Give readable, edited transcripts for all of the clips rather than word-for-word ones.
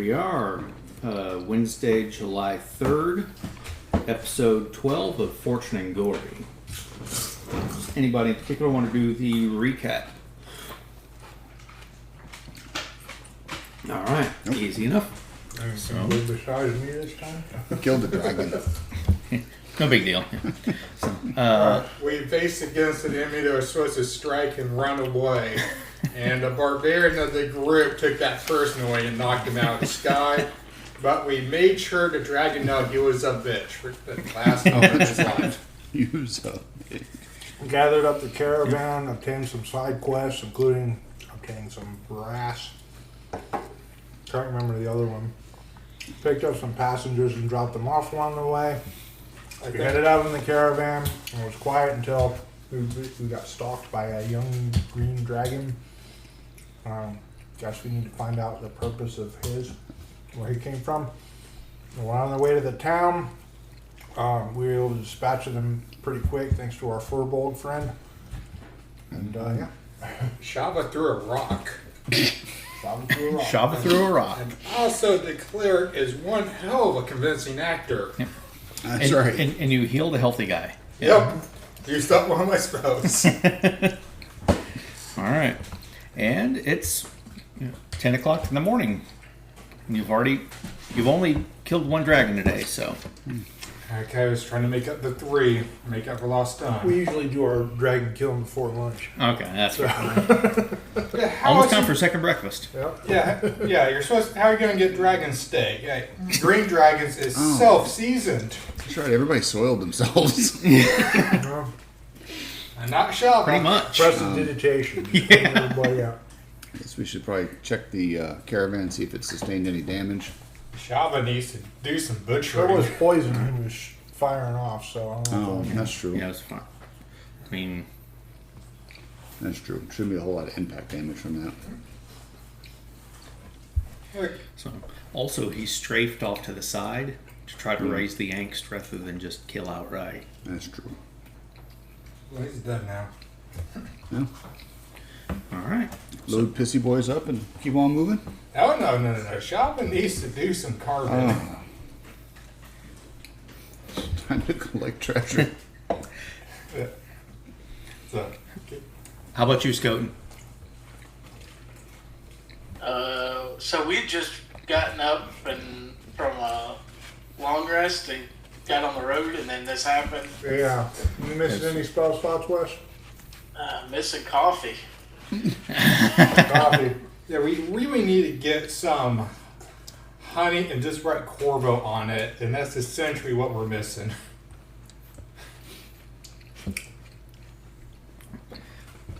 we are. Wednesday, July 3rd, episode 12 of Fortune and Gory. Anybody in particular want to do the recap? Alright, nope. Easy enough. So, besides me this time? Killed the dragon. No big deal. We faced against an enemy that was supposed to strike and run away. And the barbarian of the group took that person away and knocked him out of the sky. But we made sure the dragon know he was a bitch for the last moment of his life. He was a bitch. Gathered up the caravan, obtained some side quests, including obtaining some brass. Can't remember the other one. Picked up some passengers and dropped them off along the way. We headed out in the caravan, and it was quiet until we got stalked by a young green dragon. Guess we need to find out the purpose of his, where he came from. And we're on the way to the town. We were able to dispatch them pretty quick thanks to our furbolg friend. And yeah. Shava threw a rock. Shava threw a rock. And also declared is one hell of a convincing actor. Yep. That's right. And you healed a healthy guy. Yep. Used up one of my spells. Alright. And it's 10 o'clock in the morning. You've only killed one dragon today, so. Okay, I was trying to make up the 3, make up for lost time. We usually do our dragon killing before lunch. Okay, that's fine. Yeah, Almost time for second breakfast. Yep. Yeah, you're supposed to, how are you going to get dragon steak? Yeah, green dragons is self-seasoned. That's right. Everybody soiled themselves. And not Shava. Pretty much. Prestidigitation. Yeah. Everybody out. I guess we should probably check the caravan and see if it sustained any damage. Shava needs to do some There butchering. was poison he was firing off, so I don't know. Oh, that's true. Yeah, it's fine. I mean, That's true. Shouldn't be a whole lot of impact damage from that. so also he strafed off to the side to try to raise the angst rather than just kill outright. That's true. Well, he's done now. Yeah. Alright. Load pissy boys up and keep on moving. Oh, no. Shava needs to do some carving. Trying to collect treasure. Yeah. So, How about you, Scoten? So we'd just gotten up and from a long rest and got on the road, and then this happened. Yeah. You missing any spell slots, Wes? Missing coffee. Coffee. yeah, we really need to get some honey and just write Corvo on it, and that's essentially what we're missing.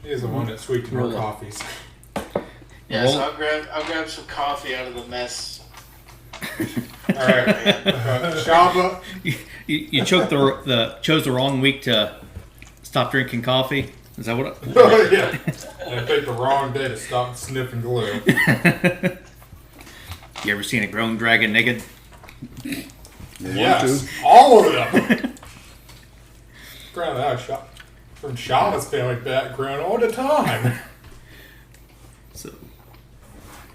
He's the one that sweetened our coffees. Yeah, so I'll grab some coffee out of the mess. All right, Shava. You chose the wrong week to stop drinking coffee. Is that what? Oh, yeah. I picked the wrong day to stop sniffing glue. You ever seen a grown dragon naked? Yes, all of them. Granted, I shot from Shava's family background all the time. So,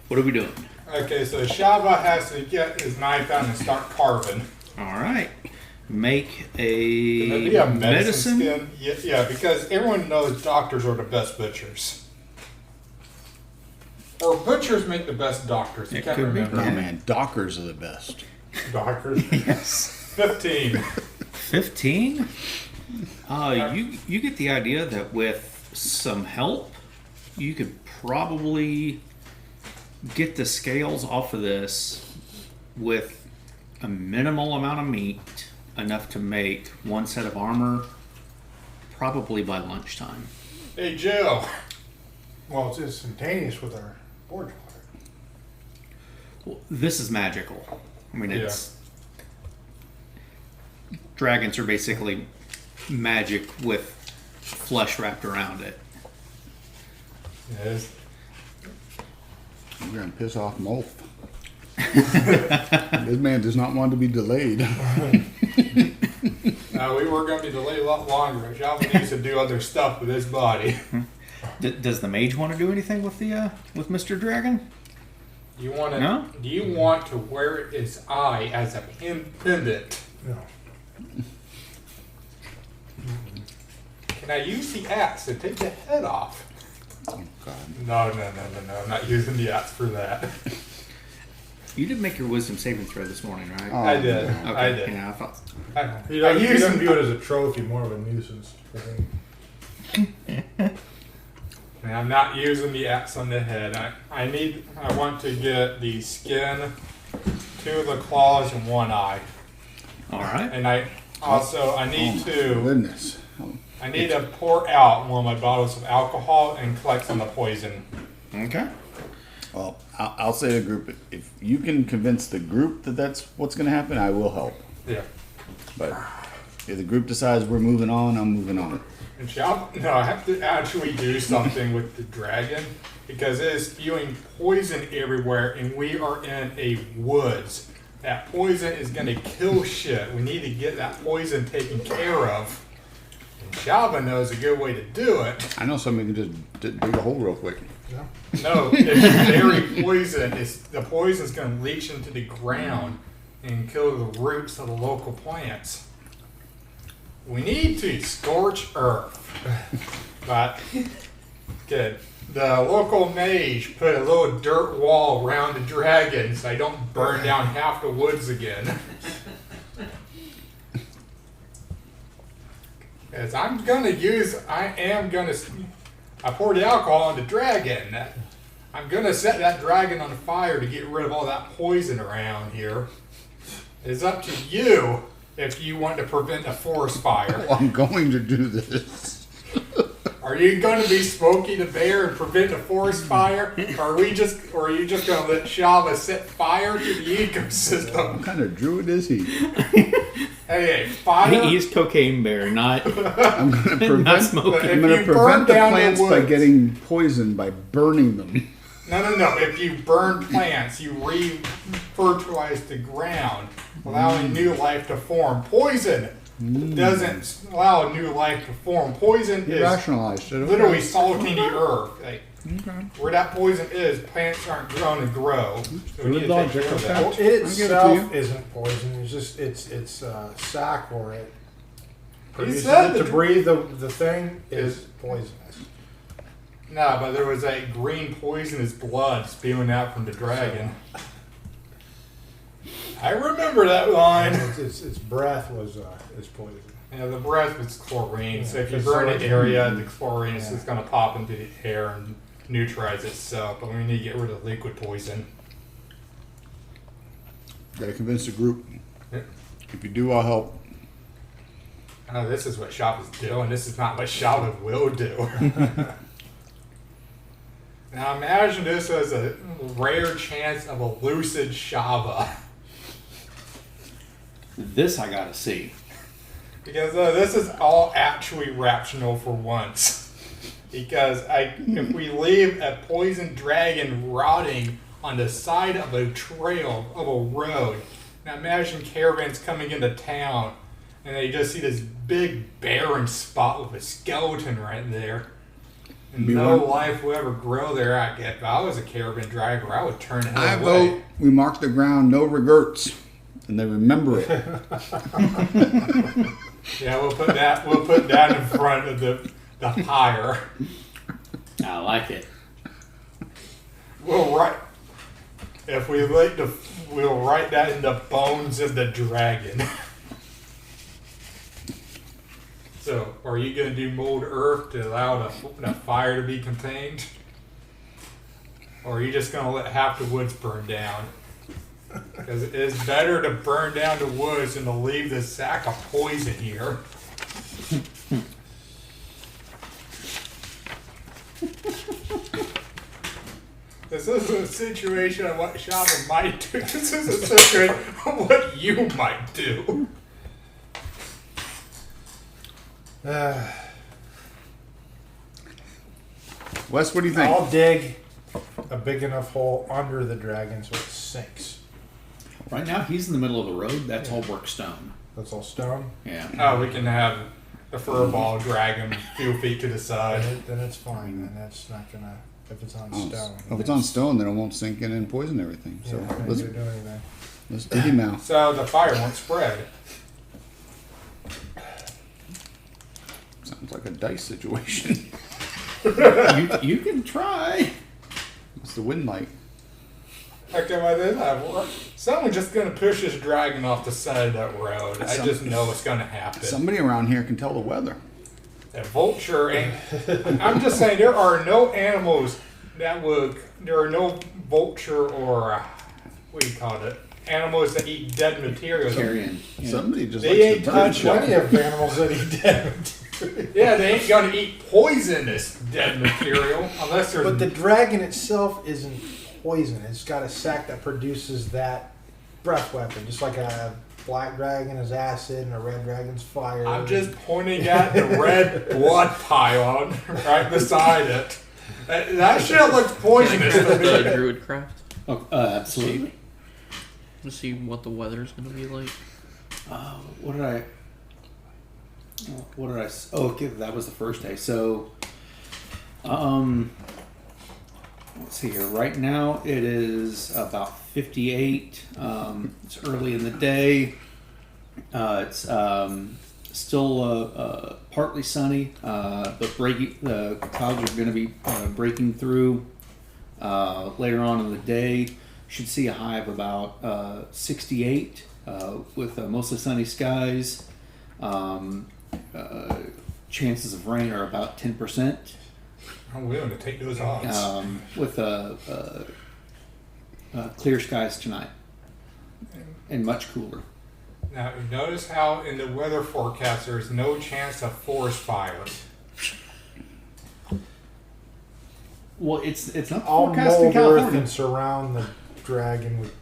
what are we doing? Okay, so Shava has to get his knife out and start carving. Alright. Make Maybe a a medicine medicine. skin. Yeah, because everyone knows doctors are the best butchers. Or butchers make the best doctors. I It can't could be. remember. Oh man, dockers are the best. Doctors. Yes. 15. 15? You get the idea that with some help, you could probably get the scales off of this with a minimal amount of meat, enough to make one set of armor, probably by lunchtime. Hey, Joe. Well, it's instantaneous with our forge water. Well, this is magical. I mean, it's dragons are basically magic with flesh wrapped around it. Yes. We're gonna piss off Molf. This man does not want to be delayed. We were going to be delayed a lot longer. Shava needs to do other stuff with his body. Does the mage want to do anything with the with Mr. Dragon? You want to? No? Do you want to wear its eye as a pendant? No. Can I use the axe to take the head off? Oh, God. No. I'm not using the axe for that. You did make your wisdom saving throw this morning, right? Oh, I did. no. Okay. I did. Yeah, I thought. I He doesn't use view it as a trophy, more of a nuisance for him. And I'm not using the axe on the head. I want to get the skin, 2 of the claws, and 1 eye. All right. And I need Goodness. to pour out one of my bottles of alcohol and collect some of the poison. Okay. Well, I'll say to the group, if you can convince the group that that's what's going to happen, I will help. Yeah. But if the group decides we're moving on, I'm moving on. And I have to actually do something with the dragon because it is spewing poison everywhere, and we are in a woods. That poison is going to kill shit. We need to get that poison taken care of. And Shalva knows a good way to do it. I know somebody can just dig a hole real quick. No, it's very poison. The poison's going to leach into the ground and kill the roots of the local plants. We need to scorch earth. But, good. The local mage put a little dirt wall around the dragon so I don't burn down half the woods again. Because I poured the alcohol on the dragon. I'm going to set that dragon on fire to get rid of all that poison around here. It's up to you if you want to prevent a forest fire. Well, I'm going to do this. Are you going to be Smokey the Bear and prevent a forest fire? Or are you just going to let Shalva set fire to the ecosystem? What kind of druid is he? Hey, fire. He is Cocaine Bear, not I'm going to not prevent. smoking. If I'm going you to burn prevent the down the plants by woods- getting poisoned by burning them. No. If you burn plants, you re-fertilize the ground, allowing new life to form. Poison doesn't allow new life to form. Poison You is rationalized it. okay. literally salting the earth. Like, where that poison is, plants aren't grown to grow. So we need to take care of that. Well, it give it to itself isn't poison. It's just it's sac or it produces said it to the- breathe. The thing is poisonous. No, but there was a green poisonous blood spewing out from the dragon. I remember that line. And its breath was is poison. Yeah, the breath was chlorine, so if you Yeah, burn so an it- area, the chlorine is Yeah. just going to pop into the air and neutralize itself. But we need to get rid of liquid poison. Gotta convince the group. Yep. If you do, I'll help. Oh, this is what Shop is doing. This is not what Shop will do. Now imagine this as a rare chance of a lucid Shava. This I gotta see. Because this is all actually rational for once. Because if we leave a poisoned dragon rotting on the side of a trail of a road, now imagine caravans coming into town and they just see this big barren spot with a skeleton right there. And Be no one- life will ever grow there. If I was a caravan driver, I would turn it I away. vote we mark the ground no regrets, and they remember it. Yeah, we'll put that in front of the pyre. I like it. We'll write that in the bones of the dragon. So, are you going to do mold earth to allow the fire to be contained? Or are you just going to let half the woods burn down? Because it is better to burn down the woods than to leave this sack of poison here. This isn't a situation of what Shava might do. This is a situation of what you might do. Wes, what do you think? I'll dig a big enough hole under the dragon so it sinks. Right now he's in the middle of the road. That's all work stone. That's all stone. Yeah. Oh, we can have the furball drag him a few feet to the side. Then it's fine. Then that's not gonna. if it's on Oh, stone. if it's on stone, then it won't sink in and poison everything. So Yeah, can't let's do anything. dig him out. So the fire won't spread. Sounds like a dice situation. You can try. What's the wind like? Okay, by this level, someone's just gonna push this dragon off the side of that road. I just know it's gonna happen. Somebody around here can tell the weather. A vulture ain't. I'm just saying there are no animals that would. There are no vulture or what do you call it? Animals that eat dead materials. Carrion. Yeah. Somebody just They likes ain't the bird touched shit. Plenty of animals that eat dead. Yeah, they ain't gonna eat poisonous dead material unless there's. But the dragon itself isn't poison. It's got a sac that produces that breath weapon, just like a black dragon is acid and a red dragon's fire. I'm just pointing at the red blood pylon right beside it. That shit looks poisonous to me. Druid craft Oh, absolutely. to see what the weather's gonna be like. What did I? Oh, okay, that was the first day. So, let's see here. Right now it is about 58. It's early in the day. It's still partly sunny, but the clouds are going to be breaking through later on in the day. Should see a high of about 68 with mostly sunny skies. Chances of rain are about 10%. I'm willing to take those odds. With clear skies tonight and much cooler. Now, notice how in the weather forecast there's no chance of forest fires. Well, it's not all forecast in mold earth California. and surround the dragon with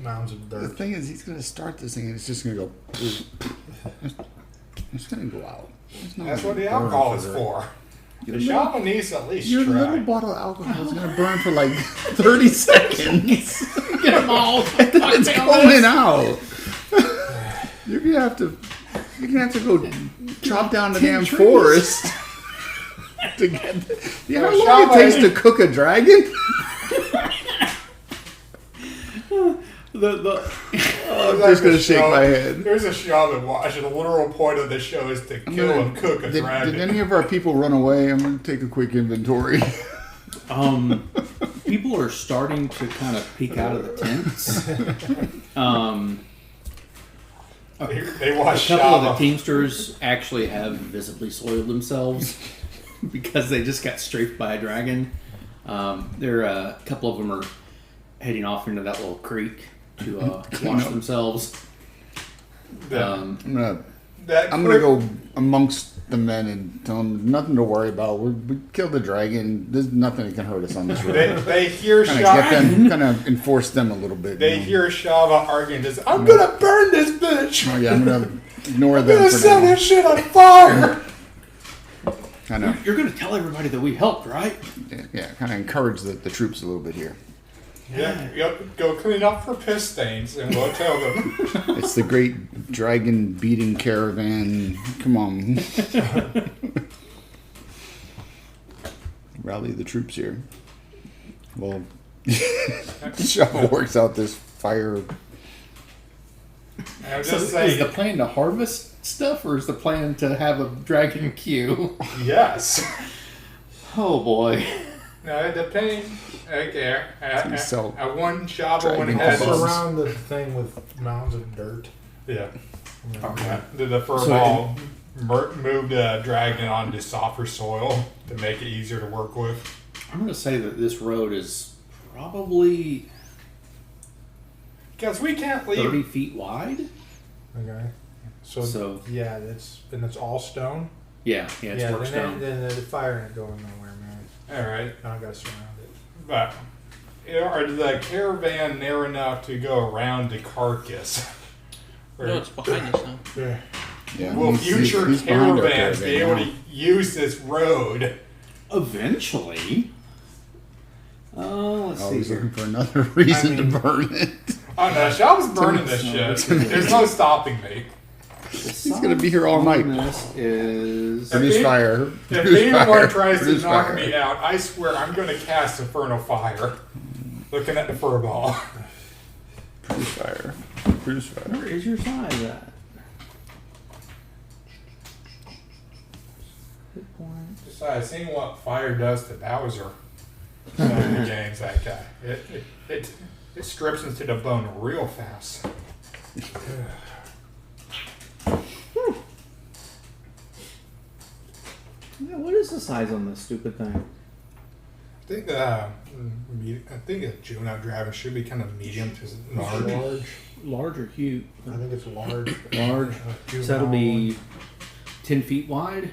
mounds of The dirt. thing is, he's going to start this thing and it's just going to go. It's going to go out. It's not That's gonna what the burn alcohol is the- for. Your The little- shaman needs to at least Your little try. bottle of alcohol is going to burn for like 30 seconds. Get them all. It's going out. You're gonna have to go chop down the damn trees. forest to get. You know Well, how long it takes Shama- to cook a dragon? I'm just gonna shake my head. There's a shaman watch, and the literal point of the show is to kill and cook a Did dragon. any of our people run away? I'm gonna take a quick inventory. People are starting to kind of peek out of the tents. They watch A couple of the Shama. Teamsters actually have visibly soiled themselves because they just got strafed by a dragon. A couple of them are heading off into that little creek to wash themselves. I'm gonna That I'm gonna go amongst the men and tell them nothing to worry about. We killed the dragon. There's nothing that can hurt us on this road. They hear Kind of get Shama. them, kind of enforce them a little bit. They you know? hear Shama arguing this. I'm gonna burn this bitch. Oh yeah, I'm gonna ignore I'm them gonna for set now. this shit on fire. Kind of, You're going to tell everybody that we helped, right? yeah, kind of encourage the troops a little bit here. Yeah, yep. Go clean up for piss stains, and we'll tell them. It's the great dragon beating caravan. Come on, rally the troops here. Well, Shava works out this fire. I'm So just is saying. the plan to harvest stuff, or is the plan to have a dragon queue? Yes. Oh boy. No, it depends. Okay. So, I one Shava went dragon ahead. queue. Surround the thing with mounds of dirt. Yeah. Okay. The fur So ball moved the dragon onto softer soil to make it easier to work with. I'm going to say that this road is probably Because we can't leave. 30 feet wide. Okay. So- yeah, it's all stone. Yeah, it's work stone. Then the fire ain't going nowhere, man. All right. I gotta surround it. But are the caravan near enough to go around the carcass? Or No, it's behind us now. Yeah. Yeah, will future he's behind our caravans be caravan able now. to use this road? Eventually. Let's see Always here. looking for another reason I mean- to burn it. Oh no, Shava's burning this shit. There's no stopping me. He's gonna be here all night. This is Produce fire. If Produce anyone fire. tries to Produce knock fire. me out, I swear I'm going to cast Infernal Fire. Looking at the fur ball. Produce fire. Produce fire. where is your size at? Hit point. Besides, seeing what fire does to Bowser in the games, that guy. It strips into the bone real fast. Yeah, what is the size on this stupid thing? I think a juvenile dragon should be kind of medium to large. Large. Large or huge? I think it's large. Large. So that'll be 10 feet wide?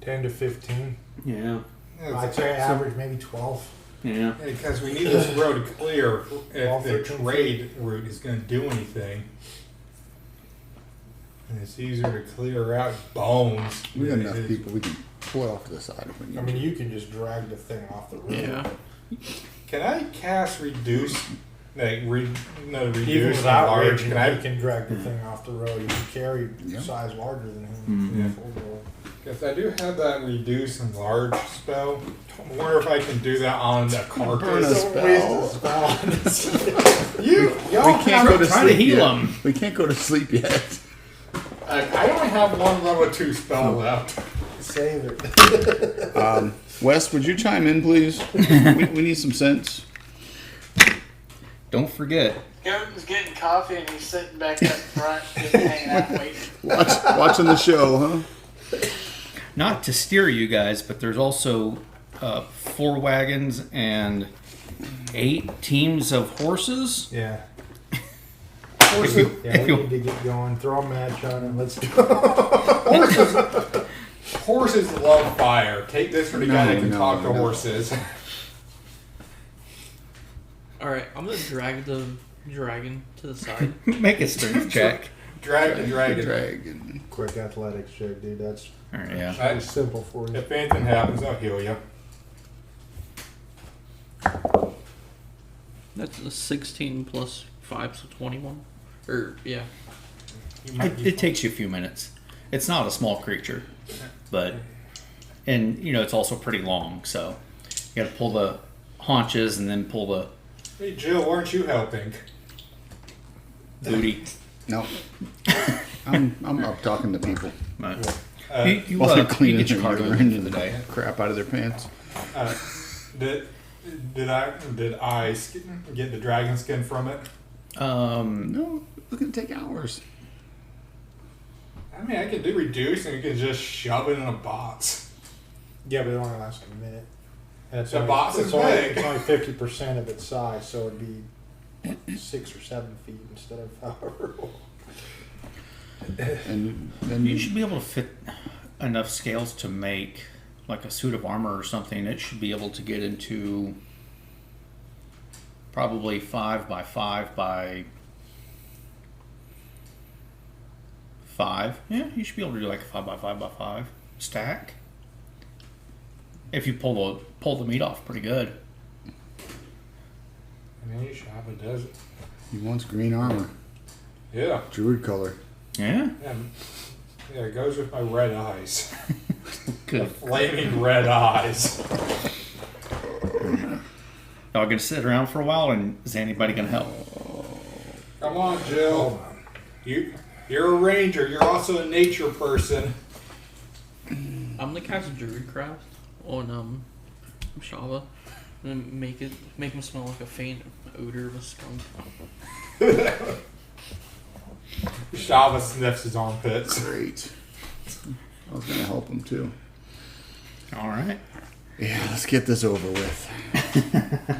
10 to 15. Yeah. I'd say average maybe 12. Yeah. Because we need this road clear if the 13 trade route is going to do anything. And it's easier to clear out bones. We got than enough it is- people. We can pull it off to the side if we need. I mean, you can just drag the thing off the road. Yeah. Can I cast reduce? Reduce Even and without large? raging, Can I? you can drag the thing off the road. You can carry Yeah. size larger than him. Mhm. Yeah. Full roll. Because I do have that reduce and large spell. I wonder if I can do that on the Burn a carcass. spell. Y'all We can't go to try to sleep heal yet. him. We can't go to sleep yet. I only have one level 2 spell left. Save it. Wes, would you chime in, please? we need some sense. Don't forget. Goaten's getting coffee and he's sitting back up front, just hanging out waiting. Watching the show, huh? Not to steer you guys, but there's also 4 wagons and 8 teams of horses. Yeah. If you- Yeah, if we you- need to get going. Throw a match on and let's go. Horses love fire. Take this from the guy that can No, talk to no. horses. Alright, I'm gonna drag the dragon to the side. Make a strength check. Drag the dragon. Dragon. Quick athletics check, dude. That's All right, yeah. pretty simple for you. If anything happens, I'll heal you. That's a 16 plus 5, so 21. Or, yeah. You might be It takes you a few minutes. It's not a small creature, but and it's also pretty long. So you got to pull the haunches and then pull the Hey Jill, weren't you helping? booty. No. I'm up talking to people. But Uh, you While they're get cleaning your their cardio urine for the day. crap out of their pants. Did I get the dragon skin from it? No, it's gonna take hours. I mean, I can do reduce and you can just shove it in a box. Yeah, but it only lasts a minute. And it's The only, box is it's only, big. it's only 50% of its size, so it'd be 6 or 7 feet instead of however. And then You should be able to fit enough scales to make like a suit of armor or something. It should be able to get into probably 5 by 5 by 5. Yeah, you should be able to do like a 5 by 5 by 5 stack. If you pull the meat off pretty good. I mean, Shaba does it. he wants green armor, Yeah. druid color. Yeah, Yeah, it goes with my red eyes. good. Flaming red eyes. Y'all gonna sit around for a while, and is anybody gonna help? Come on, Jill. You're a ranger. You're also a nature person. I'm gonna cast Druidcraft on Shava and make him smell like a faint odor of a skunk. Shava sniffs his armpits. Great. I was gonna help him too. All right. Yeah, let's get this over with.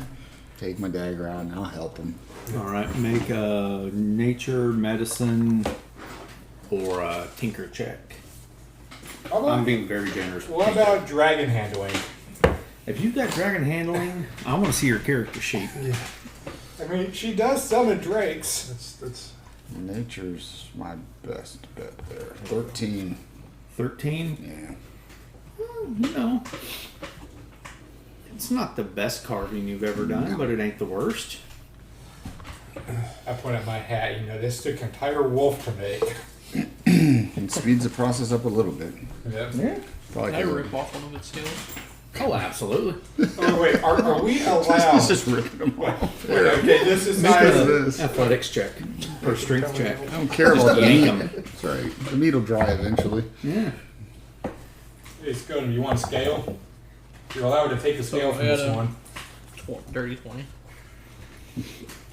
Take my dagger out and I'll help him. All right. Make a nature, medicine, or a tinker check. How I'm about, being very generous. with what tinker. about dragon handling? If you've got dragon handling, I want to see your character sheet. I mean, she does summon drakes. That's Nature's my best bet there. 13. 13. Yeah. It's not the best carving you've ever done, but it ain't the worst. I point at my hat. This took an entire wolf to make. It speeds the process up a little bit. Yep. Yeah. Probably Can I could- rip off one of its scales? Oh, absolutely. Oh, wait, are we allowed? It's just ripping them off. Wait, okay, this is Make not. it this. Athletics check or strength check. I don't care about the Yank meat. 'em. It's alright. The meat will dry eventually. Yeah. Hey, Scott, you want scale? You're allowed to take a scale from I this gotta- one. Dirty 20.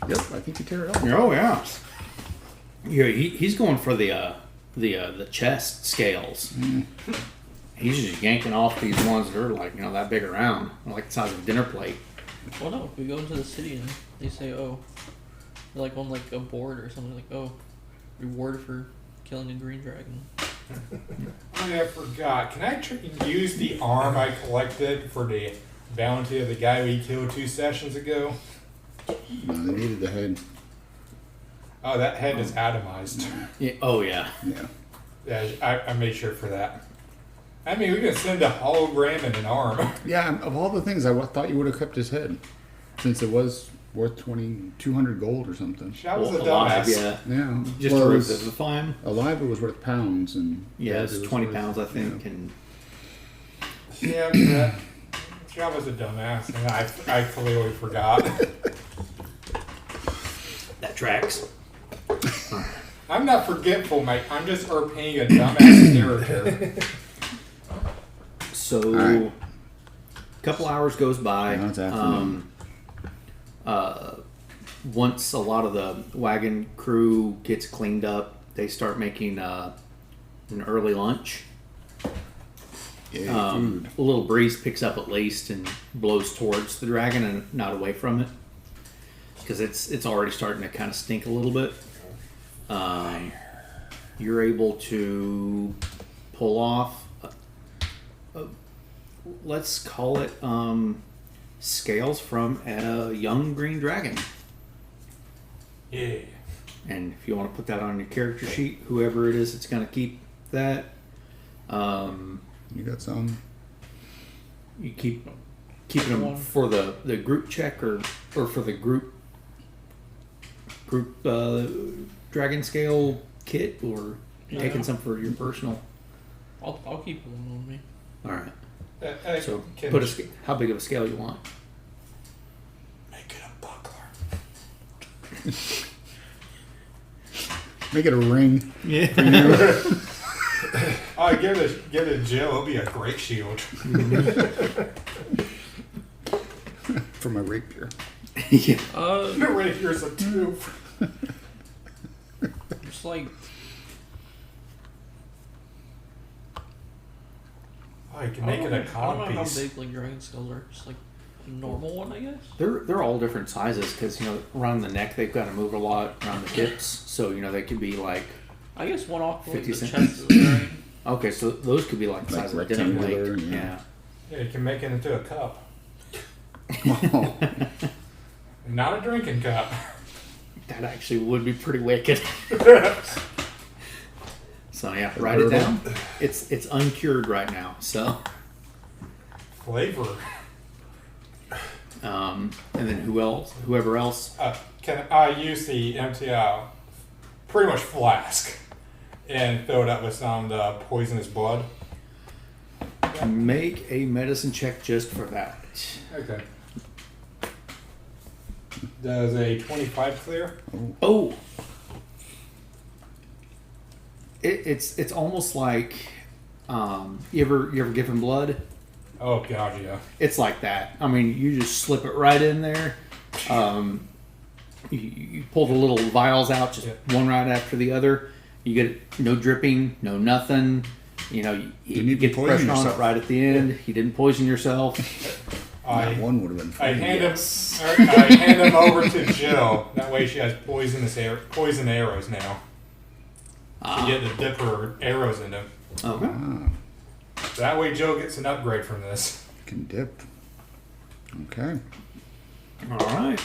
Yep, I think you tear it off. Oh yeah. Yeah, he's going for the chest scales. He's just yanking off these ones that are like that big around, like the size of a dinner plate. Well, no, if we go into the city and they say, oh, they're like on like a board or something, like, oh, reward for killing a green dragon. Oh, yeah, I forgot. Can I use the arm I collected for the bounty of the guy we killed 2 sessions ago? No, they needed the head. Oh, that head is atomized. Yeah. Oh yeah. Yeah. Yeah, I made sure for that. I mean, we can send a hologram and an arm. Yeah, of all the things, I thought you would have kept his head. Since it was worth 200 gold or something. That was a Alive, dumbass. yeah. Yeah. Just well, to it was- revivify him. alive, it was worth pounds. And Yeah, dead, it's it was 20 worth- pounds, I think, yeah. and Yeah, that was a dumbass, and I clearly forgot. that tracks. I'm not forgetful, mate. I'm just paying a dumbass character. So, Alright. a couple hours goes by. Now it's afternoon. Once a lot of the wagon crew gets cleaned up, they start making an early lunch. Yeah, food. A little breeze picks up at least and blows towards the dragon and not away from it, because it's already starting to kind of stink a little bit. You're able to pull off, let's call it scales from a young green dragon. Yeah. And if you want to put that on your character sheet, whoever it is that's going to keep that, You got some? you keeping them for the group check or for the group dragon scale kit, or taking some for your personal. I'll keep one on me. All right. So Can put how big of a scale you want. make it a buckler. Make it a ring. Yeah. Oh, give it a Jill. It'll be a great shield. For my rapier. Yeah. Right here's a tooth. Just like, Oh, you can make it a I don't know how codpiece. big like dragon scales are. Just like a normal one, I guess. They're all different sizes because around the neck they've got to move a lot, around the hips, so they could be like. I guess one off like, 50 the cents. chest of the dragon. Okay, so those could be like the Like size of a dinner plate. rectangular, Yeah. Yeah, you can make it into a cup. Oh, Not a drinking cup. That actually would be pretty wicked. So yeah, write it down. It's uncured right now. So Flavor. and then whoever else. Can I use the empty pretty much flask and fill it up with some of the poisonous blood? Make a medicine check just for that. Okay. Does a 25 clear? Oh, it's almost like you ever given blood? Oh god, yeah. It's like that. I mean, you just slip it right in there. You pull the little vials out, just one right after the other. You get no dripping, no nothing. You Didn't get the poison pressure on it yourself. right at the end. You didn't poison yourself. that one would have been I fun. hand him over to Jill. That way she has poison arrows now. To get to dip her arrows in them. Okay. Ah, That way Jill gets an upgrade from this. can dip. Okay. All right.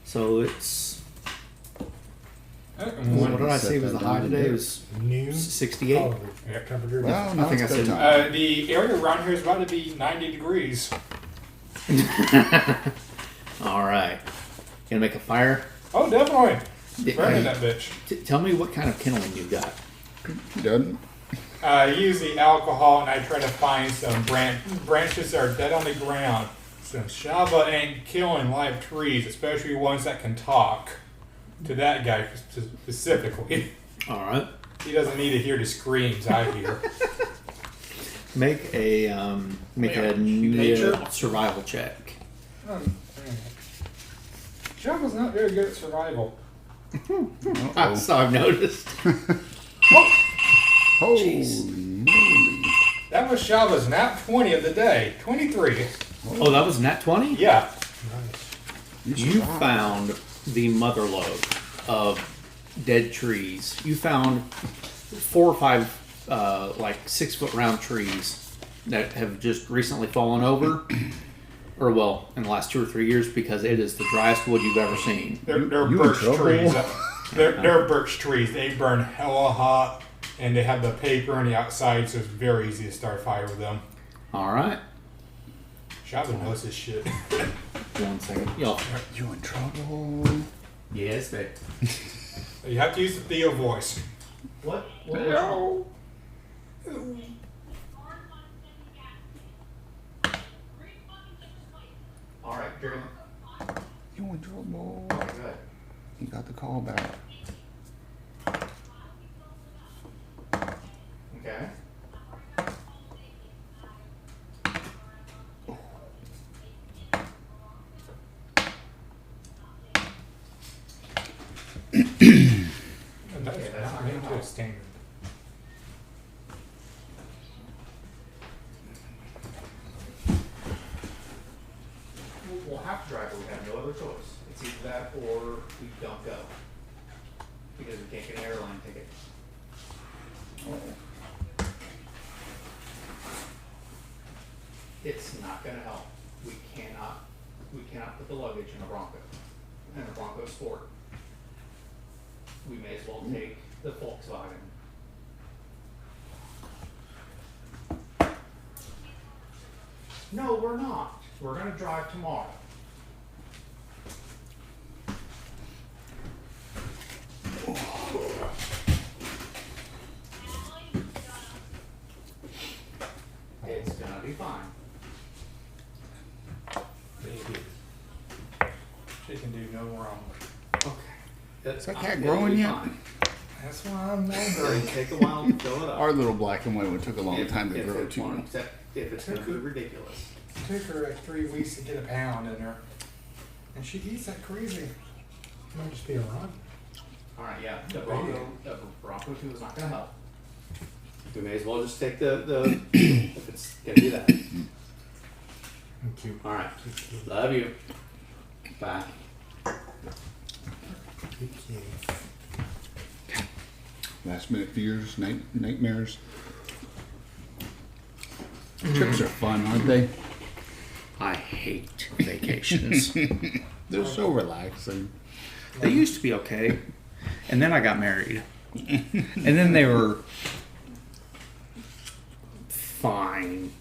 So it's what did I say was the high today? It was Noon. 68. Oh, yeah, temperature. Well, I now think it's I said- bedtime. The area around here is about to be 90 degrees. All right. Gonna make a fire. Oh, definitely. Yeah. Burning that bitch. Tell me what kind of kindling you got. He doesn't. I use the alcohol and I try to find some branches that are dead on the ground. Since Shava ain't killing live trees, especially ones that can talk. To that guy specifically. All right. He doesn't need to hear the screams I hear. Make a Nature? survival check. Shava's not very good at survival. So I've noticed. Holy moly. That was Shava's nat 20 of the day. 23. Oh, that was nat 20? Yeah. You found the mother lode of dead trees. You found 4 or 5 like 6 foot round trees that have just recently fallen over. Or well, in the last 2 or 3 years, because it is the driest wood you've ever seen. They're You birch in trouble? trees. They're birch trees. They burn hella hot, and they have the paper on the outside, so it's very easy to start a fire with them. All right. Shava knows this shit. 1 second. Y'all. You in trouble? Yes, babe. You have to use the Theo voice. What? No. All right, Jeremy. You in trouble? Good. You got the call back. Okay. That's not into a standard. We'll have to drive, but we have no other choice. It's either that or we don't go. Because we can't get an airline ticket. It's not gonna help. We cannot put the luggage in a Bronco. In a Bronco Sport. We may as well take the Volkswagen. No, we're not. We're gonna drive tomorrow. It's gonna be fine. Baby. She can do no wrong. Okay. Is that cat growing yet? That's why I'm It'll wondering. take a while to fill it up. Our little black and white one took a long time to grow it's too. Except if it's gonna be ridiculous. It took her like 3 weeks to get a pound in her. And she eats like crazy. Might just be a run. Alright, yeah, the Bronco 2 is not gonna help. We may as well just take the if it's gonna be that. Thank you. Alright. Love you. Bye. Thank you. Last minute fears, nightmares. Trips are fun, aren't they? I hate vacations. They're so relaxing. They used to be okay. And then I got married. And then they were fine.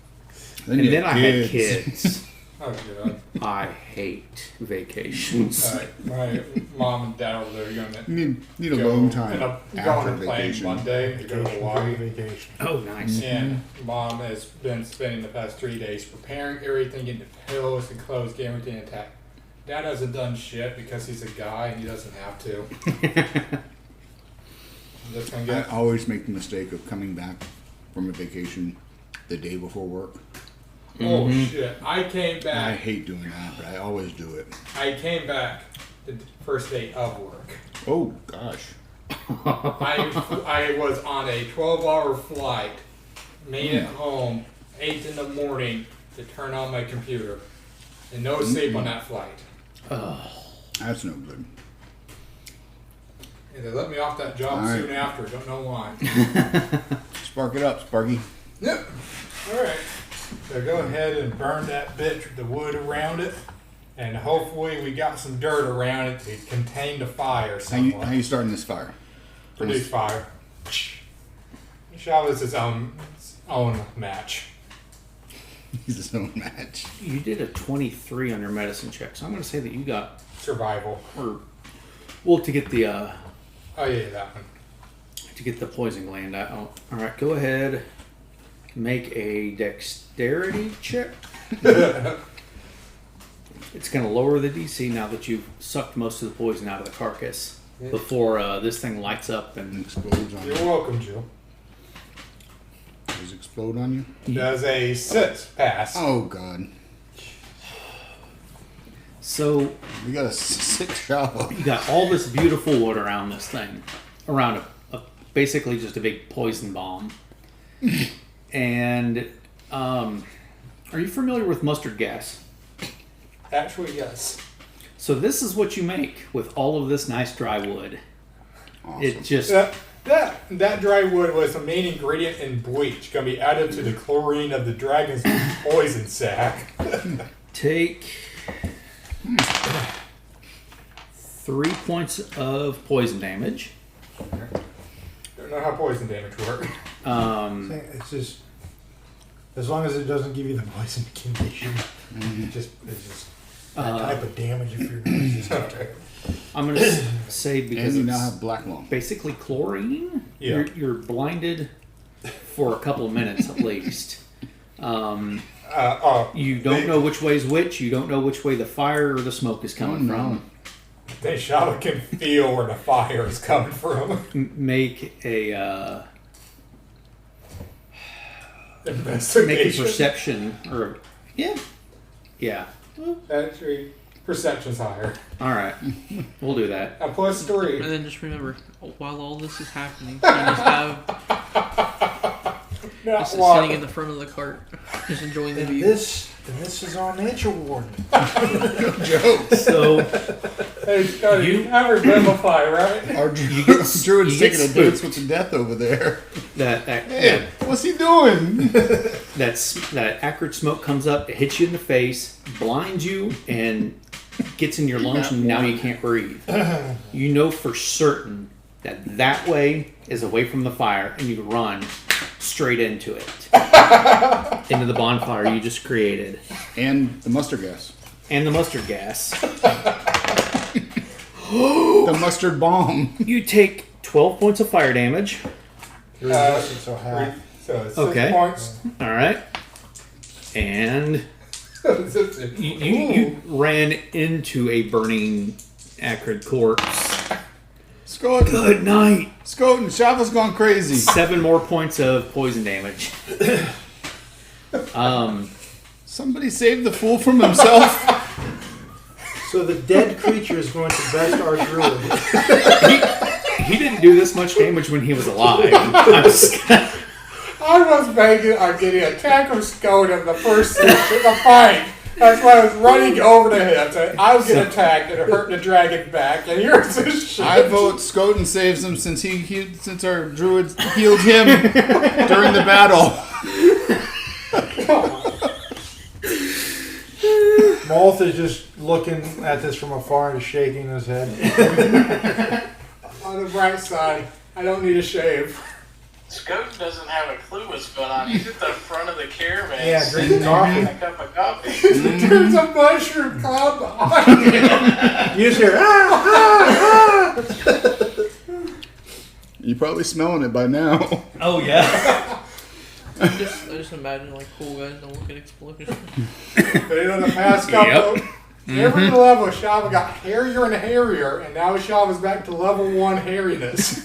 And you then have I had kids. Oh, God. I hate vacations. My mom and dad over there going to Need alone time Going after to plane vacation. Monday to go to Hawaii. Vacation. Oh, nice. And mom has been spending the past 3 days preparing everything, getting the pillows and clothes, getting everything intact. Dad hasn't done shit because he's a guy and he doesn't have to. I'm just gonna I get. always make the mistake of coming back from a vacation the day before work. Oh shit! I came I back. hate doing that, but I always do it. I came back the first day of work. Oh gosh. I was on a 12-hour flight, made it home 8 in the morning to turn on my computer, and no sleep on that flight. That's no good. And they let me off that job All right. soon after. Don't know why. Spark it up, Sparky. Yep. All right. So go ahead and burn that bitch with the wood around it, and hopefully we got some dirt around it to contain the fire How you somewhat. starting this fire? Produce fire. Shaw is his own match. He's his own match. You did a 23 on your medicine check, so I'm going to say that you got, Survival. or, well, to get the, Oh yeah, that one. to get the poison gland out. Oh, all right, go ahead. Make a dexterity check. It's going to lower the DC now that you've sucked most of the poison out of the carcass before this thing lights up and Explodes on You're you. welcome, Jill. Does it explode on you? Does a 6 pass? Oh god. So We got a 6 shower. you got all this beautiful wood around this thing, around basically just a big poison bomb. And are you familiar with mustard gas? Actually, yes. So this is what you make with all of this nice dry wood. Awesome. It just That dry wood was the main ingredient in bleach, going to be added to the chlorine of the dragon's poison sac. take 3 points of poison damage. Don't know how poison damage works. It's just as long as it doesn't give you the poison condition. It's just that type of damage if you're resistant to it. I'm going to say because And you now it's have black lung. basically chlorine. Yeah. You're blinded for a couple of minutes at least. You don't know which way is which. You don't know which way the fire or the smoke is coming from. They Shava can feel where the fire is coming from. Make a Investigation. perception or yeah. Actually, perception's higher. All right, we'll do that. A +3. And then just remember, while all this is happening, you just have Not just one. sitting in the front of the cart, just enjoying the And view. this is our nature warden. So Hey, Scotty, you have Revivify, right? Our you get druid's you get taking a dance spooked. with the death over there. That What's he doing? that acrid smoke comes up, it hits you in the face, blinds you, and gets in your lungs, and now you can't breathe. You know for certain that way is away from the fire, and you run straight into it, into the bonfire you just created, And the mustard gas. and the mustard gas. The mustard bomb. You take 12 points of fire damage. You're resistant, so half. So it's 6 Okay. points. All right, and you ran into a burning acrid corpse. Skoten. Good night. Skoten. Shava's gone crazy. 7 more points of poison damage. Somebody save the fool from himself. So the dead creature is going to best our druid. He didn't do this much damage when he was alive. I'm just- I was begging on getting a attack of Skoda in the first section of the fight. That's why I was running over to him. So I was getting attacked and it hurt the dragon back. And yours this shit. I vote Skoten saves him since since our druid healed him during the battle. Moth is just looking at this from afar and shaking his head. On the bright side, I don't need a shave. Scout doesn't have a clue what's going on. He's at the front of the caravan. Yeah, sitting drinking there coffee. having a cup of coffee. There's a mushroom cloud behind you. You just hear, You're probably smelling it by now. Oh, yeah. I just imagine like cool guys don't look at explosions. But in the past couple, every level, Shava got hairier and hairier, and now Shava's back to level 1 hairiness.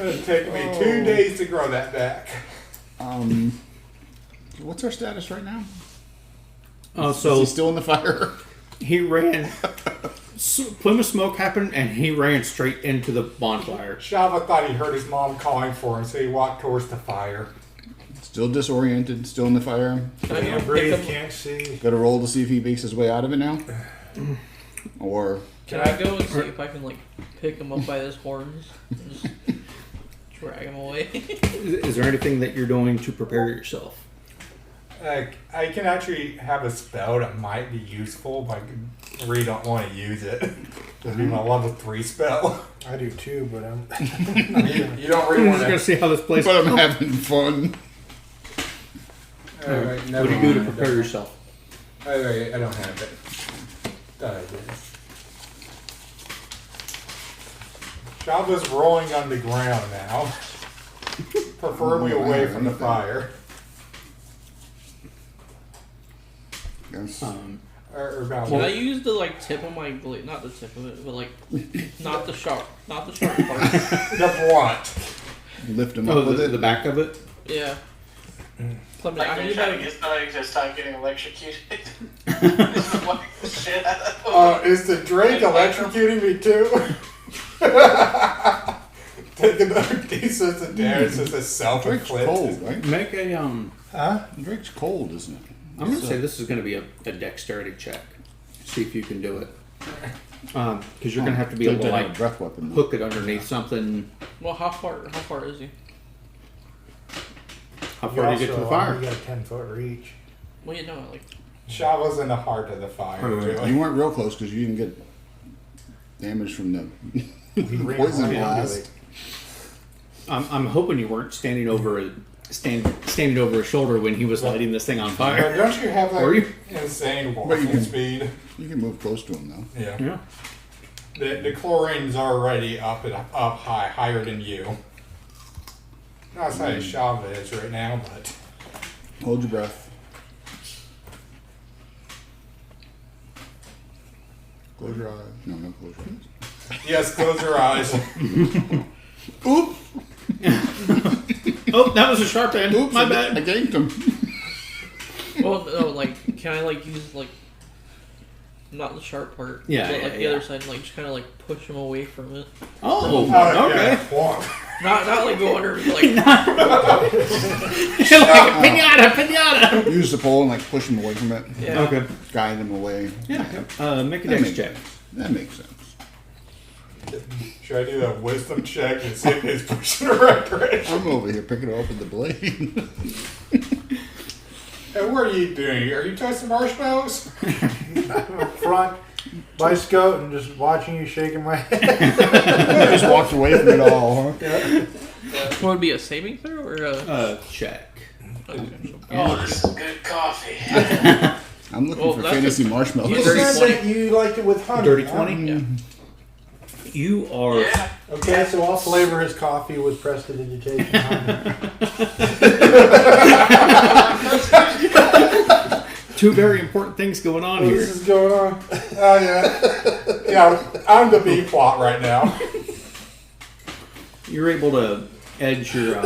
It's taken me 2 days to grow that back. What's our status right now? Oh, Is so he still in the fire? he ran. Plume of smoke happened, and he ran straight into the bonfire. Shava thought he heard his mom calling for him, so he walked towards the fire. Still disoriented, still in the fire. Can I can't go breathe, pick him? can't see. Got to roll to see if he makes his way out of it now. Or Can I go and see if I can like pick him up by his horns and just drag him away? Is there anything that you're doing to prepare yourself? I can actually have a spell that might be useful, but I really don't want to use it. It'll be my level 3 spell. I do too, but I'm. You don't really I'm want just gonna to. see how this plays. but I'm having fun. Alright, What do you do to prepare yourself? Alright, I don't have it. Thought I did. Shava's rolling on the ground now. Preferably away from the fire. Yes. Or about Can I use the like tip of my blade? Not the tip of it, but like not the sharp part. the blunt. Lift him Oh, up with the it. back of it? Yeah. So, I mean, Like I they're need trying to to get somebody to start getting electrocuted. Just whack the shit out of them. Is the Drake electrocuting me too? Taking the pieces of damage as a Drake's self-inflicted. cold, right? Make a Huh? Drake's cold, isn't it? I'm gonna say this is gonna be a dexterity check. See if you can do it. Because you're gonna have to be able to Have a like breath weapon. hook it underneath something. Well, how far is he? How far do you get to the fire? You got a 10-foot reach. Well, you know, like Shava's in the heart of the fire. Really. You weren't real close because you didn't get damage from the poison blast. I'm hoping you weren't standing over a shoulder when he was lighting this thing on But fire. don't you have Were you? like insane But you walking can- speed? You can move close to him though. Yeah. Yeah. The chlorine's already up high, higher than you. Not as high as Shava is right now, but Hold your breath. Close your eyes. No, no, close your eyes. yes, close your eyes. Oop! Oh, that was a sharp end. Oops! My I bad. ganked him. well, no, like can I like use like not the sharp part, Yeah, but like yeah, the yeah. other side, and, like just kind of like push him away from it. Oh, Yeah, okay. walk. Not like go under, like Like pinata. Use the pole and like push him away from it. yeah. Okay. Guide him away. Yeah. Make a That dex makes check. sense. That makes sense. Should I do a wisdom check and see if it's pushing the right direction? I'm over here picking it up with the blade. And what are you doing? Are you toasting marshmallows? Up front, by scout, and just watching you shaking my head. I just walked away from it all, huh? What would be a saving throw or a? Check. Okay. Oh, this is good coffee. I'm looking Well, for that's fantasy You marshmallows. You Dirty said 20. that you liked it with honey. Dirty huh? 20? Yeah. You are Yeah. Okay, so I'll flavor his coffee with prestidigitation honey. two very important things going on What here. is going on? Oh, yeah. Yeah, I'm the B plot right now. You're able to edge your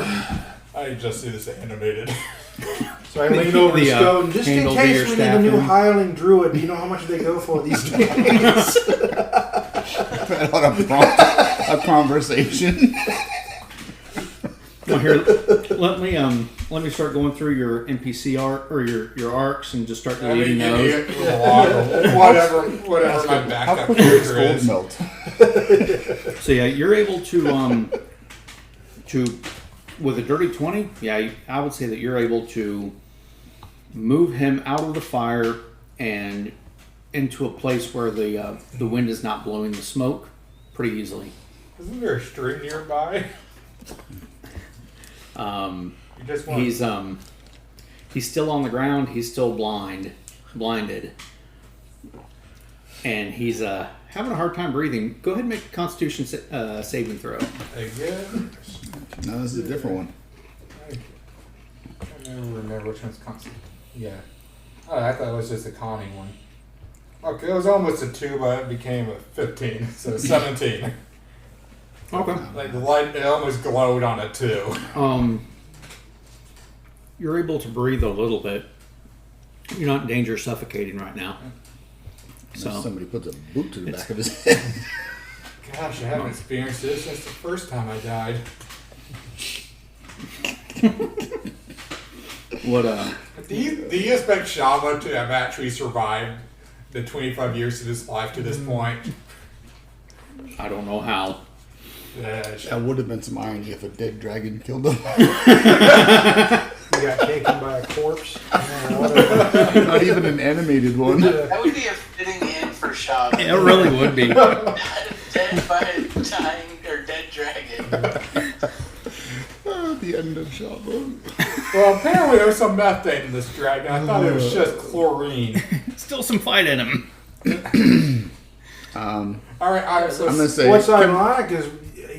I just see this animated. So I lean over to The, Scout, and just in handle to case your we need a new staffing. Highland Druid, do you know how much they go for these days? What a prompt, a conversation. Well, here, let me start going through your NPC arc or your arcs and just start deleting those. Idiot with a log or whatever my How backup quickly does character gold is. melt? So yeah, you're able to with a dirty 20. Yeah, I would say that you're able to move him out of the fire and into a place where the wind is not blowing the smoke pretty easily. Isn't there a stream nearby? You just want He's still on the ground. He's still blinded, and he's having a hard time breathing. Go ahead and make a Constitution saving throw. again. No, this is a different one. I never remember which one's constant. Yeah. Oh, I thought it was just a conning one. Okay, it was almost a 2, but it became a 15, so 17. Okay. Like the light, it almost glowed on a 2. You're able to breathe a little bit. You're not in danger of suffocating right now. Unless So somebody puts a boot to the back of his head. Gosh, I haven't experienced this since the first time I died. what? Do you expect Shava to have actually survived the 25 years of his life to this point? I don't know how. Yeah, That would have been some irony if a dead dragon killed him. You got taken by a corpse. Whatever. Not even an animated one. That would be a fitting end for Shaw. It really would be. Dead by a dying or dead dragon. The end of Shaba. well, apparently there's some methane in this dragon. I thought it was just chlorine. Still some fight in him. All right, so I'm gonna say What's ironic is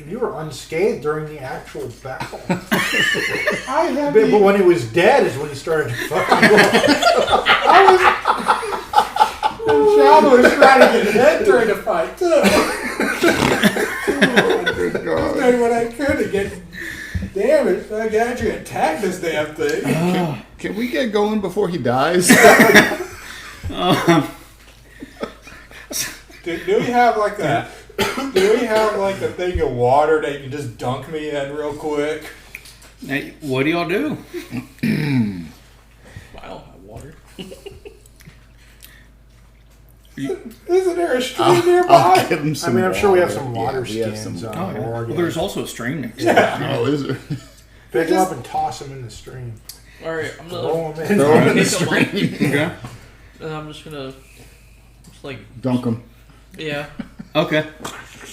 You were unscathed during the actual battle. I had But when he was dead is when he started to fucking go. Shaba was trying to get hit during the fight too. I was doing what I could to get damaged. I got you attack this damn thing. Can we get going before he dies? Do we have like a a thing of water that you can just dunk me in real quick? Hey, what do y'all do? I don't have water. Isn't there a stream I'll nearby? give him I some mean, I'm sure we have water. some water Yeah, we have skins some- on board. Well, there's also a stream next to Yeah. Oh, is there? Pick them up and toss them in the stream. Alright, I'm gonna Throw them in. Throw him in the Pick 'em up. stream. Okay. and I'm just gonna like Dunk him. yeah, Okay.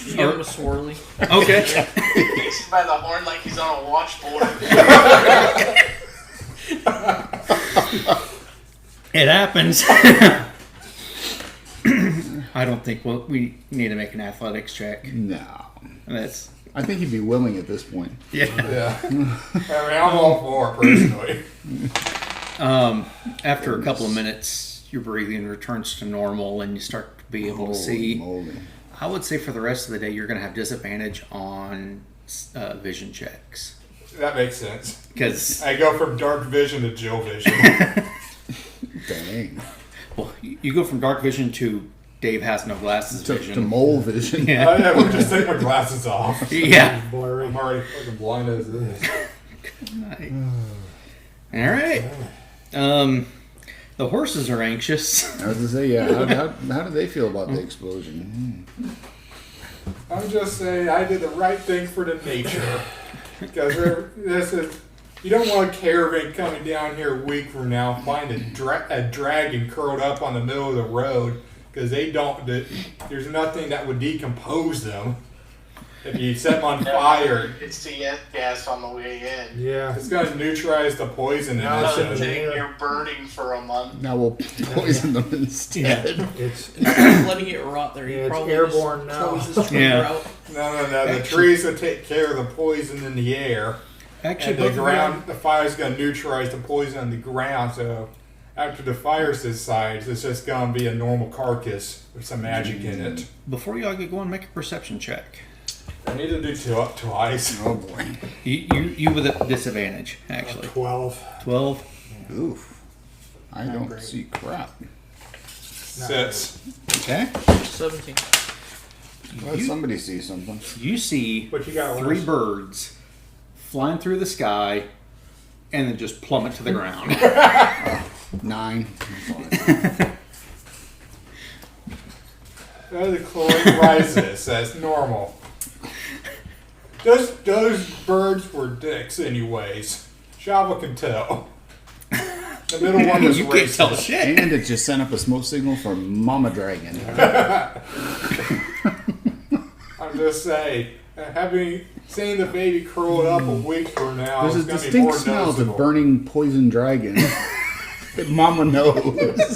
give him a swirly. Okay. Takes him by the horn like he's on a washboard. It happens. I don't think we need to make an athletics check. No. That's I think he'd be willing at this point. yeah. Yeah. I mean, I'm all for it personally. After a couple of minutes, your breathing returns to normal, and you start to be able to Holy see. moly. I would say for the rest of the day, you're going to have disadvantage on vision checks That makes sense. because I go from dark vision to Jill vision. Dang. well, you go from dark vision to Dave has no glasses To vision. mole vision. Yeah. I never just take my glasses off. Yeah. Blurry. I'm already fucking blind as it is. All right. The horses are anxious. I was going to say, yeah. How do they feel about the explosion? I'm just saying I did the right thing for the nature. Because you don't want a caravan coming down here a week from now find a dragon curled up on the middle of the road because there's nothing that would decompose them. If you set them on fire, It's the gas on the way in. Yeah. it's going to neutralize the poison in No, it. it's Another in So- the- thing, you're burning for a month. Now we'll poison them instead. It's Letting it rot there. Yeah, You it's probably airborne just now. close this trigger Yeah. out. No. The trees will take care of the poison in the air. Actually, And the both of them- ground, the fire's going to neutralize the poison on the ground. So after the fire subsides, it's just going to be a normal carcass with some magic in it. before y'all get going, make a perception check. I need to do twice. Oh boy. You with a disadvantage, actually. 12. 12. Oof. I Not don't great. see crap. Sits. Okay. 17. Let somebody see something. You see What you got, 3 Lance? birds flying through the sky and then just plummet to the ground. 9. The chlorine rises. That's normal. Those birds were dicks, anyways. Shava can tell. The middle one was You can't tell racist. shit. And it just sent up a smoke signal for Mama Dragon. I'm just saying, having seen the baby curled up a week from now, There's a it's going to be distinct more smell of noticeable. burning poison dragon. that Mama knows.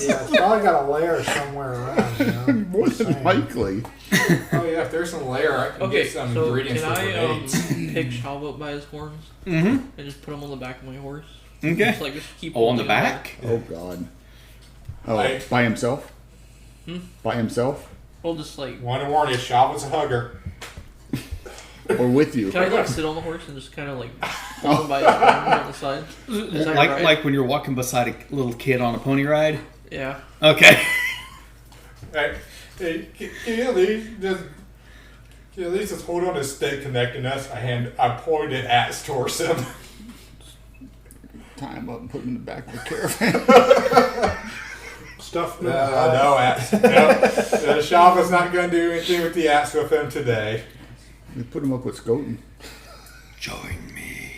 Yeah, it's probably got a layer somewhere around. You know? More Just than saying. likely. Oh yeah, if there's some layer, I can Okay, get some so ingredients can for I grenades. pick Shava up by his horns Mm-hmm. and just put him on the back of my horse? Okay. Just like just keep Oh, on the holding him back? Oh God. Oh, Hey. by himself? Hmm? By himself? Well, just like Want to warn you, Shava's a hugger. Or with you? can I like sit on the horse and just kind of like hold him by his arms on the side? Is that Like right? like when you're walking beside a little kid on a pony ride. Yeah. Okay. Hey, can you at least just hold on to stick connecting us? I pointed towards him. Tie him up and put him in the back of the caravan. Stuff. No, Shava's not going to do anything with the axe with him today. We put him up with Skoten. Join me.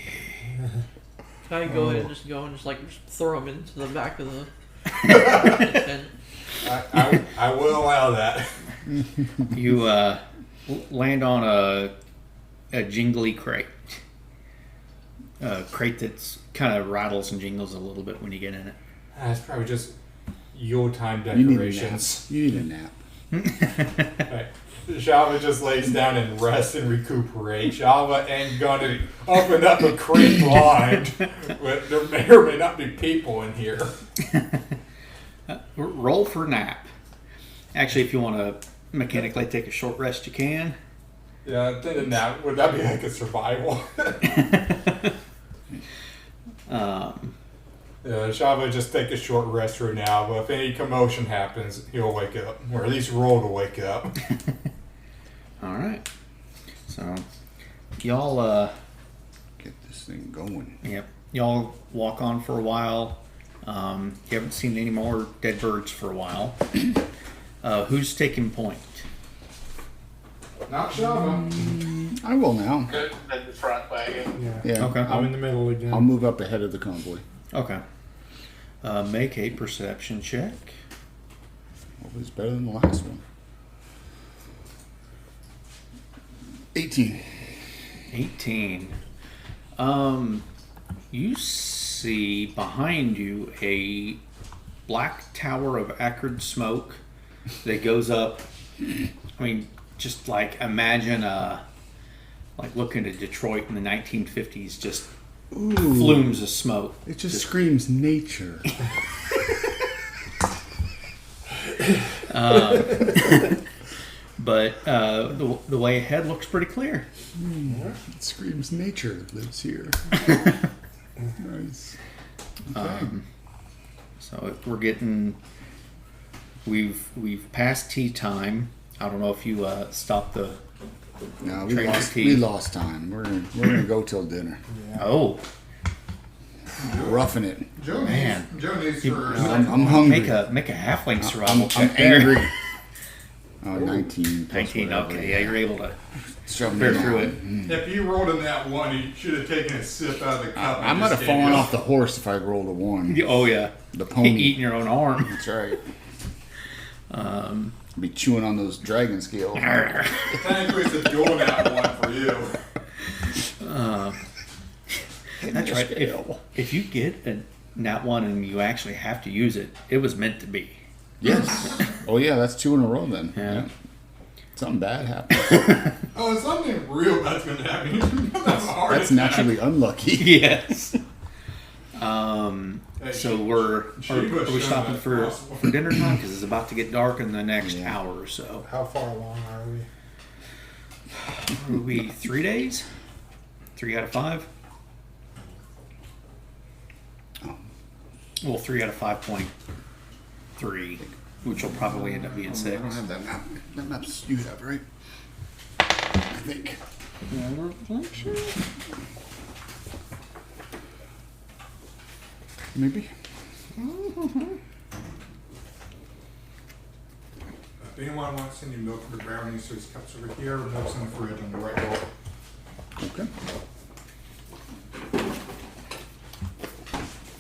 Can I go ahead and just go and just like just throw him into the back of the tent? I will allow that. You land on a jingly crate. A crate that's kind of rattles and jingles a little bit when you get in it. That's probably just Yuletime You need a nap. decorations. You need a nap. Right. Java just lays down and rests and recuperates. Java ain't gonna open up a creek blind, but there may or may not be people in here. Roll for nap. Actually, if you want to mechanically take a short rest, you can. Yeah, I think that would that be like a survival? Yeah, Java just take a short rest right now, but if any commotion happens, he'll wake up, or at least roll to wake up. All right. So, y'all, Get this thing going. yep, y'all walk on for a while. You haven't seen any more dead birds for a while. Who's taking point? Not Java. I will now. Good in the front wagon. Yeah. Yeah. Okay. I'm in the middle again. I'll move up ahead of the convoy. Okay. Make a perception check. Hopefully it's better than the last one. 18. 18. You see behind you a black tower of acrid smoke that goes up. I mean, just like imagine like looking at Detroit in the 1950s, just flumes of smoke. It just screams nature. But the way ahead looks pretty clear. It screams nature lives here. Nice. So we've passed tea time. I don't know if you stopped the. No, Train to tea. we lost time. We're gonna go till dinner. Oh Roughing it. Joe Man. needs for I'm hungry. make a halfling survival I'm check there. angry. Oh, 19. plus 19. whatever. Okay, yeah, you're able to Shove bear me through down. it. If you rolled in that one, you should have taken a sip out of the cup. I might have fallen off the horse if I rolled a 1. Oh yeah, The pony. eating your own arm. That's right. Be chewing on those dragon scales. Technically, it's a dual nat one for you. That's right. If you get a nat one and you actually have to use it, it was meant to be. Yes. Oh yeah, that's 2 in a row then. Yeah. Something bad happened. Oh, something real bad's gonna happen. That's hard. That's naturally unlucky. Yes. Hey, So are we showing stopping that for possible. dinner time? Because it's about to get dark in the next Yeah. hour or so. How far along are we? Will be 3 days? 3 out of 5? Oh. Well, 3 out of 5.3, which will probably end up being 6. I don't have that map. That map's you have, right? I think. Maybe. If anyone wants any milk for brownies, there's cups over here. Milk's in the fridge on the right wall. Okay.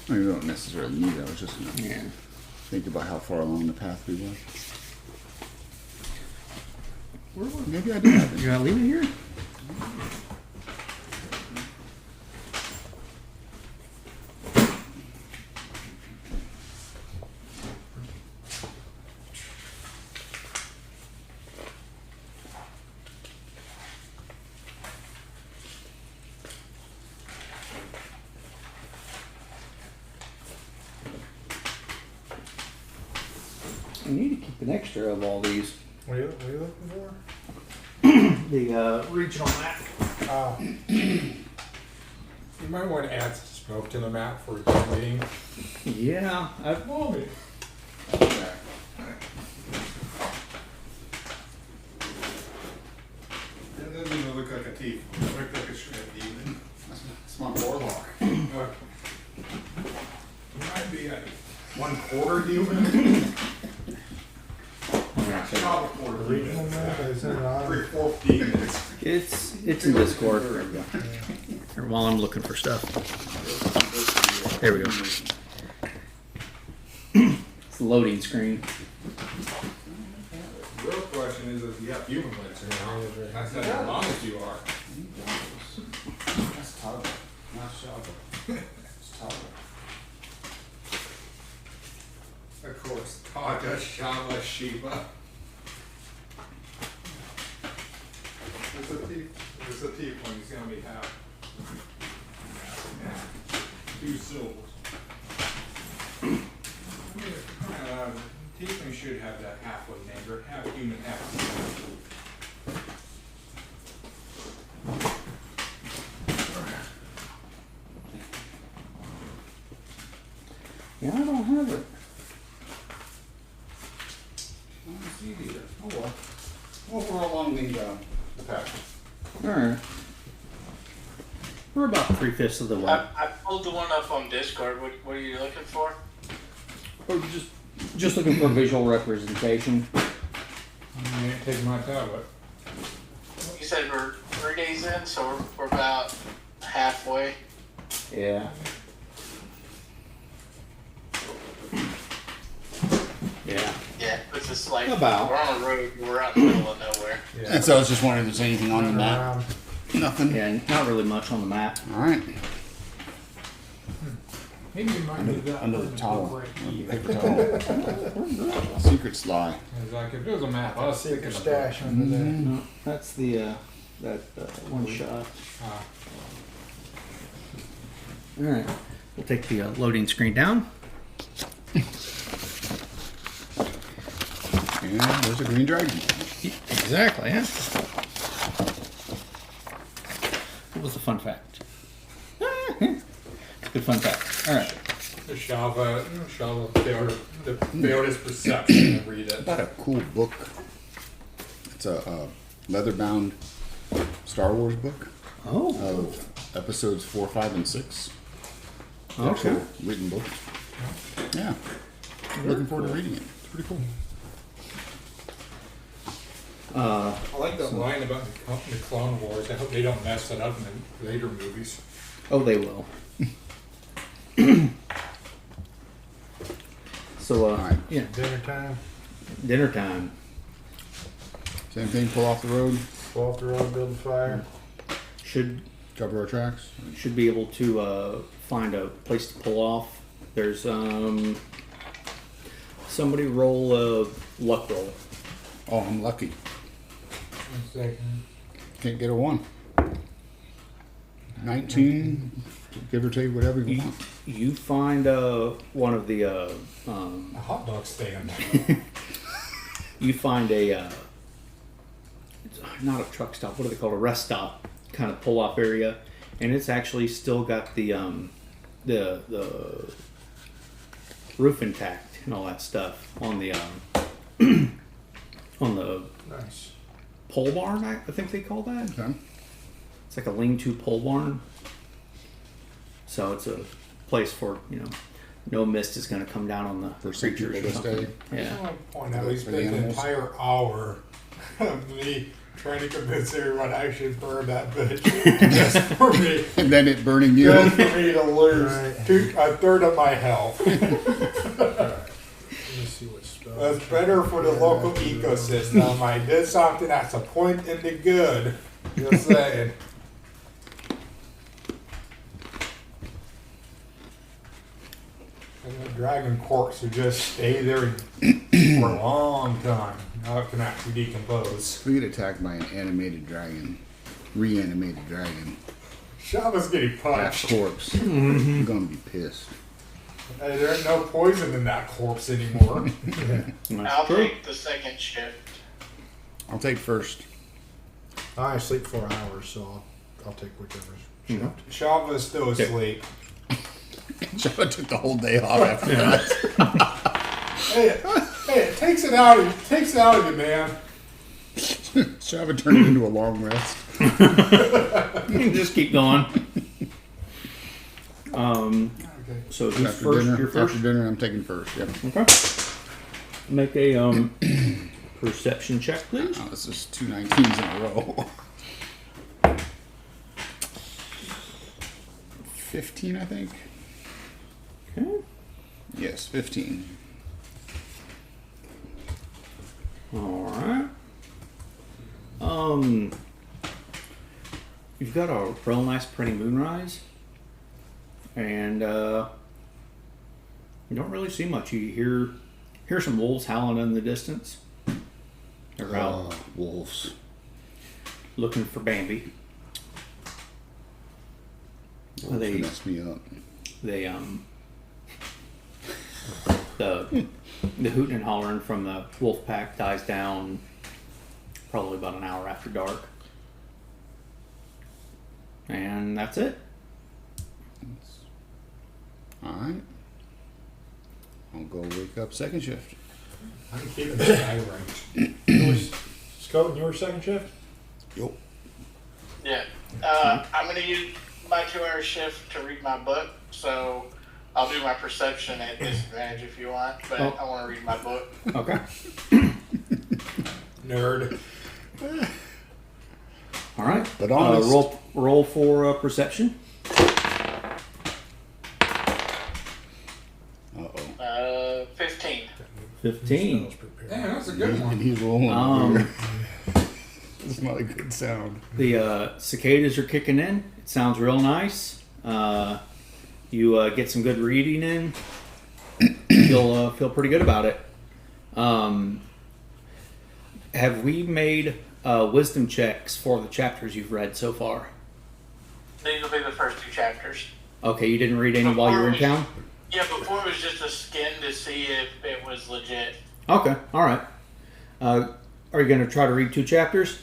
I don't necessarily need it. I was just gonna Yeah. think about how far along the path we were. Maybe I do have it. You gonna leave it here? I need to keep an extra of all these. What are you looking for? The regional map. You might want to add some smoke to the map for a meeting. Yeah, That doesn't even look like a teeth. It looks like a shred demon. It's my warlock. You might be a 1/4 human. Not a quarter Regional human. map? Is it on? 3/4 demons. it's in Discord. Here, while I'm looking for stuff. There we go. It's the loading screen. The real question is if you have human legs or not. That's not how long as you are. That's Tava. Not Shava. It's Tava. Of course, Taga, Shava, Shiva. It's a tiefling. He's gonna be half. Two silvers. Tiefling should have that halfway neighbor, half human, half silver. Yeah, I don't have it. I don't see it either. Oh well. Well, we're along the path. All right. We're about 3/5 of the way. I pulled the one up on Discord. What are you looking for? Or just looking for visual representation. I ain't taking my tablet. You said we're 3 days in, so we're about halfway. Yeah. Yeah. Yeah, it's just like About. we're on a road. We're out in the middle of nowhere. And so I was just wondering if there's anything on the map. Around. Nothing. Yeah, not really much on the map. All right. Maybe you might do that. Under the towel. Under the paper towel. Secret sly. It's like if there's a map, I'll stick Secret it up. stash under there. No, that's the one shot. Ah. All right. We'll take the loading screen down. And there's a green dragon. Exactly. Yeah. What was the fun fact? Good fun fact. All right. Shava failed his perception to read it. Got a cool book. It's a leather-bound Star Wars book Oh. of episodes 4, 5, and 6. Okay. Actual written book. Yeah. Looking forward to reading it. It's pretty cool. I like that line about the Clone Wars. I hope they don't mess it up in the later movies. Oh, they will. So, Alright. yeah, Dinner time. dinner time. Same thing, pull off the road, Go off the road, build a fire. Should cover our tracks. be able to find a place to pull off. There's somebody roll a luck roll. Oh, I'm lucky. One second. Can't get a 1. 19, give or take whatever you want. You find one of the A hot dog stand. you find a it's not a truck stop. What do they call it? A rest stop kind of pull off area, and it's actually still got the roof intact and all that stuff on the on the Nice. pole barn. I think they call that. Okay. It's like a lean-to pole barn. So it's a place for no mist is going to come down on the For some creatures people or to something. stay. Yeah. I want to point out, we For the spent an animals. entire hour of me trying to convince everyone I should burn that bitch just for me. And then it burning you. Just for me to lose Right. a third of my health. Let me see what spell. That's better for the local ecosystem. I did something that's a point in the good. Just saying. And the dragon corpse would just stay there for a long time. Now it can actually decompose. We get attacked by an animated dragon. Reanimated dragon. Shava's getting Half punched. corpse. I'm gonna be pissed. Hey, there ain't no poison in that corpse anymore. That's I'll true. take the second shift. I'll take first. I sleep 4 hours, so I'll take whichever shift. Shava's still asleep. So I took the whole day off after that. Hey, it takes it out of you, man. Shava turned it into a long rest. Just keep going. Okay. So who's After first? dinner, You're first. after dinner, I'm taking first. Yep. Okay. Make a perception check, please. Oh, this is 2 19s in a row. 15, I think. Okay. Yes, 15. All right. You've got a real nice, pretty moonrise, and you don't really see much. You hear some wolves howling in the distance. They're out Wolves. looking for Bambi. They messed me up. They the hooting and hollering from the wolf pack dies down probably about an hour after dark, and that's it. All right. I'll go wake up second shift. I'm keeping the sky range. Scott, your second shift? Yup. Yeah. I'm going to use my 2-hour shift to read my book, so I'll do my perception at disadvantage if you want, but I want to read my book. Okay. Nerd. All right. But honest. Roll for perception. Uh-oh. 15. 15. Damn, that's a good And one. he's rolling. Um, It's not a good sound. The cicadas are kicking in. It sounds real nice. You get some good reading in. You'll feel pretty good about it. Have we made wisdom checks for the chapters you've read so far? These will be the first 2 chapters. Okay, you didn't read any while you were in town? Yeah, before it was just a skin to see if it was legit. Okay, all right. Are you going to try to read 2 chapters?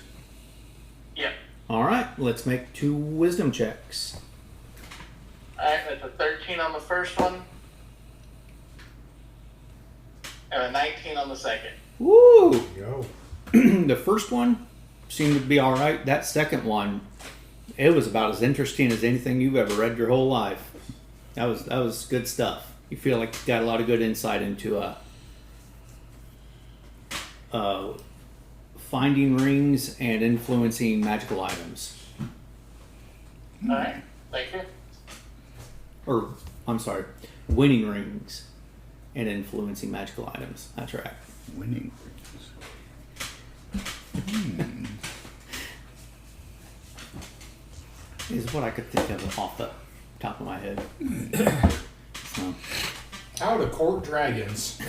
Yep. All right, let's make 2 wisdom checks. Alright, that's a 13 on the first one. And a 19 on the second. Woo! Yo. The first one seemed to be all right. That second one, it was about as interesting as anything you've ever read your whole life. That was good stuff. You feel like you got a lot of good insight into finding rings and influencing magical items. Alright, thank you. Or, I'm sorry, winning rings and influencing magical items. That's right. Winning. Is what I could think of off the top of my head. So, How to court dragons.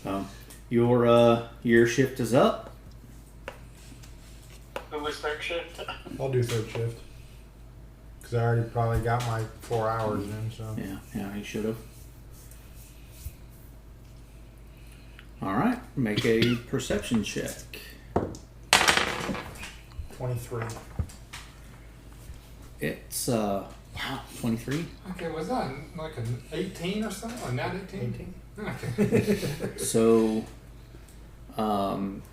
so your shift is up. Who was third shift? I'll do third shift. Because I already probably got my 4 hours in, so. Yeah, you should have. All right, make a perception check. 23. It's wow, 23. Okay, was that like an 18 or something? Or not 18? Okay. So,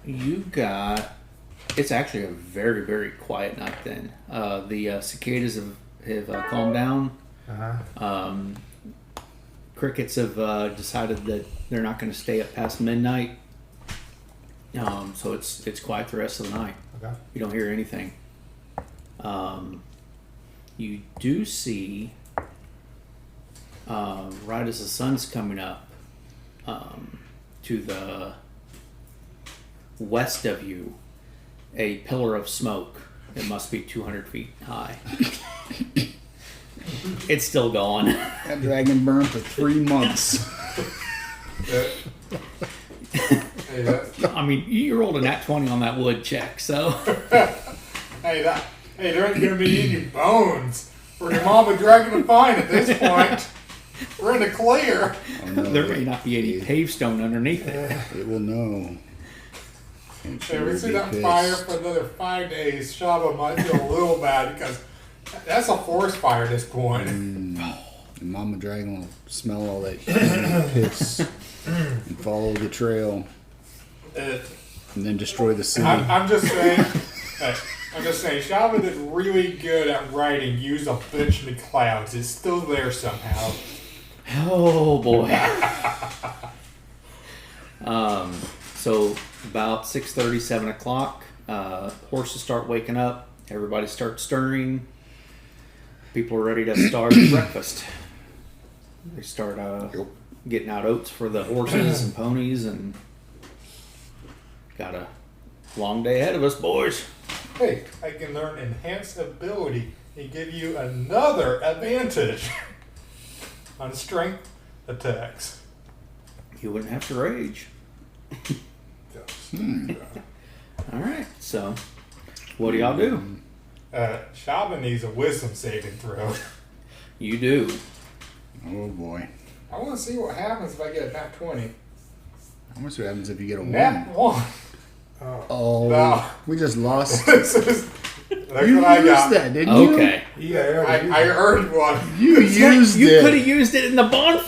you got. It's actually a very, very quiet night. Then the cicadas have calmed down. Uh-huh. Crickets have decided that they're not going to stay up past midnight. So it's quiet the rest of the night. Okay. You don't hear anything. You do see, right as the sun's coming up, to the west of you, a pillar of smoke. It must be 200 feet high. It's still going. That dragon burned for 3 months. Hey, I mean, you rolled a nat 20 on that wood check, so. hey, there ain't gonna be any bones for your mama dragon to find at this point. We're in the clear. Oh, no, There may not be any pavestone underneath it. It will know. And she If we will see be that pissed. fire for another 5 days, Shaba might feel a little bad because that's a forest fire at this point. And Mama Dragon will smell all that piss and follow the trail and then destroy the city. I'm just saying. I'm just saying. Shaba did really good at writing. Use a bitch in the clouds. It's still there somehow. Oh boy. So about 6:30, 7 o'clock, horses start waking up. Everybody starts stirring. People are ready to start breakfast. They start getting out oats for the horses and ponies, and got a long day ahead of us, boys. Hey, I can learn enhanced ability and give you another advantage on strength attacks. You wouldn't have to rage. All right, so What do y'all do? Shaba needs a wisdom saving throw. You do. Oh boy. I want to see what happens if I get a nat 20. How much happens if you get a Nat 1? 1. Oh, No. we just lost. Look You what I used got. that, didn't you? Okay. Yeah, I earned one. You used You it. could have used it in the bonfire.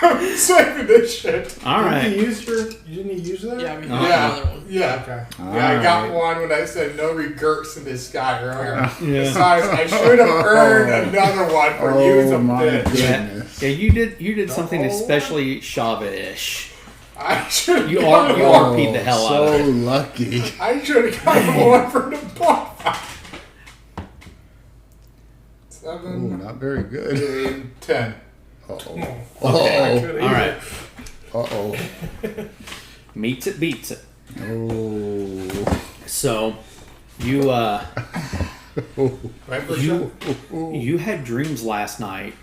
I'm saving this shit. All right. You didn't use that? Yeah, I mean, Yeah. another one. Yeah. Okay. Yeah, I got Alright. one when I said no regrets in the sky earlier. Yeah. Besides, I should have earned another one for using Oh my this. goodness. Yeah, you did something especially Shava-ish. I should You have RP'd the hell out of So it. lucky. I should have gotten one for the bonfire. Ooh, 7, not very good. 8, 10. Uh-oh. Okay. All right. Uh-oh. Meets it, beats it. Oh. So, you Right for you you had dreams last night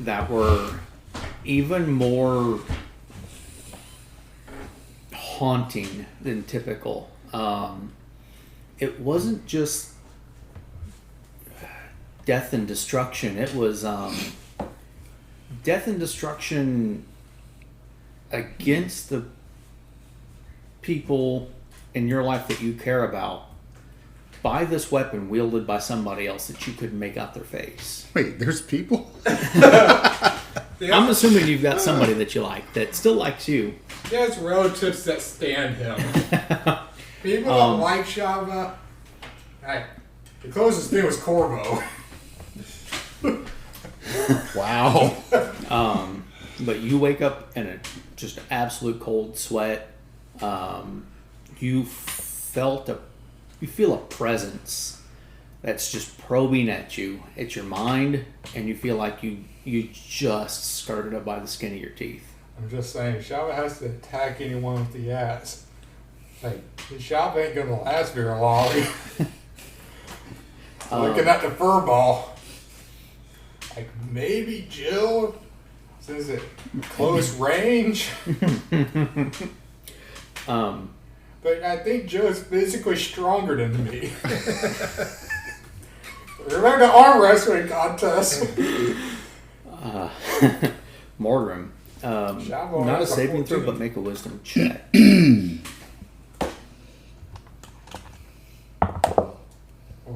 that were even more haunting than typical. It wasn't just death and destruction. It was death and destruction against the people in your life that you care about by this weapon wielded by somebody else that you couldn't make out their face. Wait, there's people? I'm assuming you've got somebody that you like that still likes you. He has relatives that stand him. People don't like Shava. Hey, the closest thing was Corvo. Wow. But you wake up in a just absolute cold sweat. You feel a presence that's just probing at you. It's your mind, and you feel like you just skirted up by the skin of your teeth. I'm just saying, Shava has to attack anyone with the axe. Like, Shava ain't gonna last very long. Looking at the fur ball. Like, maybe Jill? Is it close range? But I think Joe's physically stronger than me. Remember the arm wrestling contest? Mordrum. Shavo Not a has a saving throw, 14. but make a wisdom check. Oh,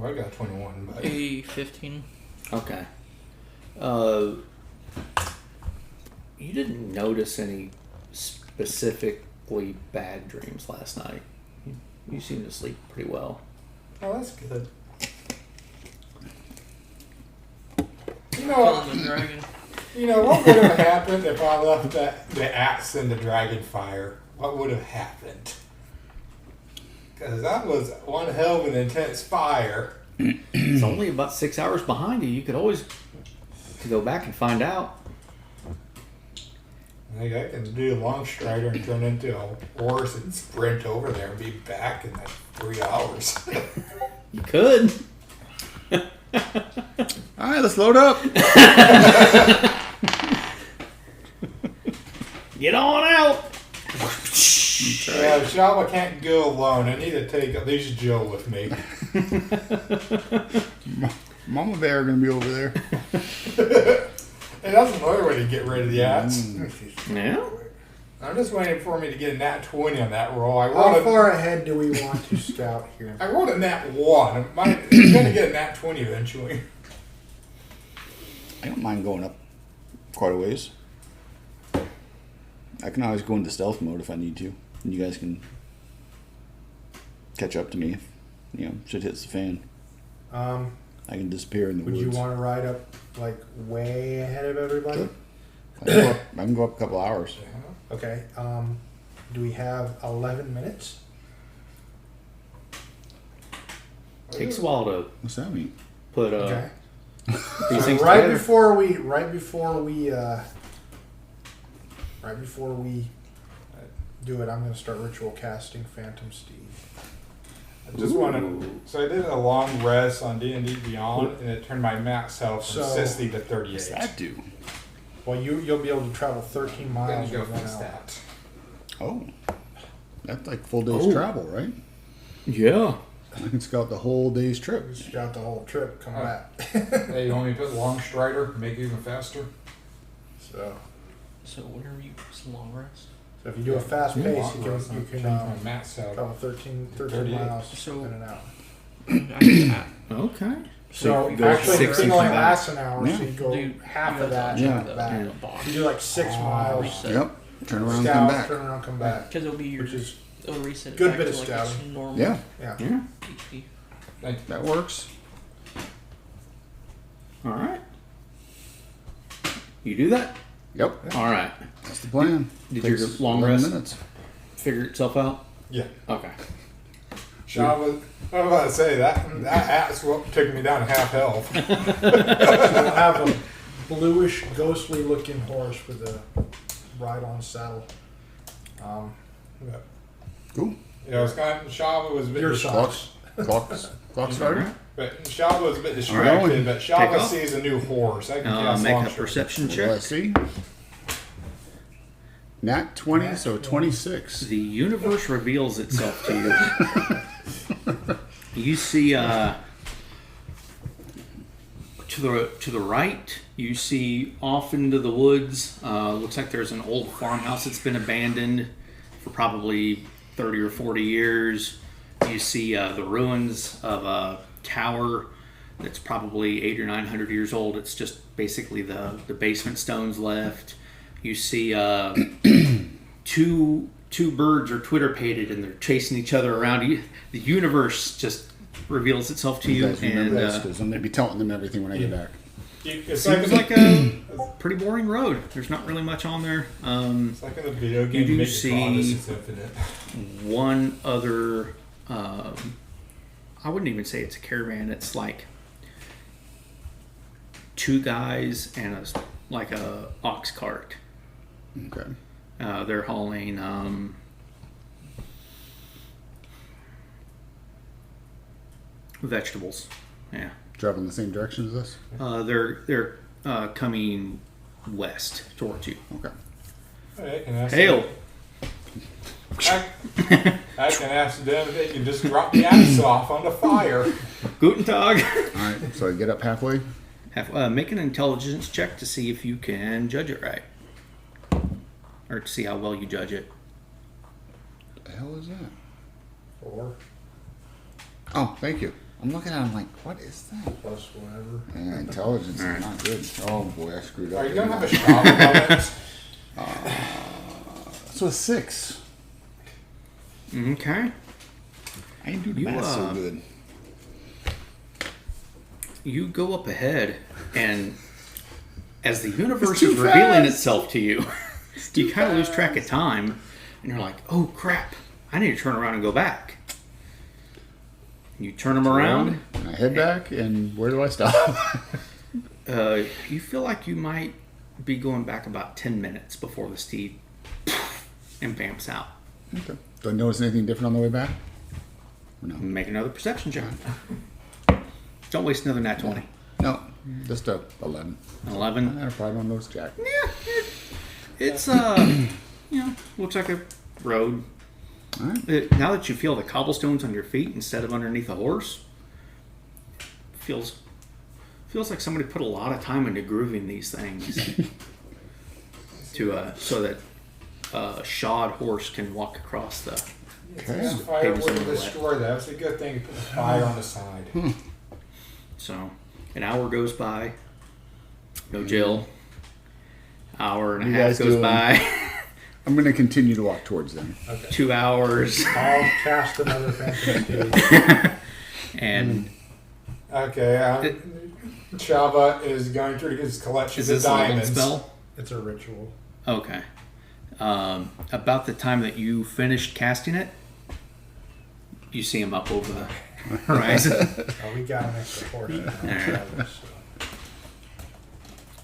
I got 21, but A 15. Okay. You didn't notice any specifically bad dreams last night. You seem to sleep pretty well. oh, that's good. You Killing the know, dragon. what would have happened if I left the axe in the dragon fire? What would have happened? Because that was one hell of an intense fire. It's only about 6 hours behind you. You could always go back and find out. Like, I can do a long strider and turn into a horse and sprint over there and be back in like 3 hours. You could. All right, let's load up. Get on out. Yeah, Shava can't go alone. I need to take at least Joe with me. Mama Bear gonna be over there. And that's another way to get rid of the axe. Yeah. I'm just waiting for me to get a nat 20 on that roll. I How rolled far ahead do we want to scout here? a nat 1. I'm going to get a nat 20 eventually. I don't mind going up quite a ways. I can always go into stealth mode if I need to. And you guys can catch up to me if, shit hits the fan. Um, I can disappear in the would woods. you want to ride up like way ahead of everybody? Sure. I can go up a couple hours. Okay. Do we have 11 minutes? Takes a while to What's that mean? put Okay. these things Right together. before we do it, I'm going to start ritual casting Phantom Steed. I just want to. So I did a long rest on D&D Beyond, and it turned my max health from So- 60 to What's 38. that do? Well, you'll be able to travel 13 Then miles you go in 1 fix hour. that. Oh. That's like full day's Oh. travel, right? Yeah. I can scout the whole day's trip. We got the whole trip, come back. Hey, you want me to put long strider, make it even faster? So whatever you it's long rest. if you do a fast pace, you can Change my max out. go 13 38. miles So- in and out. Okay. So you go actually, the 60 thing only back. lasts an hour, Yeah. so you go Dude, half you of that guys Yeah. and back. Yeah. You do like 6 miles. Reset. Yep. Turn around and Scout, come back. turn around, come back. Because it'll be your Which is it'll reset it good back bit to of like scouting. its normal Yeah, yeah. Yeah. HP. that works. All right. You do that? Yep. All right. That's the plan. Did Takes your long 11 rest minutes. figure itself out? Yeah. Okay. Sean was, I was about to say that that's what took me down to half health. So we'll have a bluish, ghostly looking horse with a bridle and saddle. Yeah. Cool. It's kind of, Shava was a bit Your distracted, size. Clock starter. but Shava was a bit All distracted. right. But Take Shava off. sees a new horse. I can cast Make long a strider. perception What do I check. see? Nat 20, Nat so 20. 26. The universe reveals itself to you. You see to the right, you see off into the woods. Looks like there's an old farmhouse that's been abandoned for probably 30 or 40 years. You see the ruins of a tower that's probably 800 or 900 years old. It's just basically the basement stones left. You see two birds are twitterpated and they're chasing each other around. The universe just reveals itself to you, guys remember and this because I'm going to be telling them everything when I get back. It's seems like a pretty boring road. There's not really much on there. it's like in the video game. You do Make see- Goddess is infinite. One other, I wouldn't even say it's a caravan. It's like two guys and a ox cart. Okay. They're hauling vegetables. Yeah. Traveling the same direction as this? They're coming west towards you. Okay. Hey, I can ask Hail. I can ask them if they can just drop the axe off on the fire. Guten Tag. All right. So I get up halfway. Make an intelligence check to see if you can judge it right, or to see how well you judge it. What the hell is that? 4 Oh, thank you. I'm looking at it, I'm like, what is that? plus whatever. Yeah, intelligence All right. is not good. Oh boy, I screwed up. Are you gonna have a didn't shop about it? I? So a 6. Okay. I didn't do the You, math so good. You go up ahead, and as the universe It's too is revealing fast. itself to you, you kind of lose track of time, and you're like, "Oh crap! I need to turn around and go back." You turn them around. And I head back, and where do I stop? You feel like you might be going back about 10 minutes before the steed and vamps out. Okay. Do I notice anything different on the way back? Or no? Make another perception check. Don't waste another nat 20. No, just a 11. 11. I probably don't notice jack. It's looks like a road. All right. Now that you feel the cobblestones on your feet instead of underneath a horse, feels like somebody put a lot of time into grooving these things to so that a shod horse can walk across the. Okay. Fire would destroy that. It's a good thing to put the fire on the side. So an hour goes by. No Jill. Hour and a You half guys goes doing- by. I'm going to continue to walk towards them. 2 hours. I'll cast another phantom stage. And Okay, Chava is going through his collection is of this a level diamonds. spell? It's a ritual. Okay. About the time that you finished casting it, you see him up over the horizon. We got an extra horse. Alright.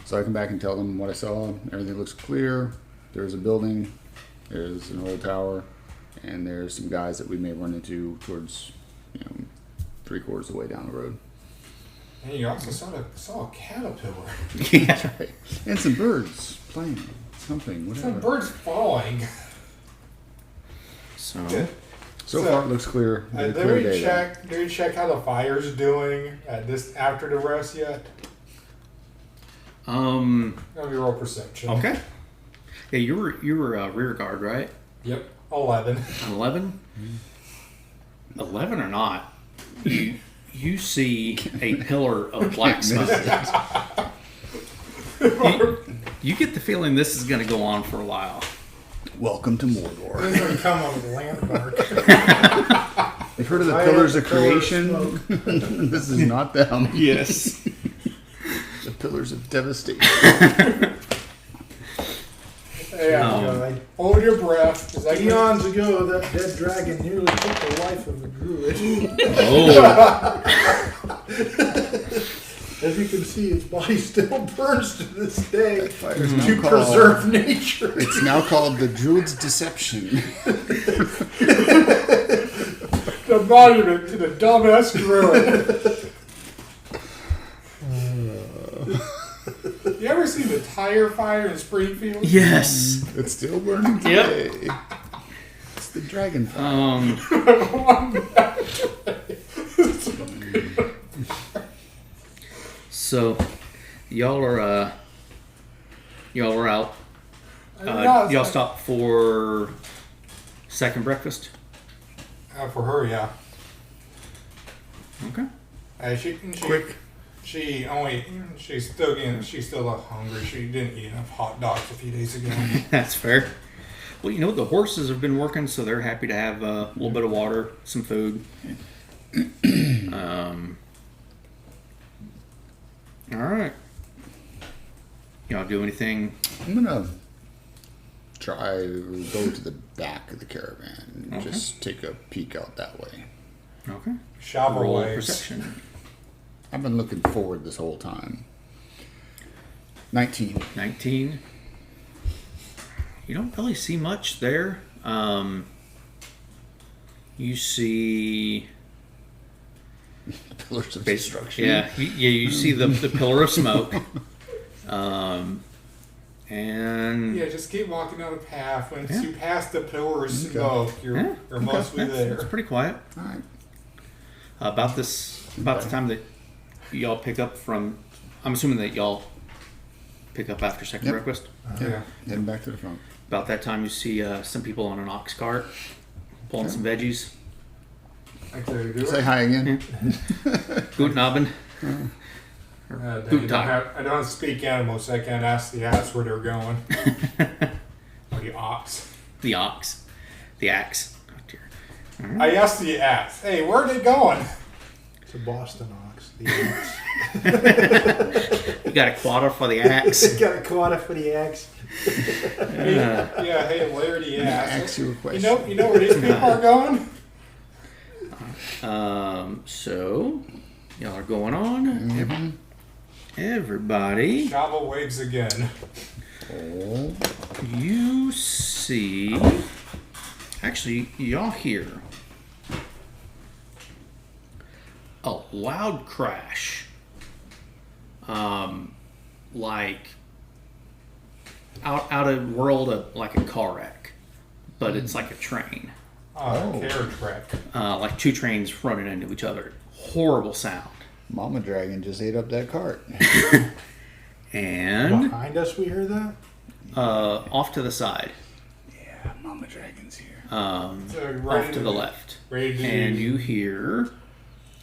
So I come back and tell them what I saw. Everything looks clear. There's a building. There's an old tower. And there's some guys that we may run into towards, 3/4 of the way down the road. And you also saw a caterpillar. Yeah. And some birds playing. Something, whatever. Some birds falling. So, So far, it looks clear. Did Clear we day, check? Did we check how the fire's doing at this after the rest yet? That'll be roll perception. Okay. Yeah, you were rear guard, right? Yep. 11. 11? 11 or not, you see a pillar of black smoke. You get the feeling this is going to go on for a while. Welcome to Mordor. This is going to come on the landmark. You've heard of the Pillars of Creation? This is not them. Yes. The Pillars of Devastation. Yeah. Hold your breath. 'Cause Eons ago, that dead dragon nearly took the life of a druid. Oh. As you can see, its body still burns to this day Fire's to now called- preserve nature. It's now called the Druid's Deception. The monument to the dumbass druid. You ever seen the tire fire in Springfield? Yes. It's still burning today. It's the dragon fire. So, y'all are out. Y'all stop for second breakfast. For her, yeah. Okay. Quick. She's still hungry. She didn't eat enough hot dogs a few days ago. That's fair. Well, the horses have been working, so they're happy to have a little bit of water, some food. All right. Y'all do anything? I'm gonna try to go to the back of the caravan and just take a peek out that way. Okay. Shovel Roll waves. perception. I've been looking forward this whole time. 19. 19. You don't really see much there. You see Pillars of destruction. Yeah, you see the pillar of smoke. And Yeah, just keep walking down the path. Once you pass the pillar of smoke, you're yeah, mostly there. It's pretty quiet. All right. About the time that y'all pick up from, I'm assuming that y'all pick up after second Yep. breakfast. Yeah. Heading back to the front. About that time, you see some people on an ox cart pulling some veggies. Actually, do Say it. hi again. Guten Abend. Good time. I don't speak animals, so I can't ask the ass where they're going. Or the ox. The ox. The axe. Oh, dear. I asked the ass, hey, where are they going? It's a Boston ox. The axe. You got a quarter for the axe. Got a quota for the axe. Yeah, hey, Larry the ass. Ask you a You question. know where these people are going? So y'all are going on. Everybody, Shovel waves again. Oh. you see. Actually, y'all hear a loud crash. Like out of world, like a car wreck, but it's like a train. Carriage wreck. Like two trains running into each other. Horrible sound. Mama Dragon just ate up that cart. And Behind us, we heard that? off to the side, Yeah, Mama Dragon's here. So off to the left. Ready And you hear,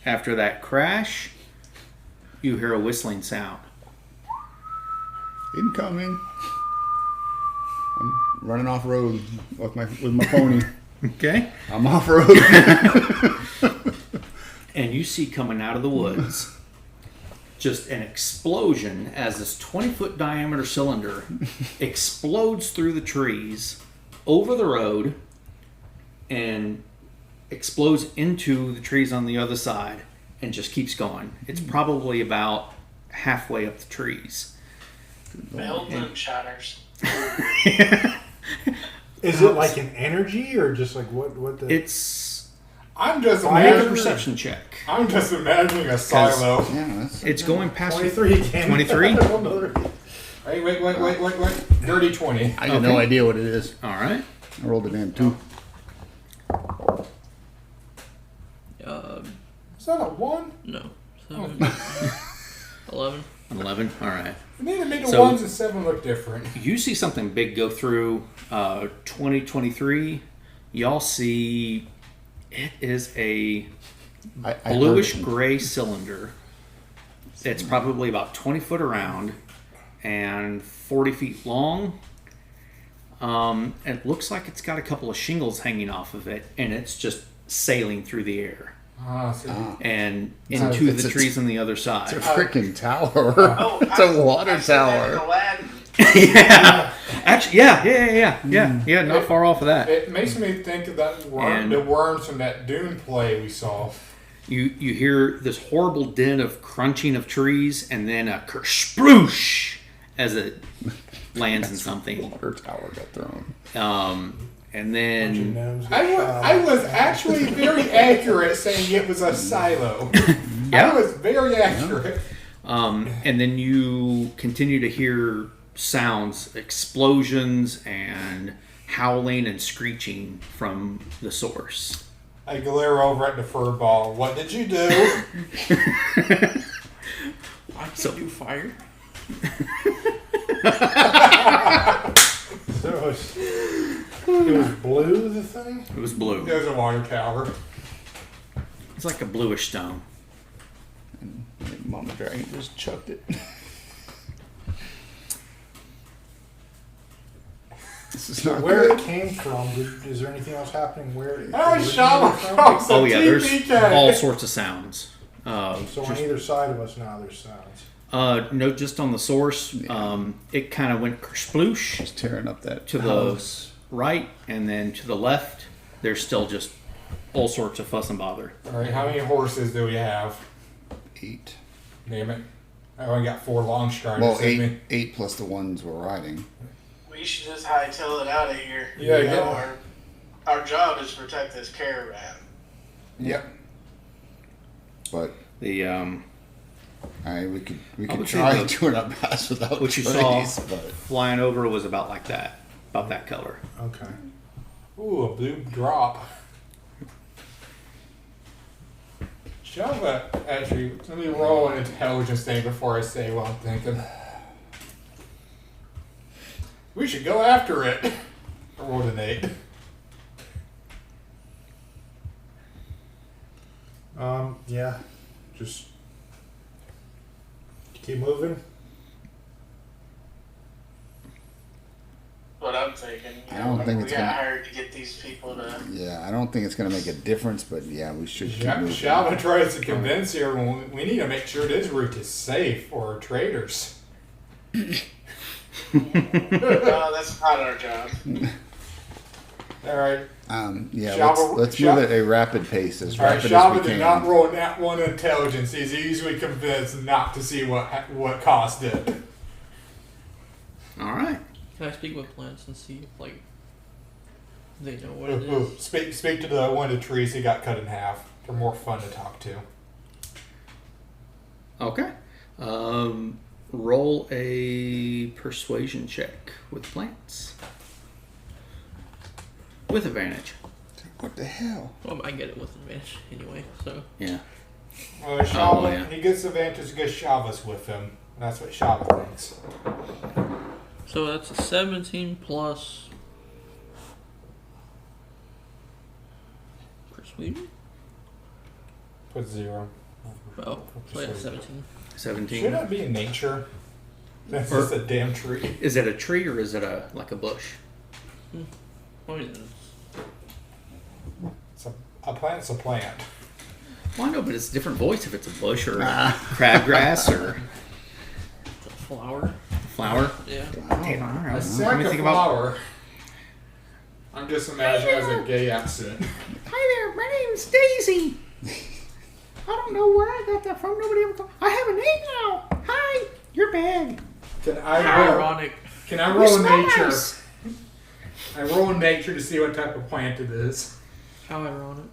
after that crash, you hear a whistling sound. Incoming. I'm running off road with my pony. Okay. I'm off road. And you see coming out of the woods just an explosion as this 20-foot diameter cylinder explodes through the trees over the road and explodes into the trees on the other side and just keeps going. It's probably about halfway up the trees. Build moon shatters. Is it like an energy or just like what the... It's I'm just make a imagining. perception check. I'm just imagining a silo. Yeah, that's It's going past 23 again. 23? Hey, wait. Dirty 20. I got no idea what it is. All right. I rolled a damn 2. that a 1? No. 7. 11. 11. All right. We need to make the So- 1s and 7 look different. You see something big go through 2023. Y'all see it is a I bluish heard- gray cylinder. It's probably about 20 foot around and 40 feet long. It looks like it's got a couple of shingles hanging off of it, and it's just sailing through the air and into it's the a- trees on the other side. It's a freaking tower. Oh, It's a water I said that in tower. Aladdin. Yeah, actually, yeah. Not far off of that. It makes me think of that And- the worms from that Dune play we saw. You hear this horrible din of crunching of trees, and then a kersploosh as it lands in something. Water tower got thrown. And then I was actually very accurate saying it was a silo. Yeah. I was very accurate. and then you continue to hear sounds, explosions, and howling and screeching from the source. I glare over at the fur ball. What did you do? I can't do fire. So it was blue, the thing? It was blue. There's a water tower. It's like a bluish stone. Mama Dragon just chucked it. This is not Where good. it came from, is there anything else happening where it I originated shot from? across Oh the yeah, there's TPK. all sorts of sounds. So on either side of us now there's sounds. No, just on the source. It kind of went kersploosh Just tearing up that to house. the right, and then to the left, there's still just all sorts of fuss and bother. All right, how many horses do we have? 8. Name it. I only got 4 long striders. Well, with me. 8 plus the ones we're riding. We should just hightail it out of here. Yeah, You know, yeah. our job is to protect this caravan. Yep. But The we could would say try the- doing our best without what you trees, saw but flying over was about like that, about that color. Okay. Ooh, a blue drop. Java, actually, let me roll an intelligence thing before I say what I'm thinking. We should go after it. I rolled an 8. Yeah. Just keep moving. What I'm thinking. I don't think we it's got gonna- hired to get these people to. yeah, I don't think it's going to make a difference. But yeah, we should keep moving. Java tries to convince everyone we need to make sure this route is safe for our traders. No, that's not our job. All right. Yeah, Java- let's Java- move at a rapid pace, as All right, rapid as Java we did can. not roll that one intelligence. He's easily convinced not to see what caused it. All right. Can I speak with plants and see if, like, they know what it Ooh, is? speak to the one of the trees that got cut in half. They're more fun to talk to. Okay. Roll a persuasion check with plants. With advantage. What the hell? Well, I get it with advantage anyway, so. Yeah. Shava, yeah. he gets advantage because Shava's with him. That's what Shava thinks. So that's a 17 plus. Persuasion? Put 0. Oh, so yeah, 17. 17. Should that be in nature? That's Or- just a damn tree. Is it a tree or is it like a bush? What is it? A plant's a plant. Well, I know, but it's a different voice if it's a bush or crabgrass or It's a flower? flower. Yeah. Damn, all right. A Let sack me of think about. flower. I'm just imagining as a gay accent. Hi there, my name's Daisy. I don't know where I got that from. Nobody ever told. I have a name now. Hi, you're bad. Can I roll? Ironic. Can I You roll smell nature? nice. I roll nature to see what type of plant it is. How ironic.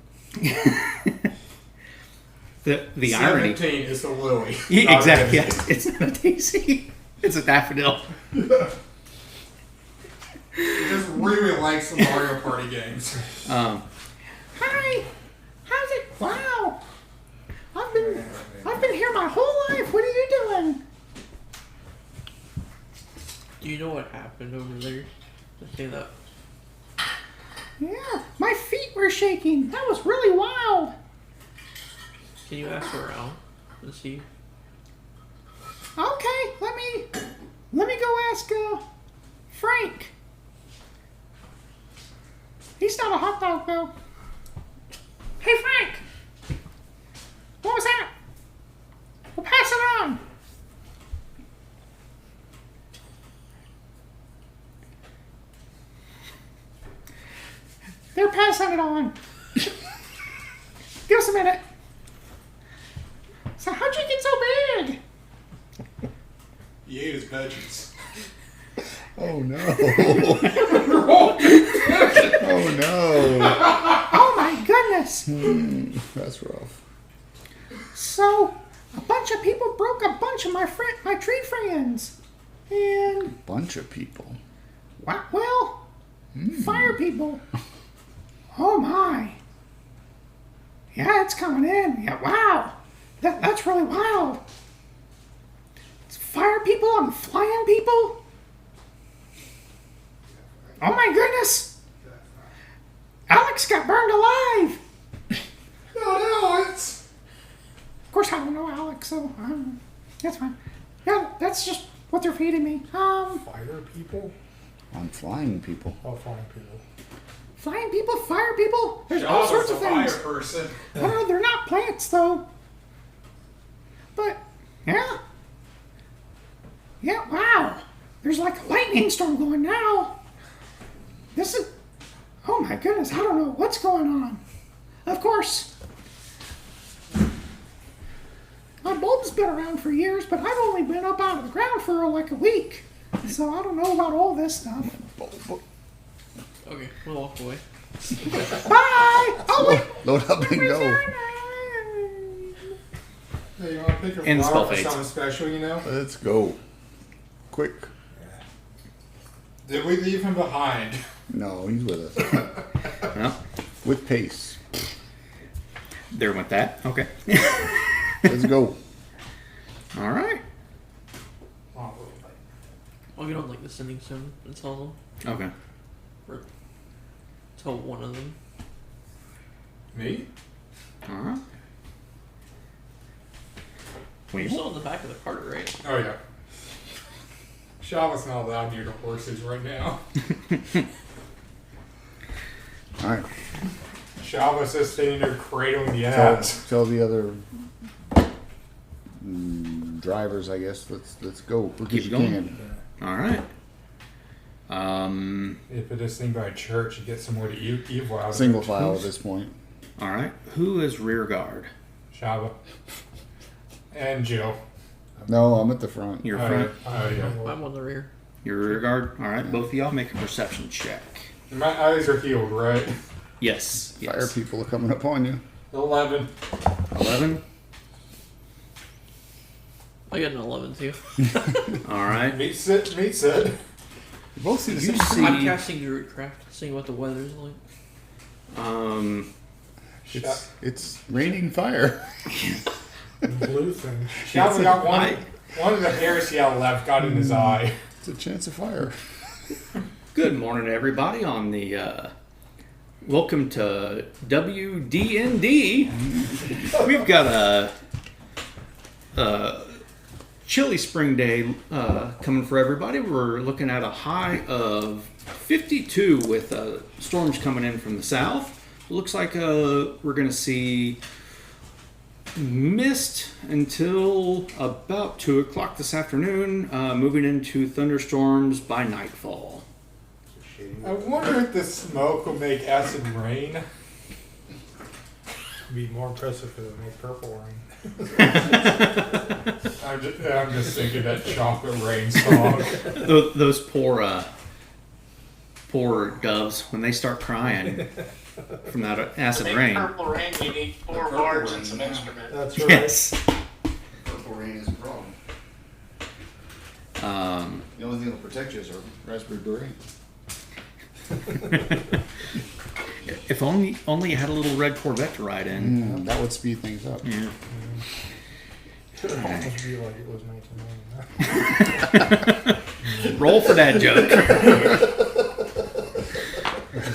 The irony. 17 is a lily. Yeah, not a exactly. daisy. Yes. It's not a daisy. It's a daffodil. He just really likes the Mario Party games. Hi. How's it? Wow. Do you know what happened over there? To say that. Yeah, my feet were shaking. That was really wild. Can you ask around and see? Okay, let me go ask Frank. He's not a hot dog though. Hey Frank, what was that? Well, pass it on. They're passing it on. Give us a minute. So how'd you get so big? He ate his veggies. Oh no. Oh no. Oh my goodness. That's rough. So a bunch of people broke a bunch of my tree friends. And Bunch of people. well, fire people. Oh my. Yeah, it's coming in. Yeah, wow. That's really wild. It's fire people and flying people. Oh my goodness. Alex got burned alive. Not Alex. Of course, I don't know Alex, so that's fine. Yeah, that's just what they're feeding me. Fire people? On flying people. Oh, flying people. Flying people, fire people. There's all sorts of things. Fire person. I don't know, they're not plants though. But yeah. Yeah, wow. There's like a lightning storm going now. This is, oh my goodness, I don't know what's going on. Of course, my bulb's been around for years, but I've only been up out of the ground for like a week. So I don't know about all this stuff. Okay, we'll walk away. Bye! Oh, wait. Load up and go. Hey, you want to pick a And flower spell for fades. something special, you know? Let's go. Quick. Did we leave him behind? No, he's with us. Well, With pace. there went that. Okay. Let's go. All right. I'll get on like the sending soon and tell them. Okay. Or tell one of them. Me? All right. You're still in the back of the cart, right? Oh, yeah. Shava's not allowed near the horses right now. Alright. Shava's just standing there cradling the ass. Tell the other drivers, I guess. Let's go. Quick Keep as you going. can. All right. If it is thing by church, you get somewhere to evil out of Single it. file at this point. All right. Who is rear guard? Shava. And Jill. No, I'm at the front. Your Oh, front. yeah. Oh, yeah. I'm on the rear. Your rear guard. All right. Both of y'all make a perception check. My eyes are healed, right? Yes. Fire Yes. people are coming up on you. 11. 11. I got an 11 too. All right. Meat sit. You both see the You same. see. I'm casting Druidcraft, seeing what the weather's like. It's raining fire. Blue thing. Shava got I- one of the hairs he had left got in his eye. It's a chance of fire. Good morning, everybody. On the welcome to WDND. We've got a chilly spring day coming for everybody. We're looking at a high of 52 with storms coming in from the south. Looks like we're going to see mist until about 2 o'clock this afternoon, moving into thunderstorms by nightfall. I wonder if the smoke will make acid rain. Be more impressive if it made purple rain. I'm just thinking that chocolate rain song. Those poor doves, when they start crying from that To acid make rain. purple rain, you need 4 bards and some instruments. That's right. Yes. Purple rain is a problem. The only thing that'll protect you is a raspberry beret. If only you had a little red Corvette to ride in. That would speed things up. Yeah. It would almost be like it was 1999. Roll for that joke.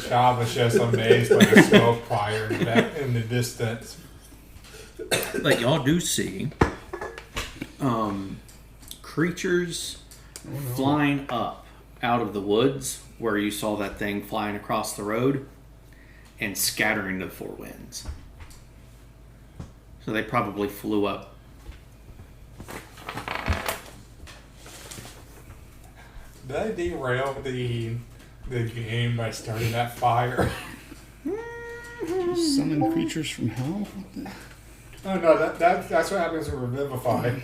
Shab was just amazed by the smoke fire in the distance. But y'all do see creatures flying up out of the woods where you saw that thing flying across the road and scattering to the four winds. So they probably flew up. Did I derail the game by starting that fire? Summon creatures from hell? Oh no, that's what happens with Revivify.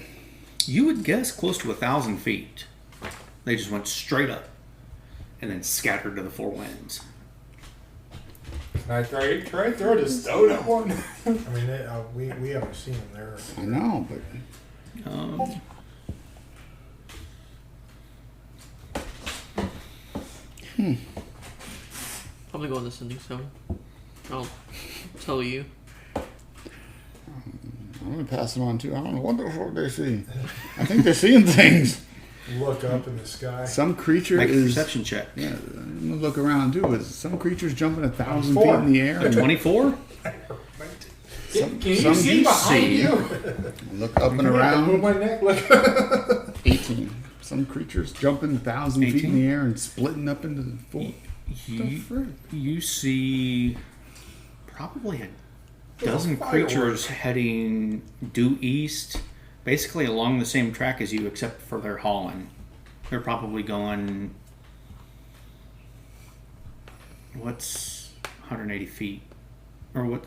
You would guess close to 1,000 feet. They just went straight up and then scattered to the four winds. Can I try throw the stone at one? I mean, we haven't seen them there. I know, but Probably go in the sending zone. I'll tell you. I'm gonna pass it on too. I don't know what the fuck they see. I think they're seeing things. Look up in the sky. Some creature make a is. perception check. Yeah, I'm gonna look around too. Is some creature's jumping 1,000 feet in the air? 24? Can you see behind you? Look up and Move around. my neck. Look. 18. Some creatures jumping 1,000 feet in 18? the air and splitting up into the four. You see probably a dozen firework. creatures heading due east, basically along the same track as you, except for their hauling. They're probably going, what's 180 feet? Or what?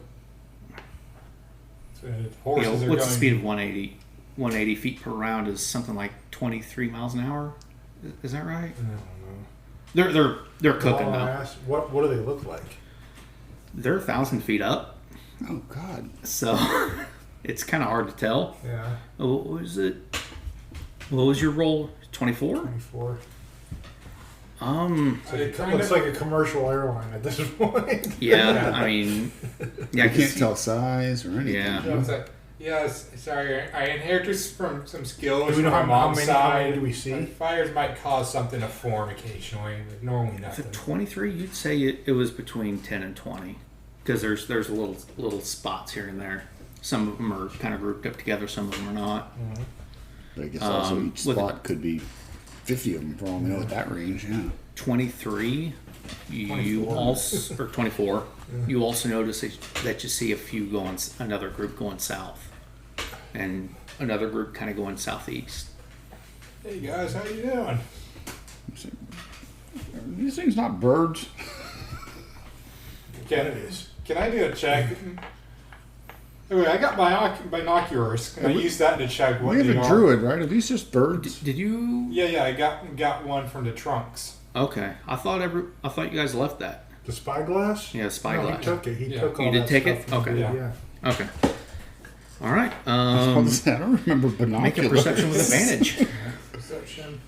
Horses are What's the going- speed of 180? 180 feet per round is something like 23 miles an hour. Is that right? I don't know. They're cooking Well, I though. asked, what do they look like? They're 1,000 feet up, Oh God! so it's kind of hard to tell. Yeah, What was it? What was your roll? 24? 24. It kind Looks of like a commercial airline at this point. Yeah, I mean, yeah, You can't tell size or anything. Yeah. I was like, yes, sorry, I inherited from some skills Do we know from my how mom's many side. do we see? Fires might cause something to form occasionally, but normally For nothing. 23, you'd say it was between 10 and 20, because there's little spots here and there. Some of them are kind of grouped up together, some of them are not. But I guess also each with- spot could be 50 of them for all we know at that range. Yeah. 23, you 24. also or 24. You also notice that you see a few another group going south, and another group kind of going southeast. Hey guys, how you doing? These things not birds. Can I do a check? Anyway, I got binoculars. Can I use that to check what We have they a are? druid, right? Are these just birds? Did you? Yeah, I got one from the trunks. Okay, I thought you guys left that. The spyglass? Yeah, spyglass. No, he took it. He Yeah. took all You did that take stuff it? and Okay. did, Yeah. yeah. Okay. All right. I don't remember binoculars. Make a perception with advantage. Perception.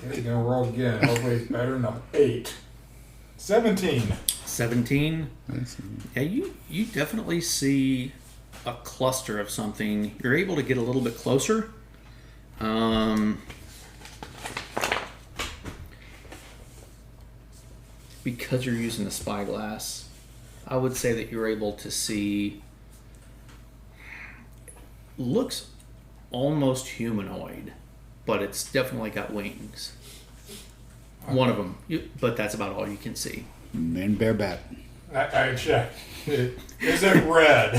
Okay, gonna roll again. Hopefully it's better than an 8. 17. 17. That's- Yeah, you definitely see a cluster of something. You're able to get a little bit closer. Because you're using the spyglass, I would say that you're able to see. Looks almost humanoid, but it's definitely got wings. One of them, but that's about all you can see. Man, bear bat. I checked. Is it red?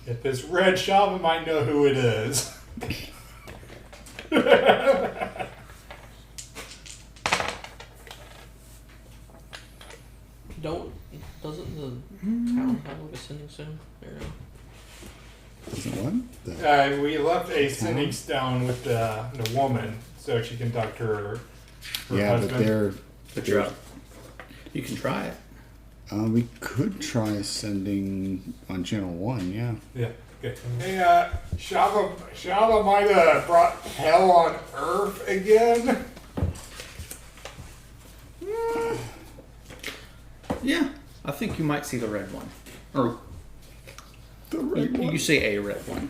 If it's red, Shava might know who it is. Doesn't the town have like a sending zone? Is it what? We left a sending stone with the woman so she can talk to her Yeah, husband. but they're. But you're up. You can try it. We could try sending on channel 1. Yeah. Yeah. Okay. Hey, Shava might have brought hell on Earth again. Yeah, I think you might see the red one, or The red you say a red one.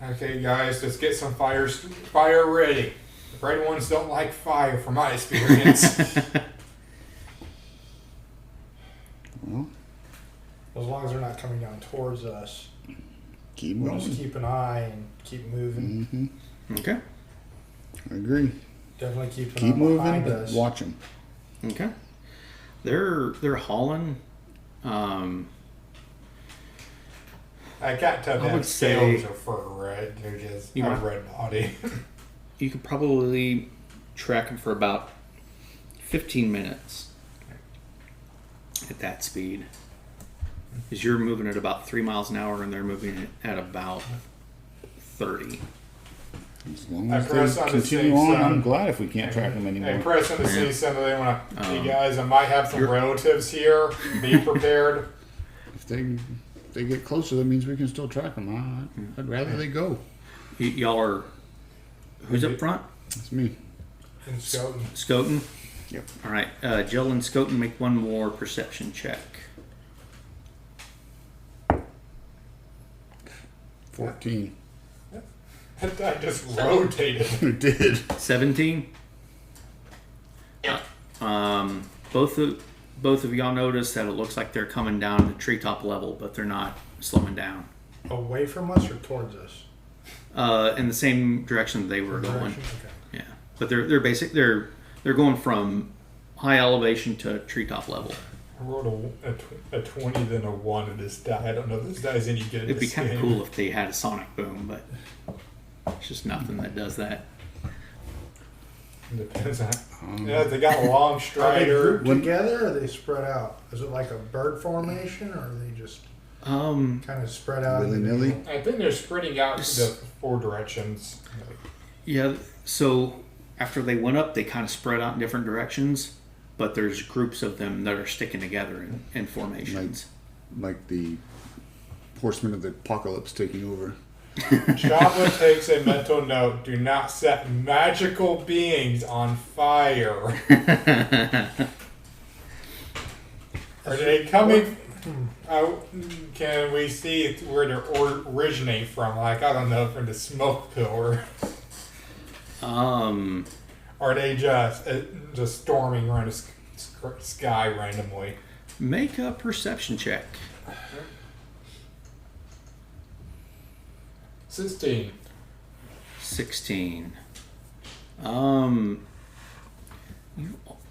Okay, guys, let's get some fire ready. The red ones don't like fire, from my experience. Well, As long as they're not coming down towards us, keep we'll just going. keep an eye and keep moving. Mm-hmm. Okay. I agree. Definitely keep an Keep eye moving, behind but us. watch them. Okay. They're hauling. I can't tell I that would say- scales are fur red. They're just You a might- red body. You could probably track them for about 15 minutes at that speed. Because you're moving at about 3 miles an hour and they're moving at about 30. As long I as press they on the continue same on, side. I'm glad if we can't track them And anymore. press on to see somebody when hey Um, guys, I might have some relatives here. Be prepared. If they get closer, that means we can still track them. I'd rather they go. Y'all are. Who's up front? That's me. And scouting. Skoten? Yep. Alright. Jill and Skoten, make one more perception check. 14. That guy just rotated. It did. 17? Yep. Both of y'all notice that it looks like they're coming down to treetop level, but they're not slowing down. Away from us or towards us? In the same direction they were going. Direction? Okay. Yeah, but they're going from high elevation to treetop level. I rolled a 20 then a 1 at this die. I don't know if this die's any good. It'd be kind of cool if they had a sonic boom, but it's just nothing that does that. Depends on. Yeah, they got a long Are they strider. grouped together or are they spread out? Is it like a bird formation or are they just kind of spread out? Willy-nilly. I think they're spreading out to the 4 directions. Yeah, so after they went up, they kind of spread out in different directions, but there's groups of them that are sticking together in formations. Like the horsemen of the apocalypse taking over. Java takes a mental note: do not set magical beings on fire. Are they coming? Can we see where they originate from? Like, I don't know, from the smoke pillar. Are they just storming around the sky randomly? Make a perception check. 16. 16.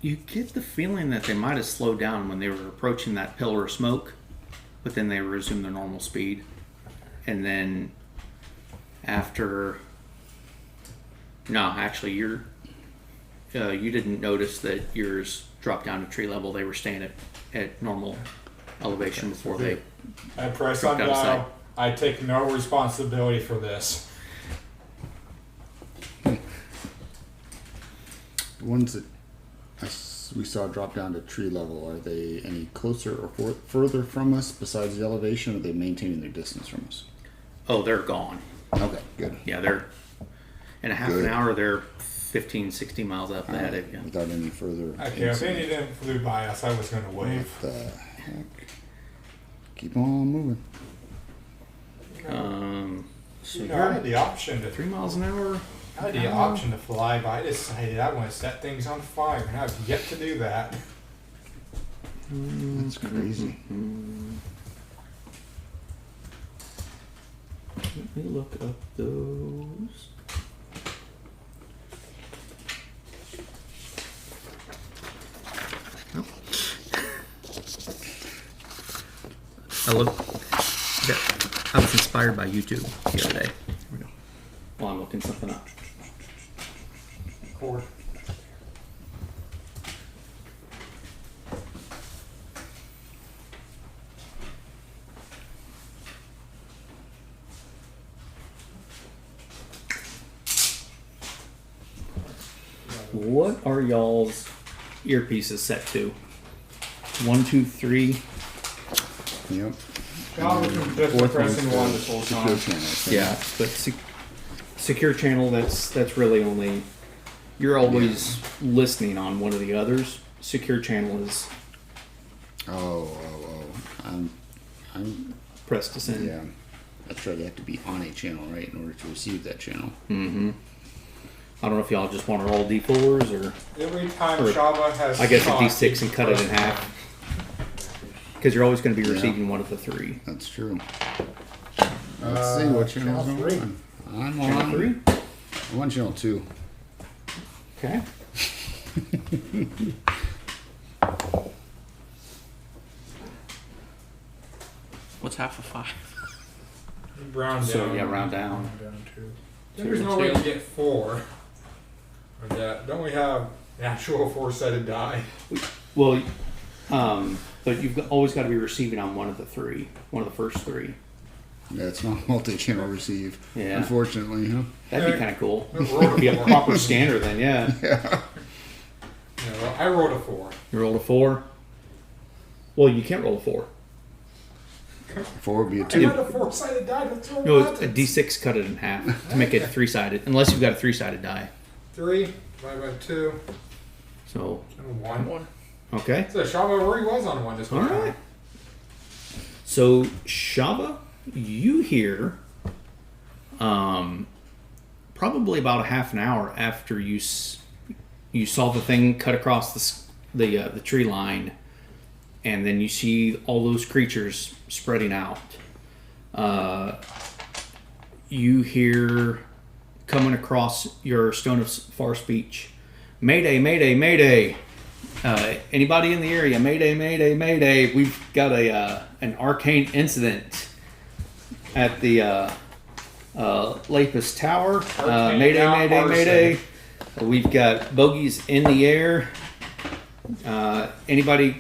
You get the feeling that they might have slowed down when they were approaching that pillar of smoke, but then they resumed their normal speed. And then after, no, actually, you didn't notice that yours dropped down to tree level. They were staying at normal elevation before they. I press Dropped on out of sight. dial. I take no responsibility for this. The ones that we saw drop down to tree level, are they any closer or further from us besides the elevation, or are they maintaining their distance from us? Oh, they're gone. Okay, good. Yeah, they're in a half Good. an hour. They're 15, 16 miles up ahead of you. Without any further. Okay, if any incident. of them flew by us, I was going to wave. What the heck? Keep on moving. So You know, I you're had the option to 3 miles an hour. I had the option to fly, but I decided I want to set things on fire, and I've yet to do that. That's crazy. Let me look up those. Nope. I was inspired by YouTube the other day. Here we go. While I'm looking something up. Cord. What are y'all's earpieces set to? 1, 2, 3. Yep. John was just Fourth pressing one's one this whole Secure time. channel. so- Yeah, but secure channel. That's really only you're always listening on one of the others. Secure channel is Oh. I'm. press to send. Yeah. That's right. They have to be on a channel, right, in order to receive that channel. Mm-hmm. I don't know if y'all just want to roll d4s or Every time Or, Shava has I guess a shot, d6 and cut it in he- half. Because you're always going to be Yeah. receiving one of the three. That's true. Let's see what channel's channel on. three. I'm Channel on 3? I'm on channel 2. Okay. What's half of 5? Round So down. yeah, round down. Down two. There's no way to get 4. Or that. Don't we have actual 4-sided die? Well, but you've always got to be receiving on one of the three, one of the first three. Yeah, it's not multi-channel receive. Yeah. Unfortunately, huh? That'd be kind of cool. Roll Be a a proper 4. scanner then, yeah. Yeah. Yeah, well, I rolled a 4. You rolled a 4. Well, you can't roll a 4. 4 would be a I 2. had a 4-sided die to throw No, buttons. a d6 cut it in half to make it 3-sided, unless you've got a 3-sided die. 3 divided by 2 So, and 1. 1. okay. So Shava already was on 1 this All time. right. So, Shava, you hear, probably about a half an hour after you saw the thing cut across the tree line, and then you see all those creatures spreading out. You hear coming across your Stone of Far Speech, "Mayday, mayday, mayday! Anybody in the area? Mayday, mayday, mayday! We've got an arcane incident at the Lapis Tower. Arcane Mayday, mayday, arson. mayday! We've got bogeys in the air. Anybody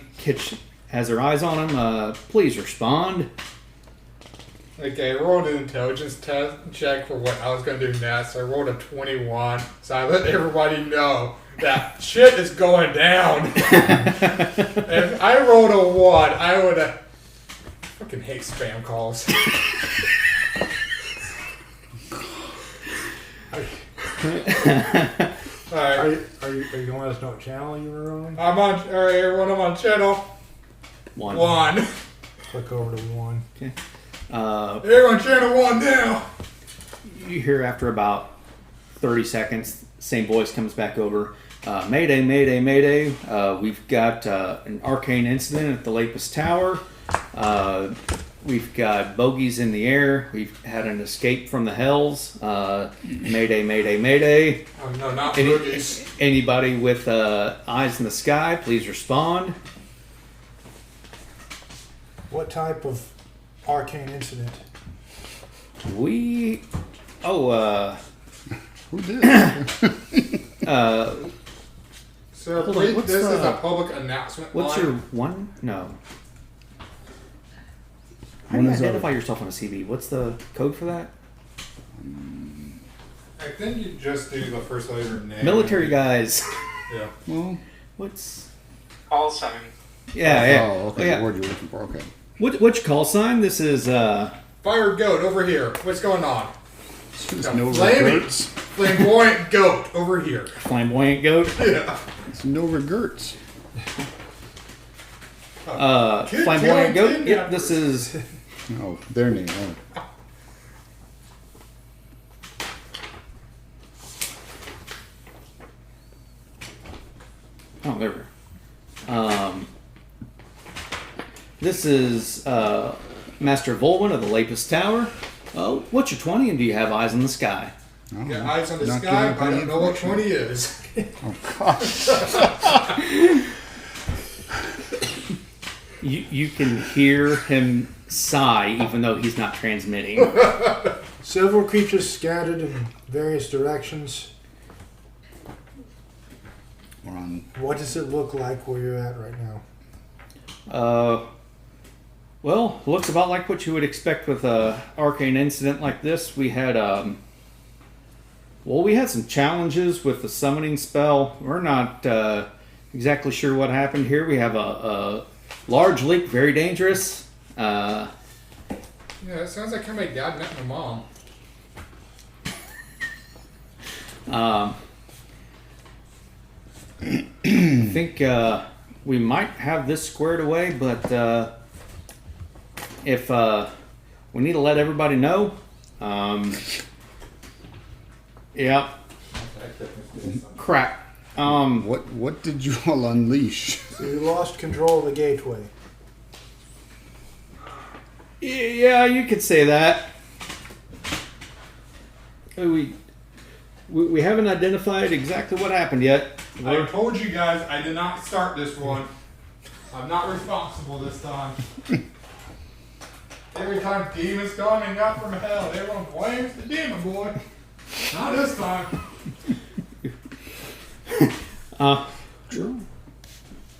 has their eyes on them? Please respond." Okay, I rolled an intelligence check for what I was going to do next. I rolled a 21, so I let everybody know that shit is going down. If I rolled a 1, I would have. Fucking hate spam calls. Alright, Are you going to let us know what channel you were on? I'm on. Alright, everyone, I'm on channel One. 1. Click over to 1. Everyone, channel 1 now. You hear after about 30 seconds, same voice comes back over. Mayday, mayday, mayday. We've got an arcane incident at the Lapis Tower. We've got bogeys in the air. We've had an escape from the hells. Mayday, mayday, mayday. Oh, no, not Any- boogies. Anybody with eyes in the sky, please respond. What type of arcane incident? We... Who did? So, Hold on, please, what's this is the- a public announcement. What's line. your one? No. How do One you is identify yourself on a CV? What's the code for that? I think you just do the first letter of name. Military guys. Yeah. Well, What's... Call sign. Yeah. oh, okay. Yeah. The word you're looking for. Okay. What's your call sign? This is, Fire goat over here. What's going on? There's No, no flaming. regrets. Flamboyant goat over here. Flamboyant Goat. Yeah. There's no regrets. Kid Flamboyant killing Goat. Yep, this kidnappers. is... Oh, their name. Oh. Oh, there we go. This is Master Volwin of the Lapis Tower. Oh, what's your 20 and do you have eyes in the sky? Oh, Got eyes on the not sky, giving but I any don't know what information. 20 is. Oh, gosh. You can hear him sigh even though he's not transmitting. Several creatures scattered in various directions. We're on. What does it look like where you're at right now? Well, looks about like what you would expect with a arcane incident like this. We had we had some challenges with the summoning spell. We're not exactly sure what happened here. We have a large leak, very dangerous. Yeah, it sounds like how my dad met my mom. I think we might have this squared away, but if we need to let everybody know, yeah, Crap. What did you all unleash? So you lost control of the gateway. Yeah, you could say that. We haven't identified exactly what happened yet. I told you guys I did not start this one. I'm not responsible this time. Every time demons coming out from hell, everyone blames the demon boy. Not this time.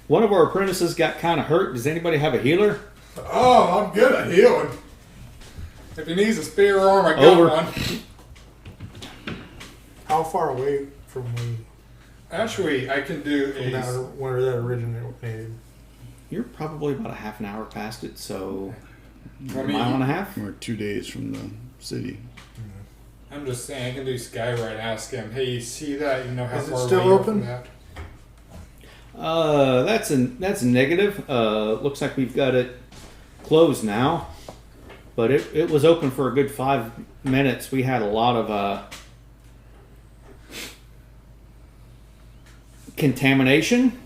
One of our apprentices got kind of hurt. Does anybody have a healer? Oh, I'm good at healing. If he needs a spare arm, I got Over. one. How far away from Actually, I can do where that originated? You're probably about a half an hour past it, so I a mean, mile and a half. We're 2 days from the city. I'm just saying, I can do Skywrite. Ask him, hey, you see that? You know how Is it far still away you are open? from that? That's a negative. Looks like we've got it closed now, but it was open for a good 5 minutes. We had a lot of contamination.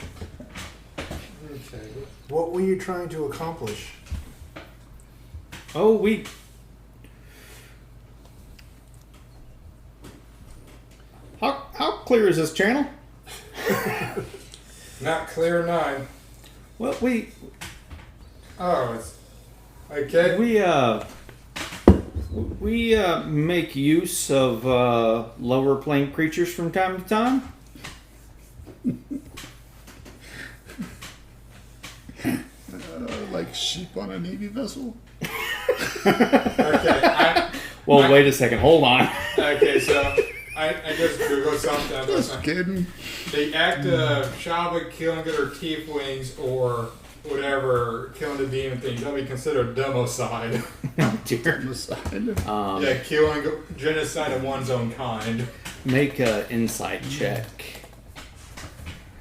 Okay. What were you trying to accomplish? Oh, we. How clear is this channel? Not clear 9. Well, Oh, it's okay. we make use of lower plane creatures from time to time. Like sheep on a Navy vessel? Okay. Well, wait a second. Hold on. Okay, so I just Googled something. Just kidding. The act of Shaba killing other tieflings or whatever, killing the demon thing, that'll be considered democide. Dear. On the side. Yeah, killing genocide of one's own kind. Make an insight check.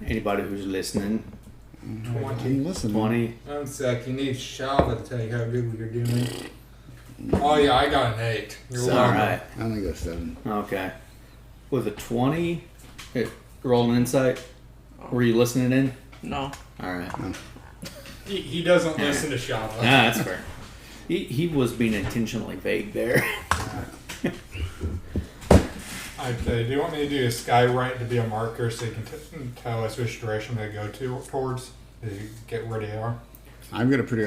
Anybody who's listening. I'm listening. 20. 1 sec, you need Shaba to tell you how good you're doing. Oh yeah, I got an 8. You're So, welcome. alright. I only got 7. Okay. With a 20, roll an insight. Were you listening in? No. Alright. He doesn't listen to Shaba. That's fair. He was being intentionally vague there. Okay, do you want me to do a Skywrite to be a marker so you can tell us which direction to go towards as you get where they are? I've got a pretty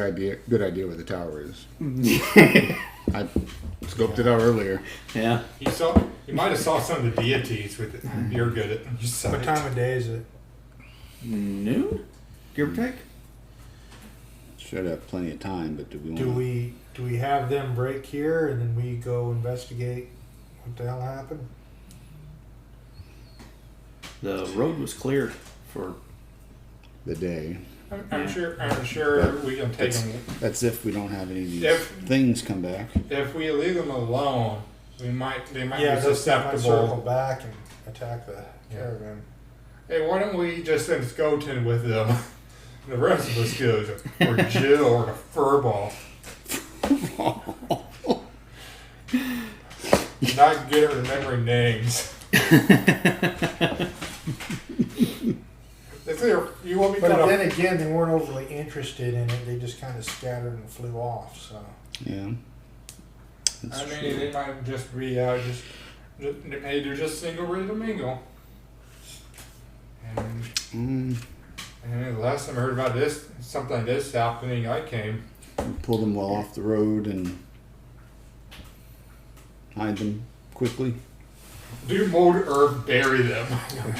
good idea where the tower is. I scoped it out earlier. Yeah. You might have saw some of the deities with it. You're good at you saw What it. time of day is it? Noon? Give or take? Should have plenty of time, but do we want Do we have them break here and then we go investigate what the hell happened? The road was cleared for. the day? I'm sure we can take them. That's if we don't have any of these If- things come back. If we leave them alone, they might be Those might circle susceptible. back and attack the caravan. Hey, why don't we just send Skoton with them? The rest of us goes, or Jill, or the Furball. Not good at remembering names. You want me But to then again, they weren't overly interested in it. They just kind of scattered and flew off. So Yeah. That's I mean, true. they might just be out, maybe they're just single ready to mingle. And the last time I heard about this, something like this happening, I came. We pull them well off the road and hide them quickly. Do mold or bury them.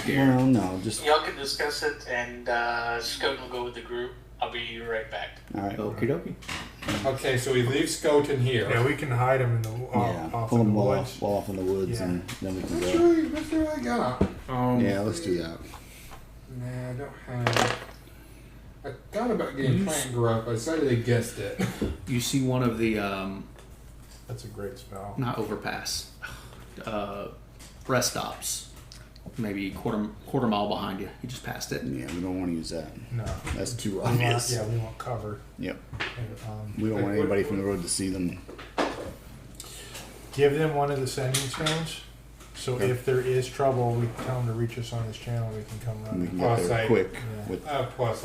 Well, no, just Y'all can discuss it, and Scout will go with the group. I'll be right back. all right. Okie dokie. Okay, so we leave Skoton here. yeah, we can hide them in the Yeah, off pull in them the well woods. off in the woods, Yeah. and then we can Let's go. see what I got. Yeah, let's do that. Nah, I don't have. I thought about getting plant growth. I decided against it. You see one of the, That's a great spell. not overpass, rest stops. Maybe quarter mile behind you. You just passed it. Yeah, we don't want to use that. No, That's too we want, obvious. yeah, we want cover. Yep. And, We don't want anybody from the road to see them. give them one of the sending stones. So if there is trouble, we can tell him to reach us on his channel. We can come And we can run. get Plus, there I- quick. Yeah. With, Plus,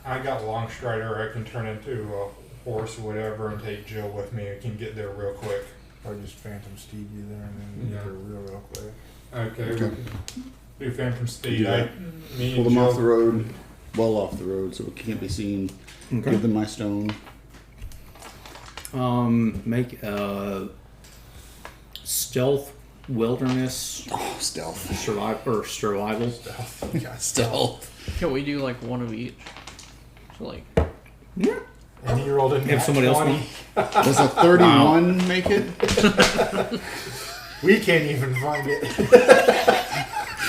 I got long strider. I can turn into a horse or whatever and take Jill with me. I can get there real quick. Or just Phantom Steve you there and then get there real quick. Okay. Okay. We can do Phantom Steed. Do that. Me pull and them off Jill. the road, well off the road, so it can't be seen. Okay. Give them my stone. Make a stealth wilderness Oh, stealth. survival. Yeah, stealth. Can we do like one of each? So like, Yeah. And he rolled in Have nat somebody else 20. one? Does a 31 make it? We can't even find it.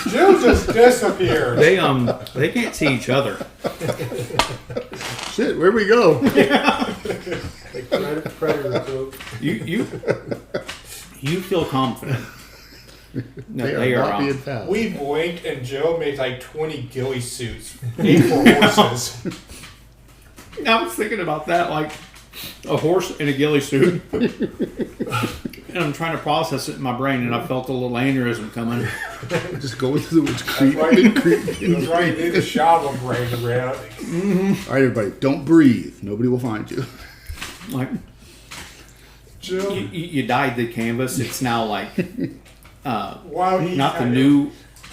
Jill just disappeared. They can't see each other. Shit, where'd we go? Like predator coat. You feel confident. No, They are not um, being found. We blinked and Jill made like 20 ghillie suits made for horses. I was thinking about that, like a horse in a ghillie suit. And I'm trying to process it in my brain, and I felt a little aneurysm coming. Just go into the woods, creep, right. creep. It was right in the Shava brain around. All right, everybody, don't breathe. Nobody will find you. Like Jill, you dyed the canvas. It's now like wow, not the new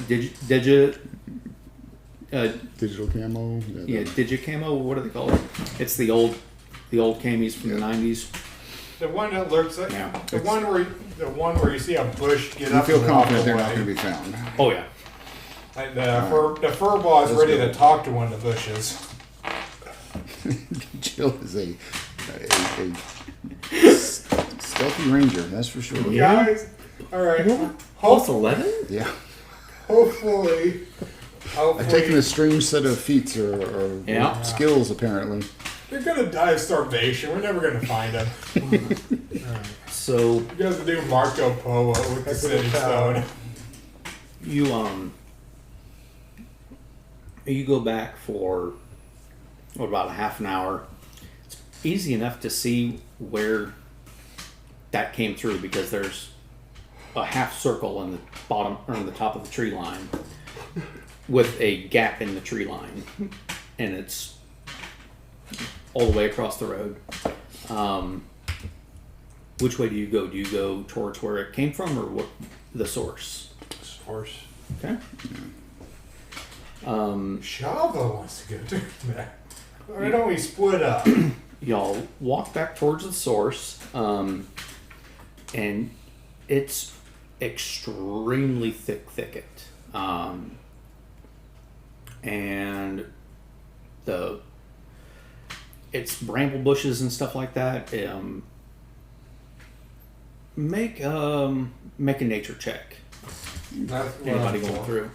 Digital Digital camo. Digicamo. What do they call it? It's the old camis from the '90s. The one that looks like Yeah. the one where you see a bush get You up feel and walk confident they're not away. going to be found. Oh yeah. And the fur ball is Let's ready go. to talk to one of the bushes. Jill is a stealthy ranger, that's for sure. Yeah. Guys, all right. Plus 11. Yeah. Hopefully, I've taken a strange set of feats or Yeah. skills, apparently. they're gonna die of starvation. We're never gonna find them. So You guys will do Marco Polo with the city stone. you go back for about a half an hour. It's easy enough to see where that came through because there's a half circle in the bottom or in the top of the tree line with a gap in the tree line, and it's all the way across the road. Which way do you go? Do you go towards where it came from or what the source? Horse. Okay. Shava wants to go do that. Why don't we split up? Y'all walk back towards the source, and it's extremely thick thicket, and it's bramble bushes and stuff like that. Make a nature check. That's what Anybody I'm going for. through?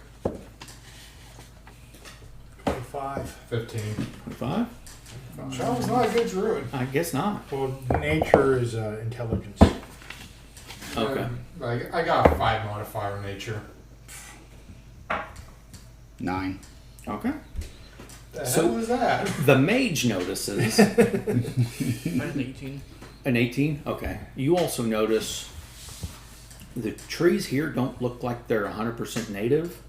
25. 15. 25? Shava's not a good druid. I guess not. Well, nature is intelligence. Okay. I got a 5 modifier in nature. 9. Okay. The So- hell was that? The mage notices. I'm 18. An 18? Okay. You also notice the trees here don't look like they're 100% native.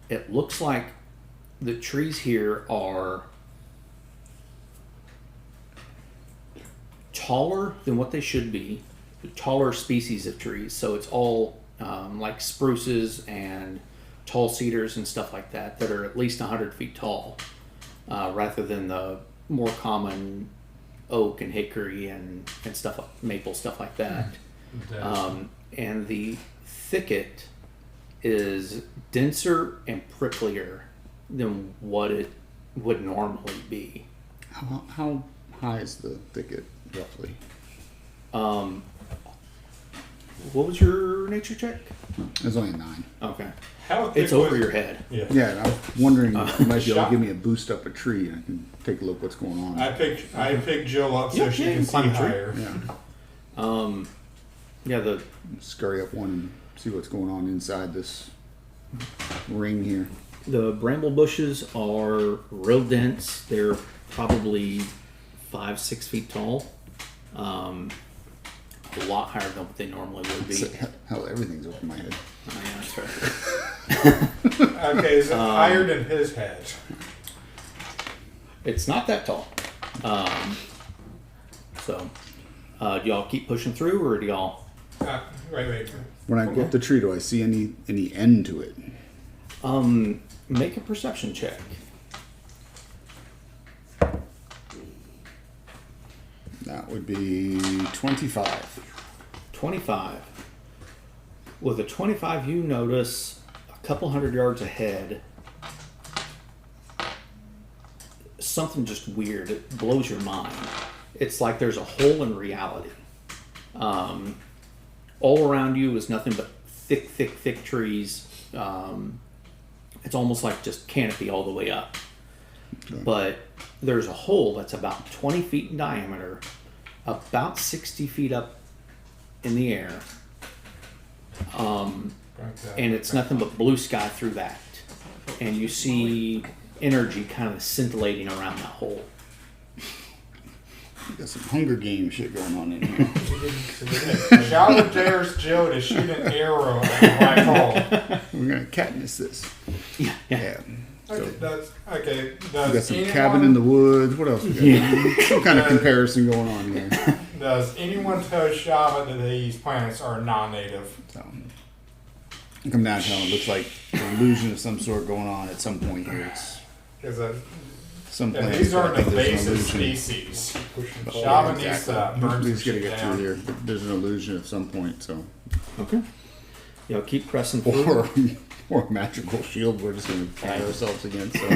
It looks like the trees here are taller than what they should be, taller species of trees. So it's all like spruces and tall cedars and stuff like that that are at least 100 feet tall, rather than the more common oak and hickory and stuff like maple, stuff like that. And the thicket is denser and pricklier than what it would normally be. How high is the thicket, roughly? What was your nature check? It's only a 9. Okay. How thick It's over was- your head. Yeah. Yeah, and I was wondering if you might be able shot- to give me a boost up a tree and I can take a look what's going on. I picked Jill up so Yeah, she yeah, can see climb a tree. higher. Yeah, Yeah, the scurry up one and see what's going on inside this ring here. The bramble bushes are real dense. They're probably 5-6 feet tall. a lot higher than what they normally would be. Hell, everything's over my head. Oh, yeah, that's right. Okay, is it higher than his head? It's not that tall. So, do y'all keep pushing through, or do y'all? Wait. When I go up the tree, do I see any end to it? Make a perception check. That would be 25. 25. With a 25, you notice a couple hundred yards ahead something just weird. It blows your mind. It's like there's a hole in reality. All around you is nothing but thick trees. It's almost like just canopy all the way up. Okay. But there's a hole that's about 20 feet in diameter, about 60 feet up in the air. And it's nothing but blue sky through that. And you see energy kind of scintillating around that hole. You got some Hunger Games shit going on in here. Shower dares Joe to shoot an arrow at the black hole. We're gonna Katniss this. Yeah. So, okay. We got some cabin in the woods. What else we got? Yeah. Some kind of comparison going on here. Does anyone tell Shava that these planets are non-native? So, come downtown. It looks like an illusion of some sort going on at some point here. These aren't invasive species. Shava needs to burn some shit down. Here. There's an illusion at some point, so. Okay. Yeah, keep pressing forward. Or a magical shield we're just going to fight ourselves against. So.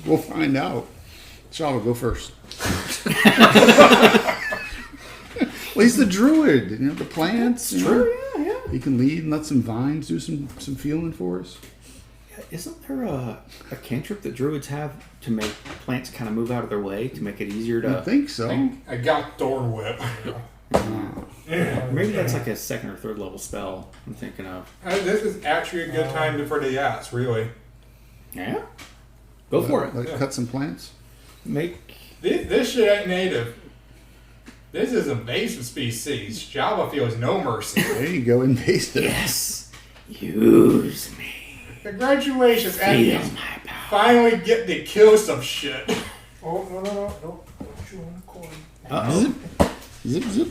We'll find out. Shava, go first. Well, he's the druid. You know, the plants. True, yeah. He can lead and let some vines do some feeling for us. Isn't there a cantrip that druids have to make plants kind of move out of their way to make it easier to... I think so. I got Thorn Whip. Maybe that's like a second or third level spell I'm thinking of. This is actually a good time for the yachts, really. Yeah? Go for it. Cut some plants? This shit ain't native. This is invasive species. Java feels no mercy. There you go, invasive. Yes. Use me. Congratulations, and finally get to kill some shit. Oh, no. Don't chew on the cord. Zip.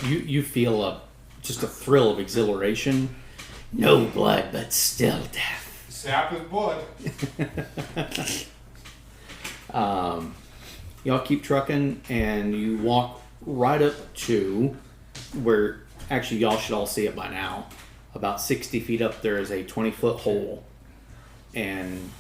You feel just a thrill of exhilaration. No blood, but still death. Sap his blood. Y'all keep trucking, and you walk right up to where, actually y'all should all see it by now. About 60 feet up there is a 20-foot hole. And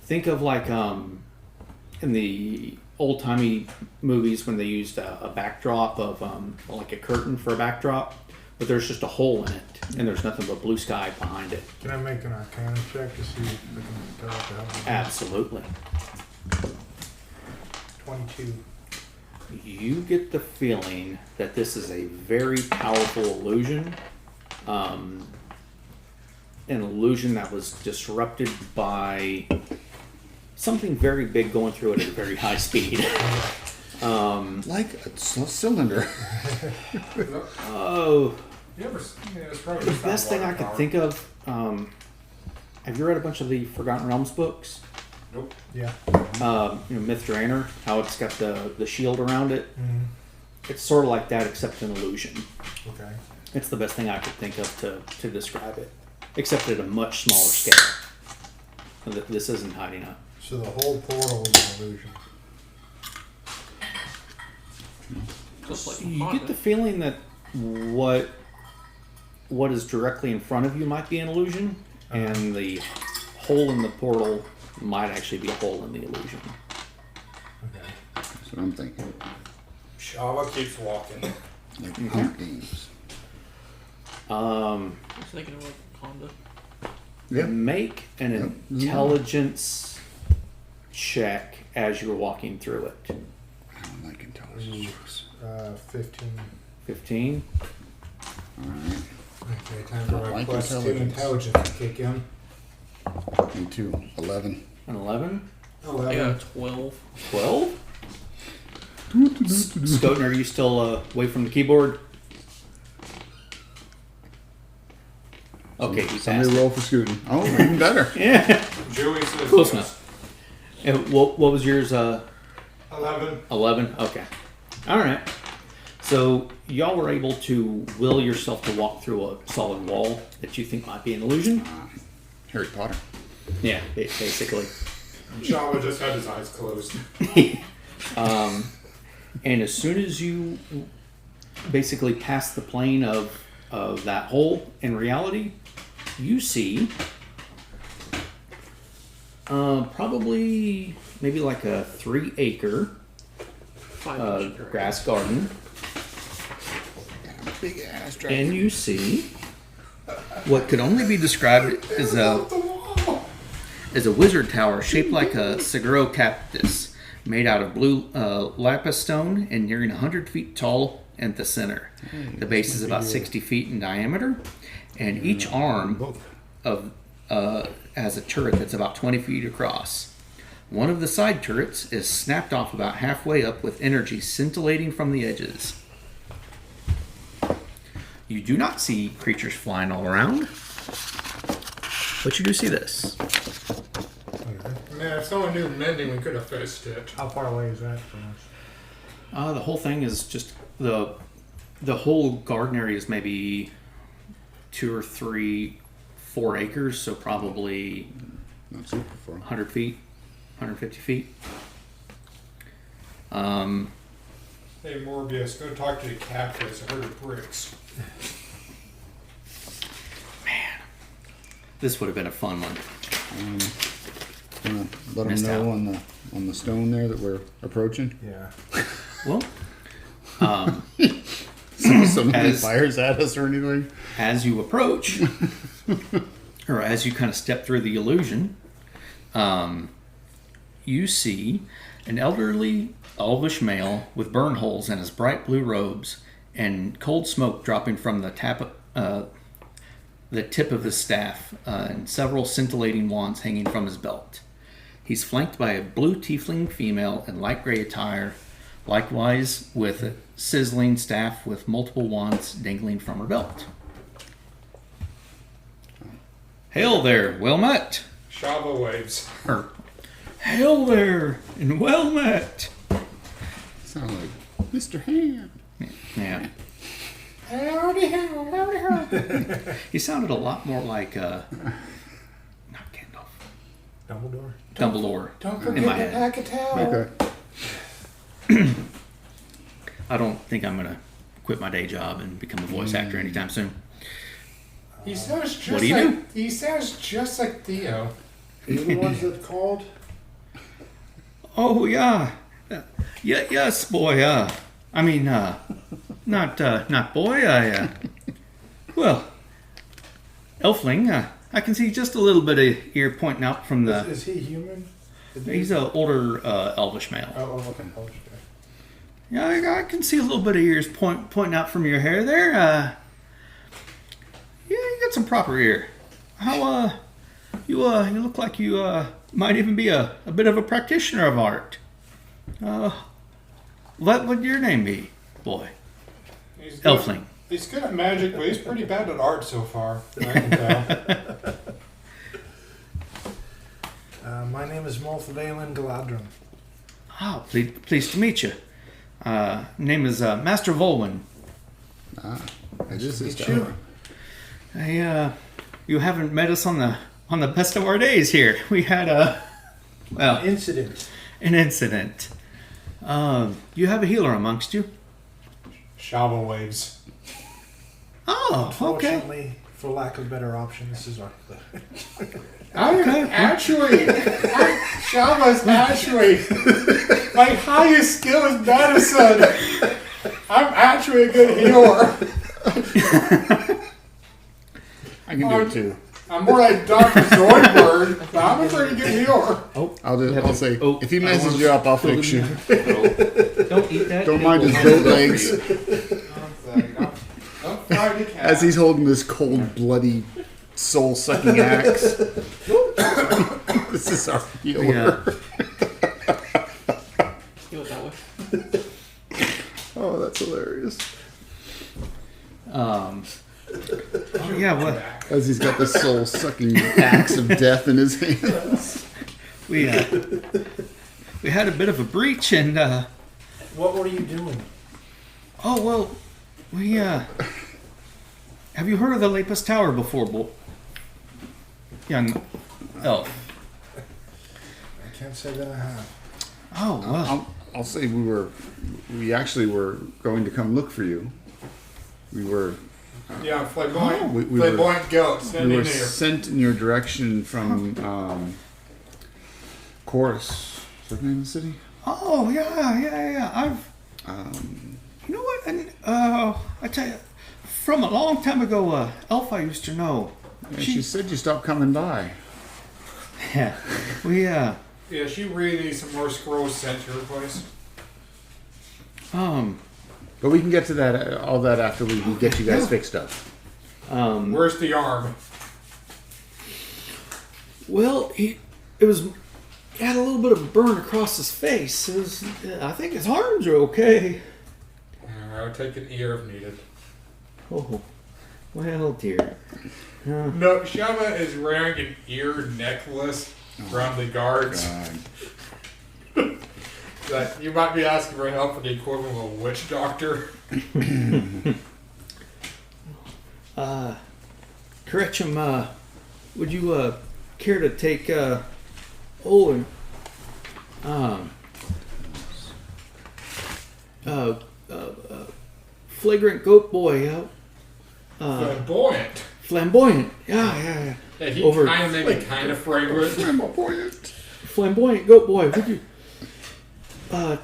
think of like in the old-timey movies when they used a backdrop of like a curtain for a backdrop, but there's just a hole in it, and there's nothing but blue sky behind it. Can I make an Arcana check to see if I can tell what the hell? Absolutely. 22. You get the feeling that this is a very powerful illusion. An illusion that was disrupted by something very big going through it at a very high speed. Like a cylinder. The best thing I could think of, have you read a bunch of the Forgotten Realms books? Nope. Yeah. Myth Drainer, how it's got the shield around it. Mm-hmm. It's sort of like that, except an illusion. Okay. It's the best thing I could think of to describe it, except at a much smaller scale. This isn't hiding up. So the whole portal is an illusion. Just like You get the feeling that what is directly in front of you might be an illusion, and the hole in the portal might actually be a hole in the illusion. Okay. That's what I'm thinking. Shava keeps walking. Like Hunger Games. I was thinking about Honda. Yeah. Make an intelligence check as you're walking through it. I don't like intelligence. 15. 15. Alright. Okay, time for my Like plus 2 intelligence. intelligence to kick in. Me too. 11. An 11. I got a 12. 12? Skoten, are you still away from the keyboard? Okay, he Somebody passed. roll for scooting. Oh, even better. Yeah, Joey says close yes. enough. And what was yours? 11. 11. Okay. All right. So y'all were able to will yourself to walk through a solid wall that you think might be an illusion. Harry Potter. Yeah, basically. Java just had his eyes closed. And as soon as you basically pass the plane of that hole in reality, you see probably maybe like a 3-acre 5 inch grass garden. Big ass dragon. And you see what could only be described as a wizard tower shaped like a Seguro cactus, made out of blue lapis stone and nearing 100 feet tall at the center. The base is about 60 feet in diameter, and each arm of has a turret that's about 20 feet across. One of the side turrets is snapped off about halfway up with energy scintillating from the edges. You do not see creatures flying all around, but you do see this. Man, if someone knew mending, we could have fixed it. How far away is that from us? The whole thing is just the whole garden area is maybe 2 or 3, 4 acres, so probably Not super far. 100 feet, 150 feet. Hey, Morbius, go talk to the cactus. I heard of bricks. This would have been a fun one. Gonna let Missed them know out. on the stone there that we're approaching. Yeah. Well, Somebody As- fires at us or anything. as you approach, or as you kind of step through the illusion, you see an elderly, elvish male with burn holes in his bright blue robes and cold smoke dropping from the tip of his staff and several scintillating wands hanging from his belt. He's flanked by a blue tiefling female in light gray attire, likewise with a sizzling staff with multiple wands dangling from her belt. Hail there, well met. Shava waves. Or, hail there, and well met. Sound like Mr. Ham. Yeah. Howdy, howdy, howdy. He sounded a lot more like, not Gandalf, Dumbledore? Dumbledore. Don't in my forget to head. pack a towel. Okay. I don't think I'm going to quit my day job and become a voice actor anytime soon. He sounds just What do you like do? he sounds just like Theo. You the ones that called? Oh, yeah. Yes, boy. I mean, not boy. Well, Elfling, I can see just a little bit of ear pointing out from the... Is he human? He's an older elvish male. Oh, okay. Oh, okay. Yeah, I can see a little bit of ears pointing out from your hair there. Yeah, you got some proper ear. How, you look like you, might even be a bit of a practitioner of art. What would your name be, boy? He's good- Elfling. He's good at magic, but he's pretty bad at art so far. I can tell. My name is Morthvalen Galadrin. Oh, pleased to meet you. Name is, Master Volwyn. It is his Meet you. tower. You haven't met us on the best of our days here. We had Incident. an incident. You have a healer amongst you? Shava waves. Oh, okay. Unfortunately, for lack of better option, this is our. Okay. Shava's actually my highest skill is medicine. I'm actually a good healer. I can do it too. I'm more like Dr. Zoidberg, but I'm a pretty good healer. I'll say, Oh, if he I messes wanna you up, I'll fill fix in you. Don't eat that. Don't It mind will his not goat be legs good for you. Don't fight the cat. as he's holding this cold, bloody, soul-sucking axe. This is our healer. Yeah. Go that way. well, As he's got the soul-sucking axe of death in his hands. we had a bit of a breach, and What were you doing? oh well, we have you heard of the Lapis Tower before, young elf? I can't say that I have. Oh well, I'll say we actually were going to come look for you. We were Yeah, flamboyant, Oh, we flamboyant goat we standing were there. sent in your direction from Chorus. Is that the name of the city? oh yeah. I've you know what? And I tell you, from a long time ago, elf I used to know. Yeah, she said you stopped coming by. Yeah, we Yeah, she really needs some more scrolls sent to her place. But we can get to that all that after we get you guys fixed up. Where's the arm? Well, he had a little bit of a burn across his face. I think his arms are okay. I'll take an ear if needed. Oh, well, dear. No, Shava is wearing an ear necklace from the guards. God. That you might be asking for help with the equivalent of a witch doctor. Correction, would you care to take flagrant goat boy out? Flamboyant. Flamboyant. Yeah. Yeah, he Over- kind of made me kind of fragrant. Flamboyant goat boy. Would you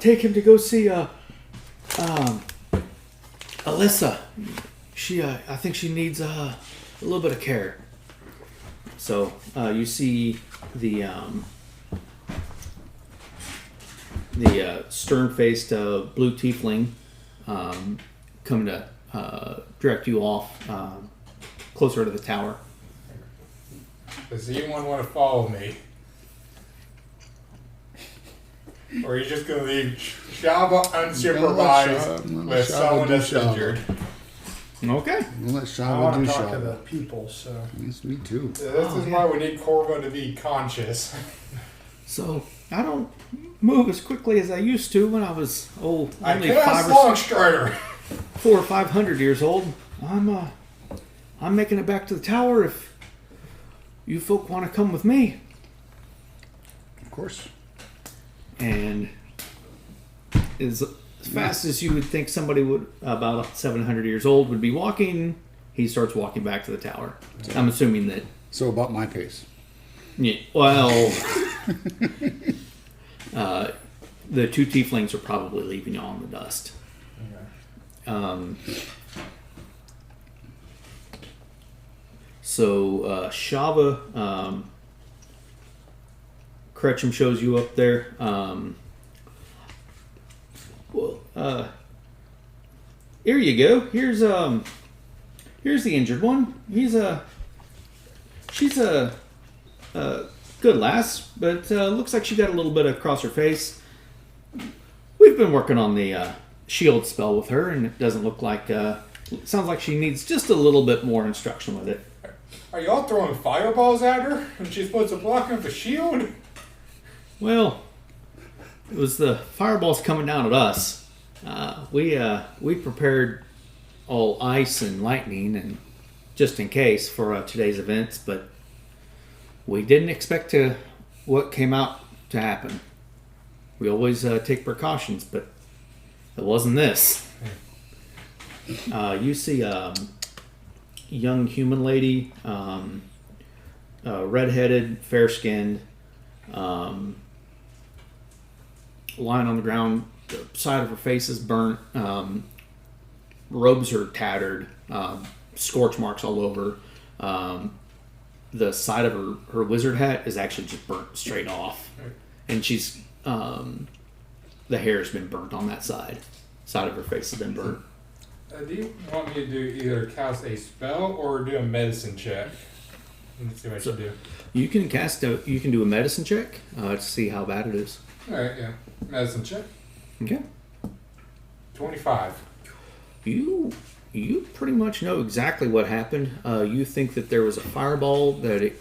take him to go see Alyssa? She, I think she needs a little bit of care. So you see the stern-faced blue tiefling come to direct you off closer to the tower. Does anyone want to follow me? Or are you just going to leave Shava unsupervised We'll let with Shava someone do that's Shava. injured? Okay. We'll let I Shava want do to talk to the Shava. people, so. Yes, me too. This is why we need Corvo to be conscious. So I don't move as quickly as I used to when I was I only cast 400 or 500 years old. I'm making it back to the tower if you folk want to come with me. Of course. And as fast as you would think somebody would about 700 years old would be walking, he starts walking back to the tower. I'm assuming that. So about my pace. Yeah, well, the two tieflings are probably leaving y'all in the dust. So Shava, Kretchum shows you up there. Here you go. Here's the injured one. She's a good lass, but looks like she got a little bit across her face. We've been working on the shield spell with her, and it doesn't look like. Sounds like she needs just a little bit more instruction with it. Are y'all throwing fireballs at her? And she's supposed to block them with a shield? Well, it was the fireballs coming down at us. We prepared all ice and lightning, and just in case for today's events, but we didn't expect what came out to happen. We always take precautions, but it wasn't this. You see a young human lady, red-headed, fair-skinned, lying on the ground. The side of her face is burnt. Robes are tattered. Scorch marks all over. The side of her wizard hat is actually just burnt straight off. And she's... the hair's been burnt on that side. Side of her face has been burnt. Do you want me to do either cast a spell or do a medicine check? Let's see what I can do. You can you can do a medicine check to see how bad it is. Alright, yeah. Medicine check. Okay. 25. You you pretty much know exactly what happened. You think that there was a fireball that it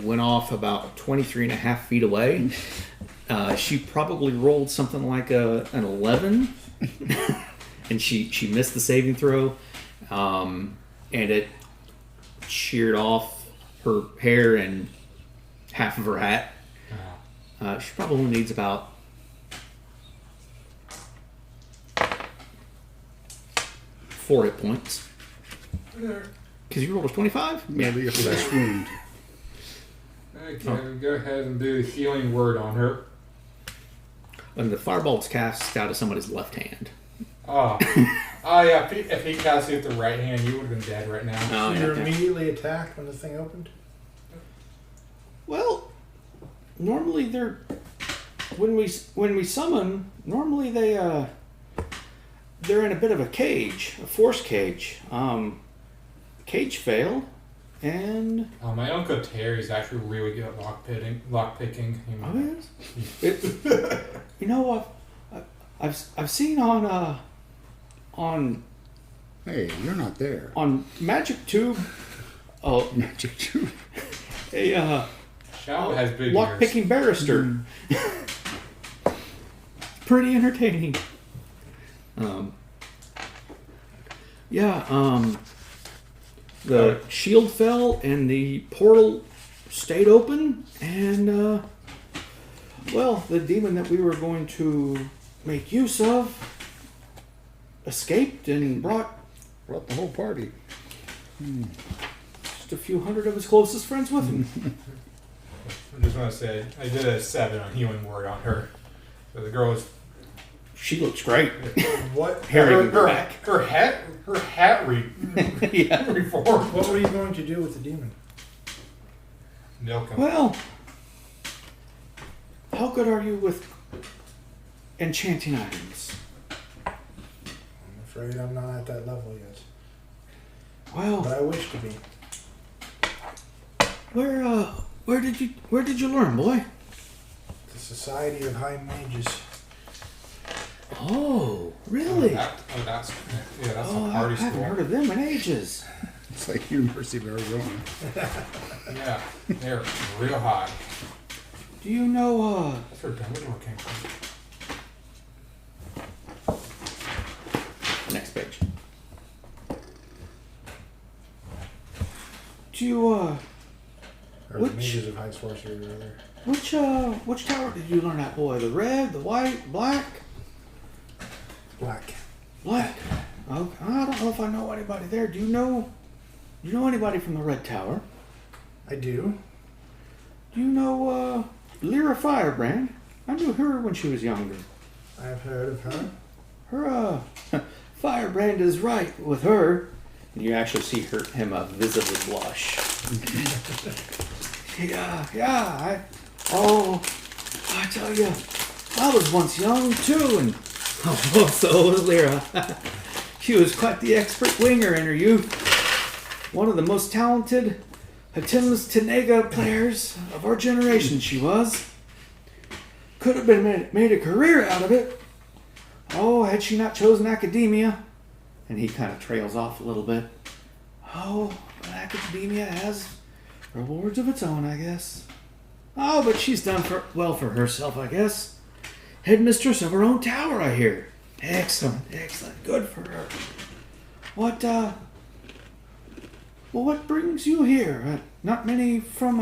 went off about 23 and a half feet away. She probably rolled something like an 11, and she missed the saving throw, and it sheared off her hair and half of her hat. She probably needs about 4 hit points. Because you rolled a 25? Yeah, but you have to that wound. Okay, go ahead and do the healing word on her. And the fireball's cast out of somebody's left hand. Oh, yeah. If he cast it with the right hand, you would have been dead right now. Oh, So you're yeah. immediately attacked when the thing opened? Well, normally they're when we summon. Normally they're in a bit of a cage, a force cage. Cage failed, and My uncle Terry's actually really good at lock picking. oh yes, you know I've seen on Hey, you're not there. on Magic Tube. Oh, Magic Tube. a Shao has big lock ears. picking barrister. Pretty entertaining. The shield fell and the portal stayed open, and well, the demon that we were going to make use of escaped and brought Brought the whole party. just a few hundred of his closest friends with him. I just want to say, I did a 7 on healing word on her. So the girl is She looks great. What? Hair even her back. hat Yeah. reformed. What were you going to do with the demon? Milk him. Well, how good are you with enchanting items? I'm afraid I'm not at that level yet. But Well, I wish to be. where did you learn, boy? The Society of High Mages. Oh, really? That's Oh, a I party haven't school. heard of them in ages. It's like University of Arizona. Yeah, they're real high. Do you know, That's where Dumbledore came from. next page. Do you, Or the Which- Mages of High Sorcery, rather. which tower did you learn that, boy? The red, the white, black? Black. Black. Okay. I don't know if I know anybody there. Do you know anybody from the red tower? I do. Do you know, Lyra Firebrand? I knew her when she was younger. I've heard of her. Her, Firebrand is right with her. And you actually see him visibly blush. I tell you, I was once young too, and so was Lyra. She was quite the expert winger in her youth. One of the most talented Hatim's Tenega players of our generation, she was. Could have been made a career out of it. Oh, had she not chosen academia. And he kind of trails off a little bit. Oh, but academia has rewards of its own, I guess. Oh, but she's done well for herself, I guess. Headmistress of her own tower, I hear. Excellent, excellent. Good for her. What brings you here? Not many from,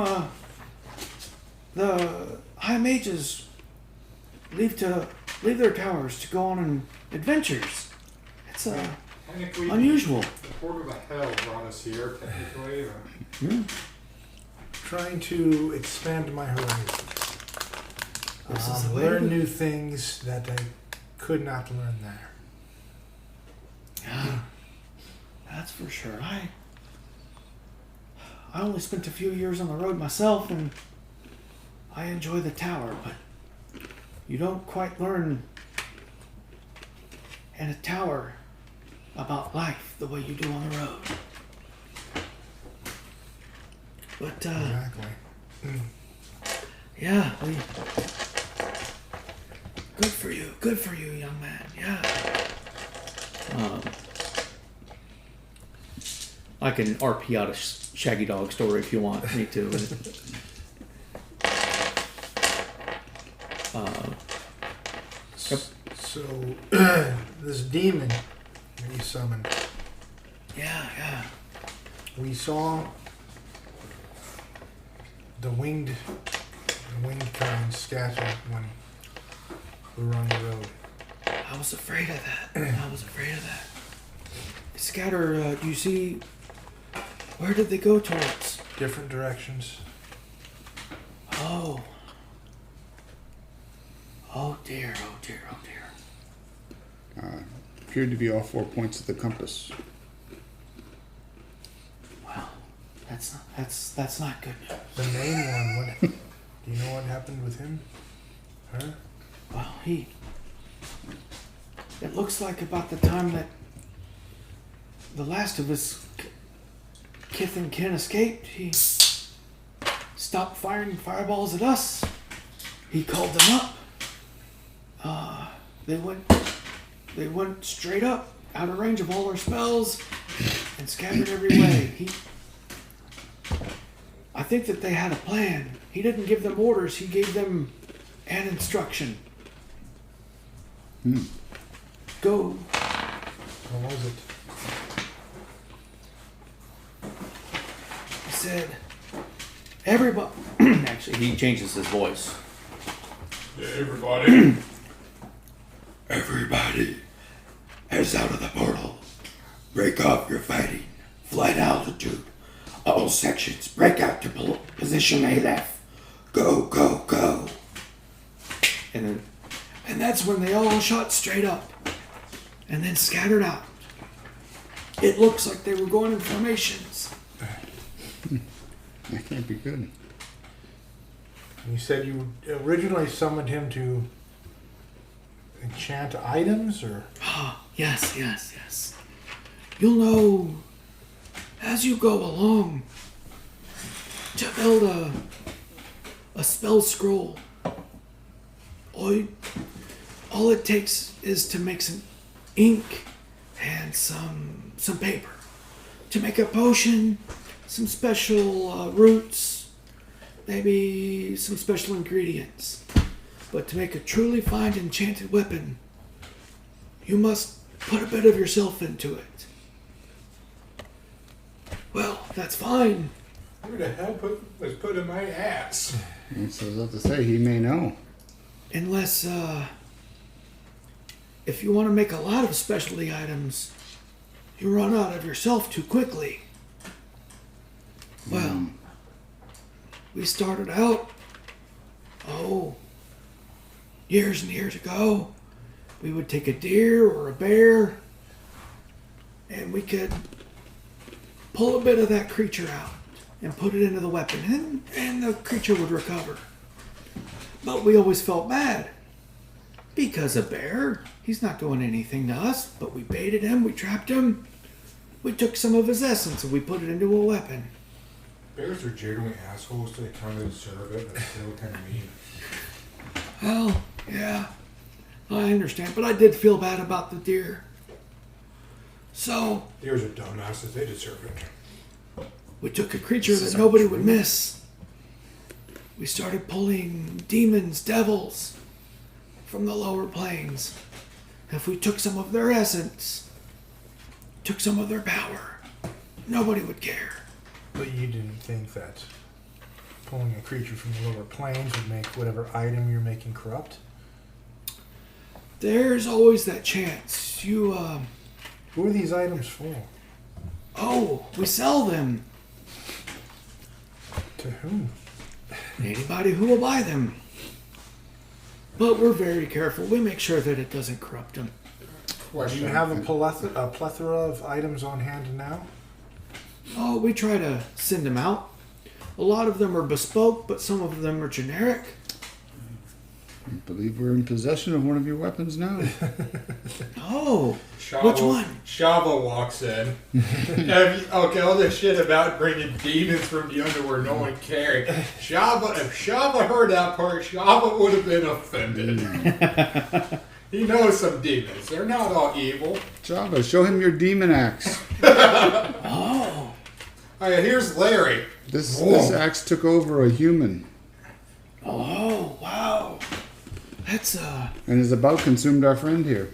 the High Mages leave their towers to go on adventures. It's, Technically, unusual. The Port of Hell brought us here, technically. Trying to expand my horizons. This is the way to Learn do it. new things that I could not learn there. Yeah, that's for sure. I only spent a few years on the road myself, and I enjoy the tower, but you don't quite learn in a tower about life the way you do on the road. But Exactly. yeah, good for you, young man. Yeah. I can RP out a Shaggy Dog story if you want me to. Yep. So, this demon that he summoned, Yeah. we saw the winged kind scattered when we were on the road. I was afraid of that. Scatter, you see, where did they go towards? Different directions. Oh. Oh dear. Appeared to be all 4 points of the compass. Well, that's not good news. The main one, do you know what happened with him? Her? Well, it looks like about the time that the last of his kith and kin escaped, he stopped firing fireballs at us. He called them up. They went straight up, out of range of all our spells, and scattered every way. I think that they had a plan. He didn't give them orders, he gave them an instruction. Go. What was it? He said, everybody. Actually, he changes his voice. Yeah, everybody. Everybody, heads out of the portal. Break off your fighting. Flight altitude. All sections, break out to position A left. Go. And that's when they all shot straight up and then scattered out. It looks like they were going in formations. That can't be good. You said you originally summoned him to enchant items, or? Yes. You'll know as you go along to build a spell scroll. All it takes is to make some ink and some paper. To make a potion, some special roots, maybe some special ingredients. But to make a truly fine enchanted weapon, you must put a bit of yourself into it. Well, that's fine. Who the hell was put in my ass? That's what I was about to say. He may know. Unless, if you want to make a lot of specialty items, you run out of yourself too quickly. Well, we started out, years and years ago. We would take a deer or a bear, and we could pull a bit of that creature out and put it into the weapon, and the creature would recover. But we always felt bad. Because a bear, he's not doing anything to us, but we baited him, we trapped him, we took some of his essence and we put it into a weapon. Bears are genuinely assholes, so they kind of deserve it, but still kind of mean. Well, yeah, I understand, but I did feel bad about the deer. So, Deers are dumbasses, they deserve it. we took a creature that nobody would miss. We started pulling demons, devils from the lower planes. If we took some of their essence, took some of their power, nobody would care. But you didn't think that pulling a creature from the lower planes would make whatever item you're making corrupt? There's always that chance. Who are these items for? We sell them. To whom? Anybody who will buy them. But we're very careful. We make sure that it doesn't corrupt them. Do you have a plethora of items on hand now? We try to send them out. A lot of them are bespoke, but some of them are generic. I believe we're in possession of one of your weapons now. Which one? Shava walks in. All this shit about bringing demons from the underworld, no one cared. If Shava heard that part, Shava would have been offended. He knows some demons. They're not all evil. Java, show him your demon axe. Oh, Oh, yeah, here's Larry. This axe took over a human Oh, wow. That's, and has about consumed our friend here.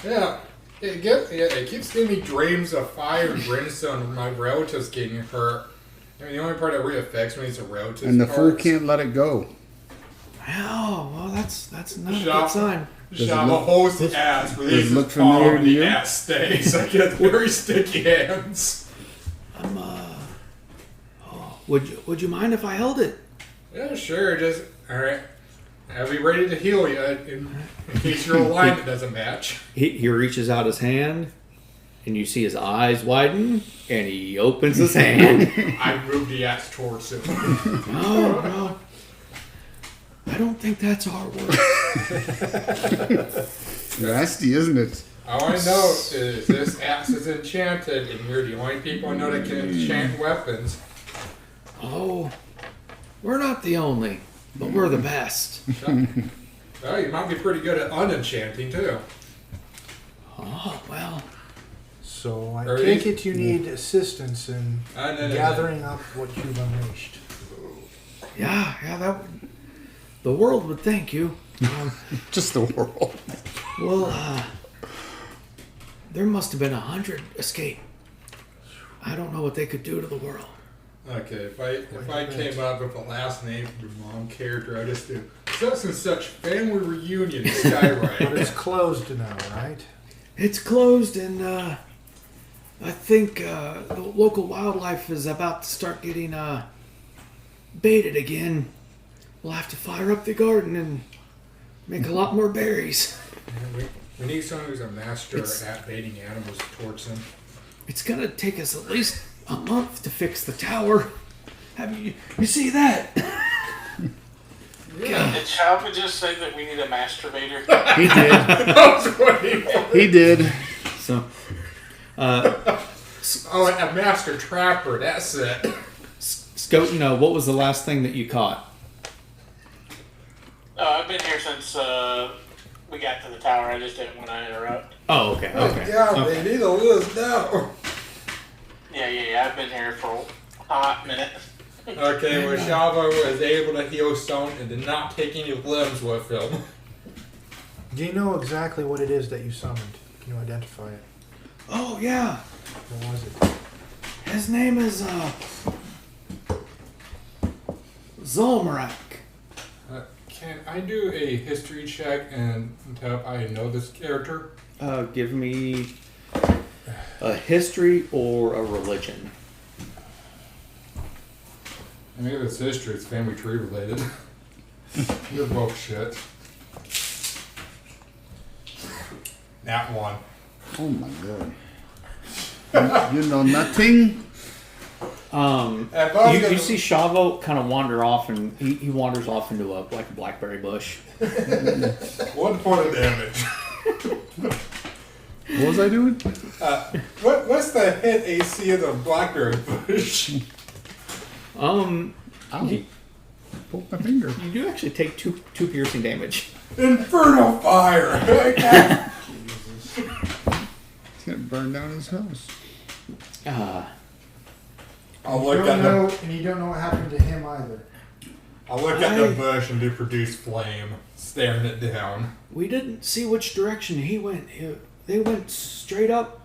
Yeah. It keeps giving me dreams of fire and brimstone when my relatives getting hurt. I mean, the only part that really affects me is the relatives. And the fool parts. can't let it go. Oh, well, that's not a Shop- good sign. Shava holds the ass, does it releases look his palm, familiar and to the you? ass stays. I get very sticky hands. Would you mind if I held it? Yeah, sure. Just alright. I'll be ready to heal you in case your alignment doesn't match. He reaches out his hand, and you see his eyes widen, and he opens his hand. I move the axe towards him. No. I don't think that's our work. Nasty, isn't it? All I know is this axe is enchanted, and you're the only people I know that can enchant weapons. Oh, we're not the only, but we're the best. Well, you might be pretty good at unenchanting, too. Oh, well. So I Or take is- it you need assistance in No. gathering up what you've unleashed. Yeah, the world would thank you. Just the world. Well, there must have been 100 escape. I don't know what they could do to the world. Okay, if I came up with a last name for your mom character, I'd just do such and such family reunion But Skywrite. it's closed now, right? It's closed, and I think the local wildlife is about to start getting baited again. We'll have to fire up the garden and make a lot more berries. We need someone who's a master at baiting animals towards them. It's gonna take us at least a month to fix the tower. Have you see that? Did Chava just say that we need a masturbator? He did. That's what he wanted. He did. So, Oh, a master trapper, that's it. Scotin, what was the last thing that you caught? I've been here since we got to the tower. I just didn't want to interrupt. Oh, okay. Yeah, they need to let us know. Yeah. I've been here for a hot minute. Okay, well, Shava was able to heal stone and did not take any limbs with him. Do you know exactly what it is that you summoned? Can you identify it? Oh yeah, What was it? his name is Zolmarak. Can I do a history check and tell if I know this character? Give me a history or a religion. I mean, if it's history, it's family tree related. You're both shit. That one. Oh my god. You know nothing? If I was You gonna- see Shavo kind of wander off, and he wanders off into a blackberry bush. 1 point of damage. What was I doing? What's the hit AC of the blackberry bush? Ow. Poke my finger. You do actually take two piercing damage. Inferno fire! He's gonna burn down his house. I'll You look don't at know, the and you don't know what happened to him either. I'll look at the bush and do produce flame, staring it down. We didn't see which direction he went. They went straight up,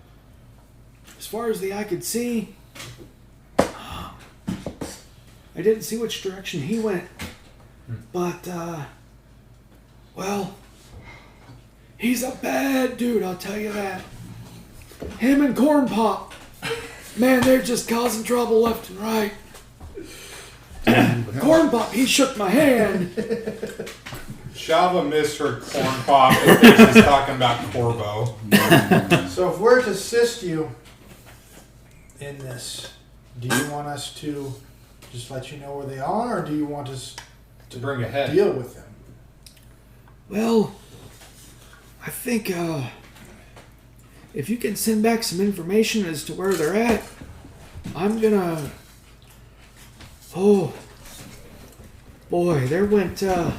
as far as the eye could see. I didn't see which direction he went, but well, he's a bad dude. I'll tell you that. Him and Corn Pop, man, they're just causing trouble left and right. Corn Pop, he shook my hand. Shava missed her corn pop and thinks she's talking about Corvo. So if we're to assist you in this, do you want us to just let you know where they are, or do you want us To bring a head. deal with them? Well, I think if you can send back some information as to where they're at, I'm gonna. Oh, boy, there went. Oh,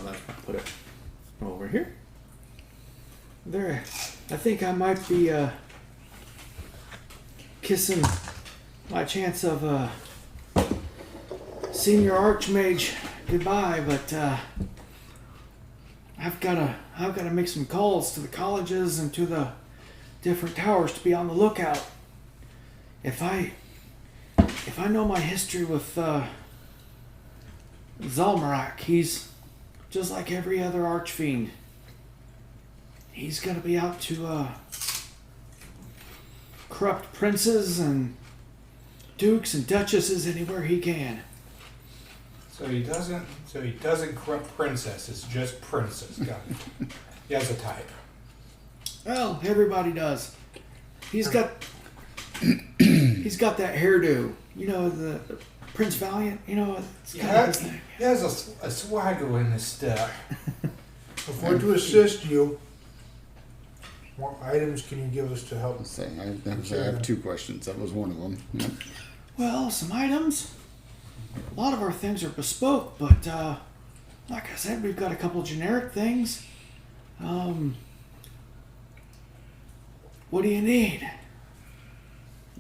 that's I think I might be kissing my chance of senior archmage goodbye, but I've gotta make some calls to the colleges and to the different towers to be on the lookout. If I know my history with Zalmarak, he's just like every other archfiend. He's gonna be out to corrupt princes and dukes and duchesses anywhere he can. So he doesn't corrupt princesses, just princes. Got it. He has a type. Well, everybody does. He's got that hairdo. You know, the Prince Valiant. You know, it's kind of his thing. He has a swagger in his stuff. Before to assist you, what items can you give us to help? Let's say I have 2 questions. That was one of them. Yep. Well, some items. A lot of our things are bespoke, but like I said, we've got a couple generic things. What do you need?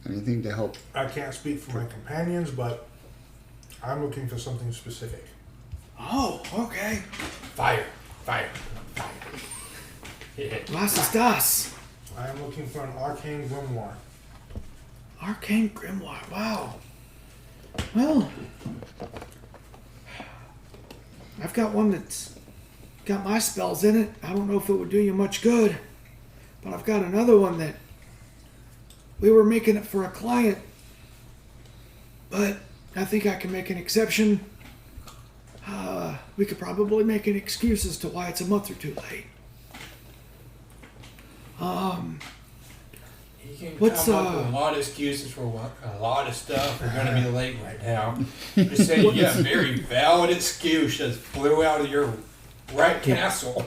Anything to help? I can't speak for my companions, but I'm looking for something specific. Oh, okay. Fire. Was ist das? I am looking for an arcane grimoire. Arcane Grimoire. Wow. Well, I've got one that's got my spells in it. I don't know if it would do you much good, but I've got another one that we were making it for a client, but I think I can make an exception. We could probably make an excuse as to why it's a month or 2 late. He can What's, come up with a lot of excuses for a lot of stuff. We're going to be late right now. Just saying, you have a very valid excuse just flew out of your right castle.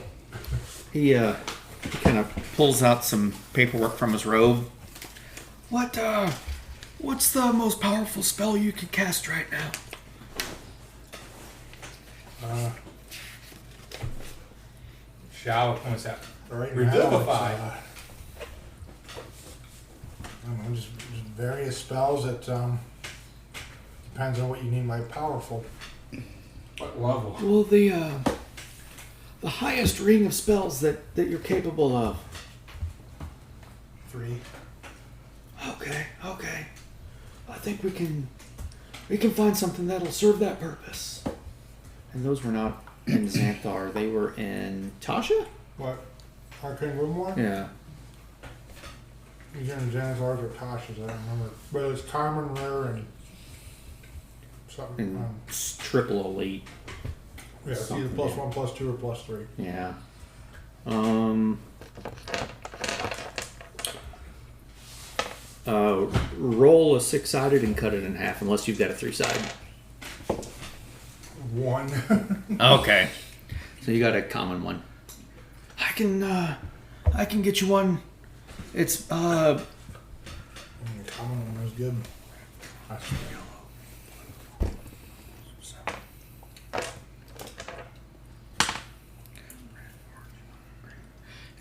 He kind of pulls out some paperwork from his robe. What's the most powerful spell you can cast right now? Shower points out. Right Revivify. now, I don't know, just various spells that depends on what you need by powerful. What level? Well, the highest ring of spells that you're capable of. 3. Okay. I think we can find something that'll serve that purpose. And those were not in Xanthar. They were in Tasha? What? Arcane grimoire? Yeah. These are in Xanathars or Tasha's, I don't remember. But it's common, rare, and something. And triple elite. Yeah, it's either something, +1, +2, or +3. Yeah. Roll a 6-sided and cut it in half, unless you've got a 3-sided. 1. Okay. So you got a common one. I can get you one. It's The common one is good. That's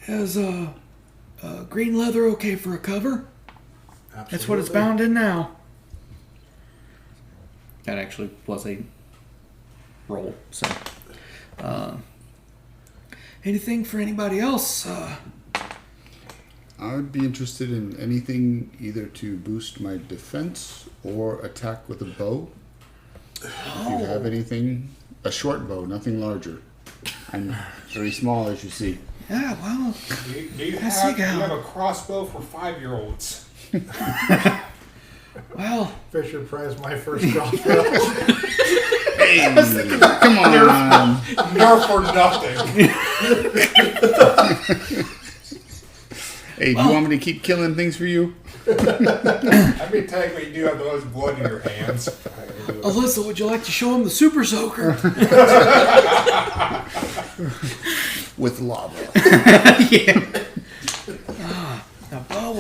is green leather okay for a cover? absolutely. That's what it's bound in now. That actually was a roll. So, Anything for anybody else? I would be interested in anything either to boost my defense or attack with a bow. If you have anything, a short bow, nothing larger. I'm very small, as you see. Yeah, well, Do you have a crossbow for 5-year-olds? well. Fisher Price, my first crossbow. Hey, come on. Nerf for nothing. Hey, do you want me to keep killing things for you? I mean, technically, you do have the most blood in your hands. Alyssa, would you like to show him the Super Soaker? With lava. Yeah. A bow.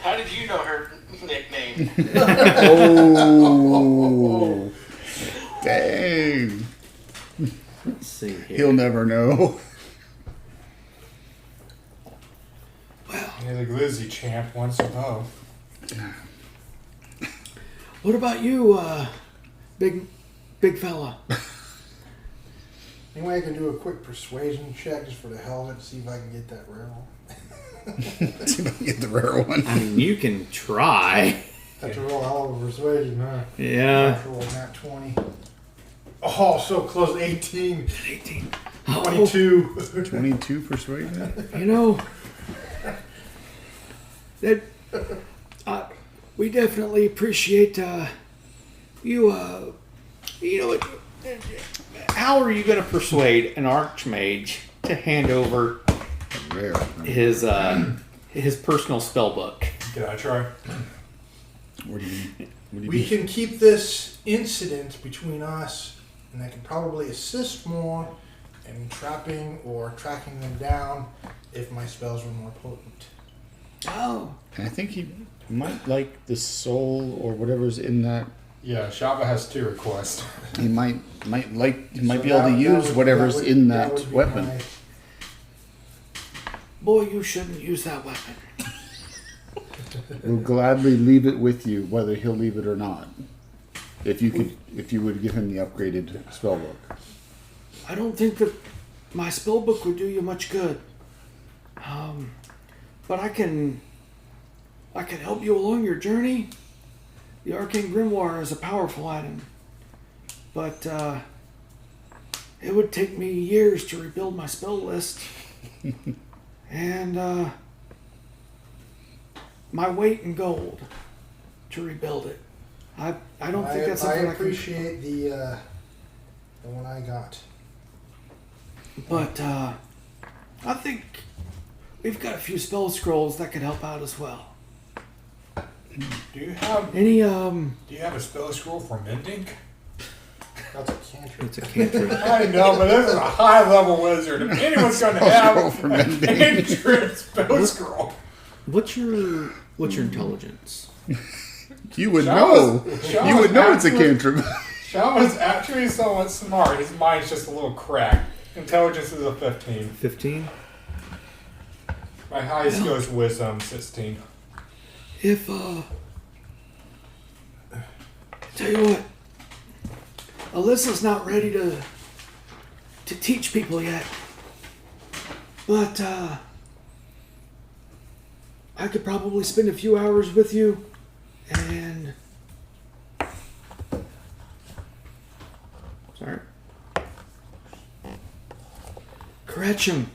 How did you know her nickname? Oh. Dang. let's see here. He'll never know. You're the glizzy champ once above. What about you, big fella? Anyway, I can do a quick persuasion check just for the hell of it to see if I can get that rail. See if I can get the rare one. I mean, you can try. That's a roll hell of a persuasion, huh? Yeah. Natural, not 20. Oh, so close. 18. 18. 22. 22 persuasion? You know, that we definitely appreciate you. You know, how are you going to persuade an archmage to hand over Rare. his personal spell book? Can I try? What do you mean? What do you We mean? can keep this incident between us, and I can probably assist more in trapping or tracking them down if my spells were more potent. Oh, I think he might like the soul or whatever's in that. Yeah, Shaba has 2 requests. He might So be able to that use would- whatever's would- in that that would be weapon. my- boy, you shouldn't use that weapon. We'll gladly leave it with you, whether he'll leave it or not. If you would give him the upgraded spell book. I don't think that my spell book would do you much good. But I can help you along your journey. The Arcane Grimoire is a powerful item, but it would take me years to rebuild my spell list, and my weight in gold to rebuild it. I don't think that's something I can. appreciate the one I got. But I think we've got a few spell scrolls that could help out as well. Do you have Any a spell scroll for mending? That's a cantrip. It's a cantrip. I know, but this is a high level wizard. If anyone's going to Scroll have for a mending. cantrip spell scroll, What's your intelligence? You would Shaba's- know. Shaba's You would know it's a actually- cantrip. Shaba's actually somewhat smart. His mind's just a little cracked. Intelligence is a 15. 15. My highest skill is wisdom, 16. if tell you what, Alyssa's not ready to teach people yet, but I could probably spend a few hours with you and Sorry. Gretchen,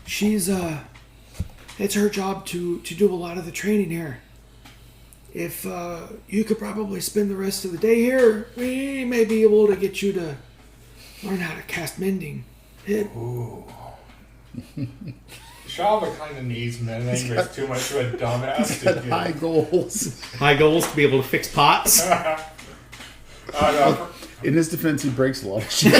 she's it's her job to do a lot of the training here. If you could probably spend the rest of the day here, we may be able to get you to learn how to cast mending. Shaba kind of needs mending, but it's too much of a dumbass to do. High goals. High goals to be able to fix pots. In his defense, he breaks a lot of shit.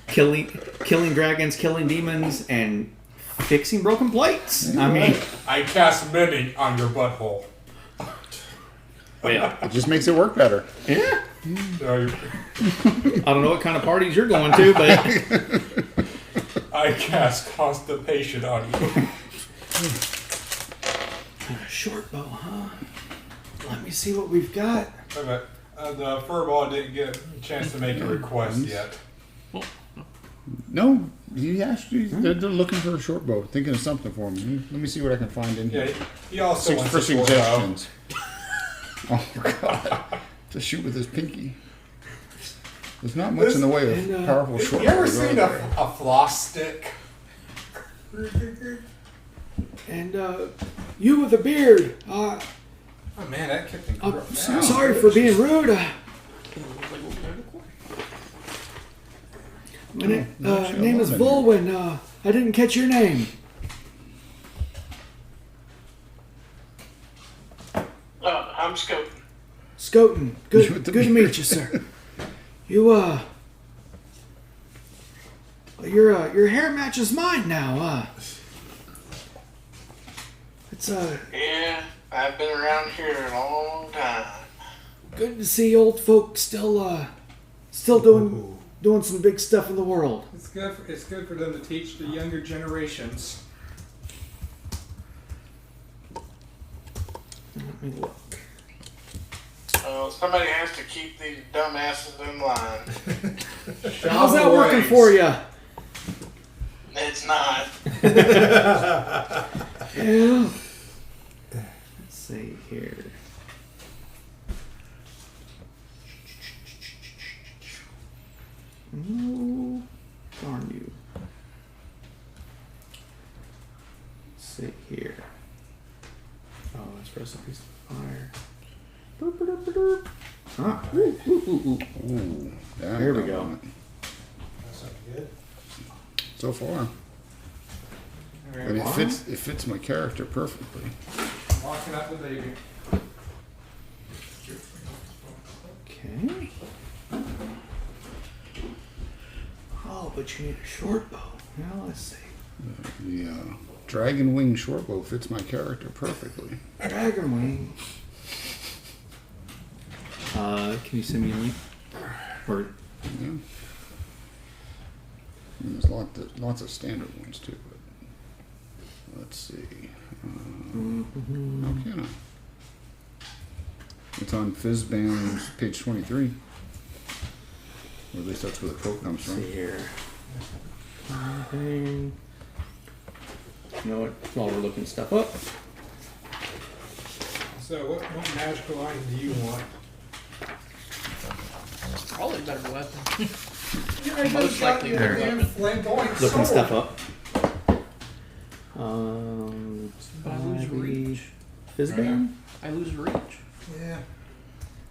killing dragons, killing demons, and fixing broken plates. I mean, I cast mending on your butthole. well, It just makes it work better. yeah. So I don't know what kind of parties you're going to, but I cast constipation on you. A short bow, huh? Let me see what we've got. Okay. The furball didn't get a chance to make a request yet. No, he actually, they're looking for a short bow, thinking of something for me. Let me see what I can find in Yeah, here. he also wants For a short bow. suggestions. Oh, God. To shoot with his pinky. There's not much in the way of And, powerful short You ever bows, seen are there? a floss stick? And you with a beard. Oh man, that kicked me. I'm sorry for being rude. My name is Volwyn. I didn't catch your name. I'm Scope. Skoten. You Good with the to beard. meet you, sir. You your hair matches mine now. It's Yeah, I've been around here a long time. good to see old folk still doing doing some big stuff in the world. It's good for them to teach the younger generations. Let me look. Somebody has to keep these dumbasses in line. How's that working for you? It's not. Yeah. Let's see here. Oh, darn you. Let's see here. Oh, that's recipes for fire. Boop, boop, boop, boop. Ah, ooh, ooh, ooh, ooh. Ooh, yeah, There we that go. one. That sounds good. So far. And it fits my character perfectly. Walking out the baby. Okay. Oh, but you need a short bow. Now let's see. The dragon wing shortbow fits my character perfectly. Dragon wing. Can you send me a link? Or Yeah. And there's lots of standard ones too. But let's see. How can I? It's on Fizzband's page 23. Or at least that's where the quote comes let's see from. here. Anything? You know what? While we're looking stuff up. So, what magical item do you want? Probably a better weapon. Most likely better weapon. Looking stuff up. But I lose reach. Fizzband? I lose reach. Yeah.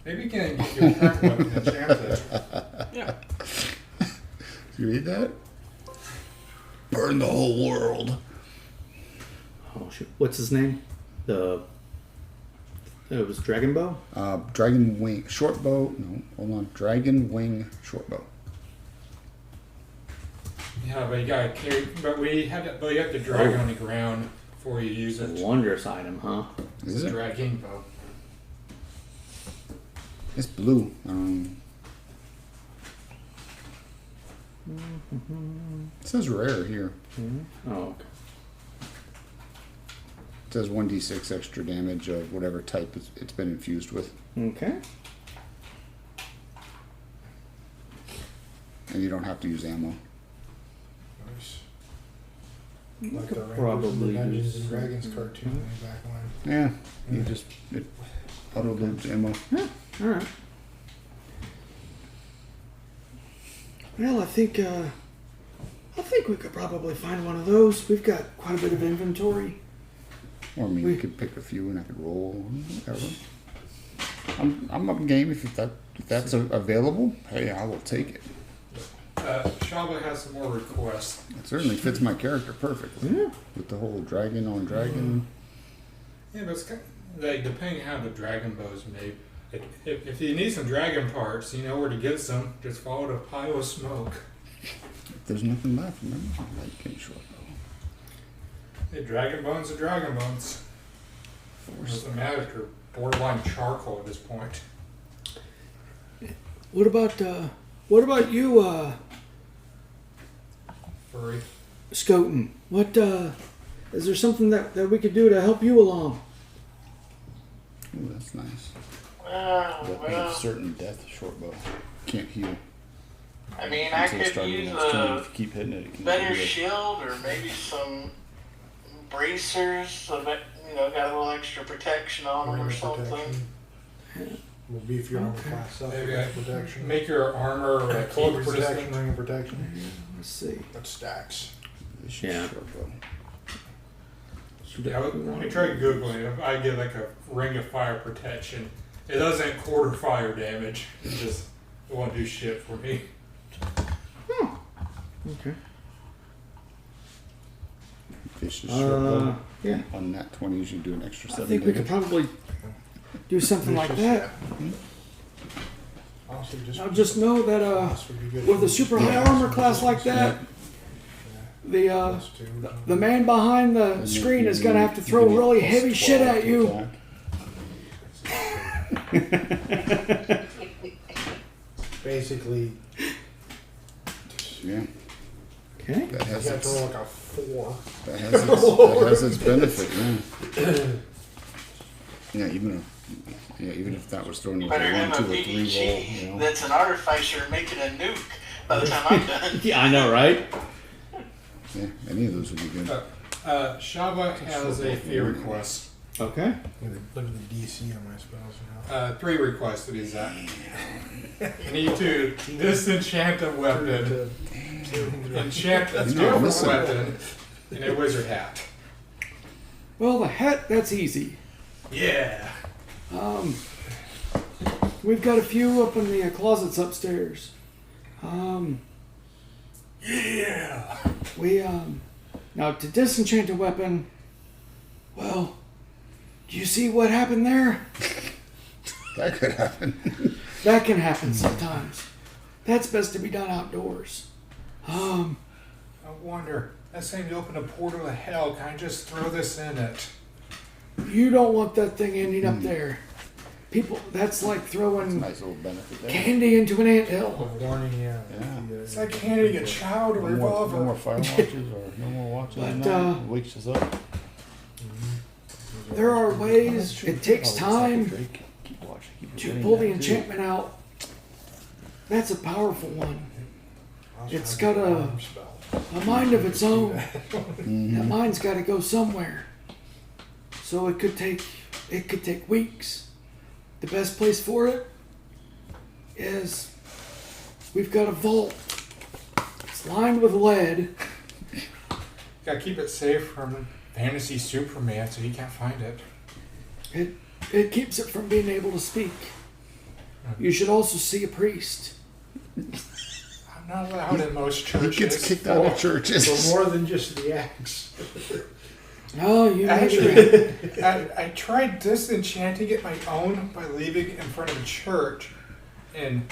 Maybe you can get your current weapon enchanted. Yeah. You read that? Burn the whole world. Oh shit! What's his name? It was Dragon Bow. Dragon wing short bow. No, hold on. Dragon wing short bow. Yeah, but you gotta carry. But you have to drag it on the ground before you use It's a it. wondrous item, huh? Is It's a it? dragging bow. It's blue. It says rare here. Oh, okay. It says 1d6 extra damage of whatever type it's been infused with. Okay. And you don't have to use ammo. Nice. You Like could the Rangers probably and the Dungeons use and Dragons cartoon way back when. Yeah, you just it auto loads ammo. All right. Well, I think we could probably find one of those. We've got quite a bit of inventory. Or I mean, you could pick a few and I could roll. Whatever. I'm up game if that's available. Hey, I will take it. Shaba has some more requests. It certainly fits my character perfectly. Yeah. With the whole dragon on dragon. Yeah, but it's kind of, like, depending how the dragon bow is made. If you need some dragon parts, you know where to get some. Just follow the pile of smoke. There's nothing left. Remember, like getting short bow. Hey, dragon bones are dragon bones. Doesn't matter if you're borderline charcoal at this point. What about you, Furry. Skoten? What is there something that we could do to help you along? Ooh, that's nice. Well, Weapon of certain death short bow. Can't heal. I mean, I Until could starting use the next turn. a If you keep hitting it, it can better heal. shield or maybe some bracers so that, got a little extra protection on them or Armor something. protection. We'll beef your armor class up. Maybe Ring I protection. make your armor like heat Cloak protection, resistant. ring of protection. Let's see. That stacks. This is Yeah. short bow. Yeah, let me try Googling it. I get like a ring of fire protection. It doesn't quarter fire damage. It just it won't do shit for me. Okay. Vicious short bow. Yeah. On that 20s, you do an extra 7 I think we could damage. probably do something like that. Honestly, Now just know that class would be good with for a super high armor class like that, the plus two or the man behind the And screen you is can- gonna have to you throw can get really plus heavy shit 12 at to you. attack. Basically, Yeah. Okay. That has You have to its, roll like a 4. that has its benefit, yeah. Yeah, even if that was thrown into Better a 1, have a 2, or 3 roll, BBG you know. that's an artificer making a nuke by the time I'm done. Yeah, I know, right? Yeah, any of those would be good. Shava has a few requests. Okay. Look at the DC on my spells now. 3 requests to be exact. I need to disenchant a weapon, enchant a different weapon, and a wizard hat. Well, the hat, that's easy. Yeah. We've got a few up in the closets upstairs. Yeah. We, now to disenchant a weapon, well, do you see what happened there? That could happen. That can happen sometimes. That's best to be done outdoors. I wonder, that seemed to open a portal to hell. Can I just throw this in it? You don't want that thing ending up there. People, that's like throwing Nice little benefit there. candy into an anthill. A warning, yeah. Yeah. It's like handing a child a No revolver. more fire watches or no more watches But, than that. It wakes us up. There are ways. It takes time to pull the enchantment out. That's a powerful one. It's got a mind of its own. That mind's got to go somewhere. So it could take weeks. The best place for it is we've got a vault. It's lined with lead. Gotta keep it safe from fantasy Superman so he can't find it. It keeps it from being able to speak. You should also see a priest. I'm not allowed in most churches. He gets kicked out of churches. For more than just the axe. Oh, you Actually, I tried disenchanting it my own by leaving it in front of a church, and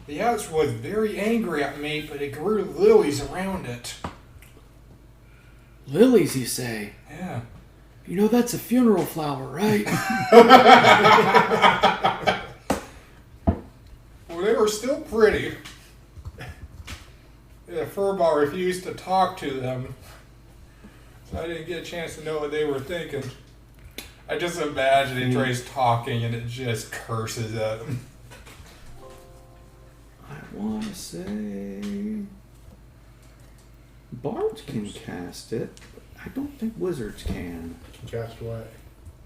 the axe was very angry at me, but it grew lilies around it. Lilies, you say? Yeah. You know that's a funeral flower, right? Well, they were still pretty. The furball refused to talk to them, so I didn't get a chance to know what they were thinking. I just imagine he tries talking and it just curses at him. I want to say bards can cast it. But I don't think wizards can. Can cast what?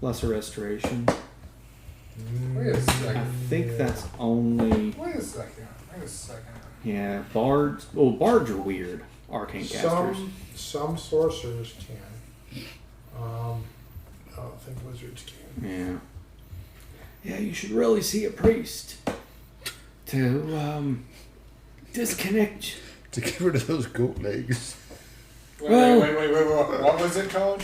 Lesser restoration. Wait a I second. think that's only Wait a second. Wait a second. yeah. Bards. Well, bards are weird. Arcane casters. Some sorcerers can. I don't think wizards can. Yeah. Yeah, you should really see a priest to disconnect. To get rid of those goat legs. Wait, Well- wait. What was it called?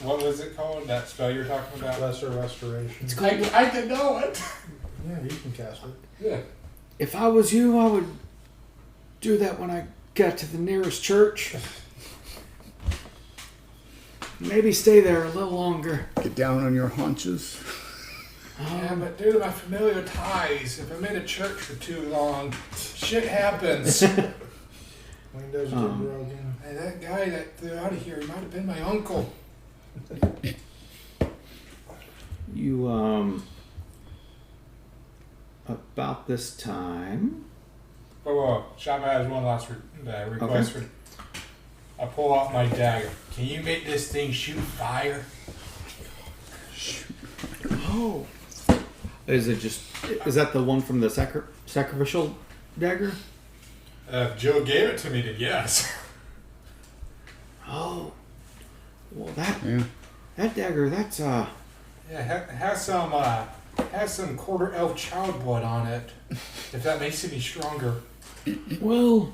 What was it called? That spell you're talking about? Lesser restoration. It's called. I can know it. Yeah, you can cast it. Yeah. If I was you, I would do that when I got to the nearest church. Maybe stay there a little longer. Get down on your haunches. Yeah, but due to my familiar ties, if I'm in a church for too long, shit happens. Windows get broken. Hey, that guy that threw out of here, he might have been my uncle. You about this time. Oh, Shaba has one last request. Okay. I pull out my dagger. Can you make this thing shoot fire? Oh. Is that the one from the sacrificial dagger? If Joe gave it to me, then yes. Oh. Well, Yeah. that dagger, that's Yeah, has some quarter elf child blood on it. If that makes it any stronger. well,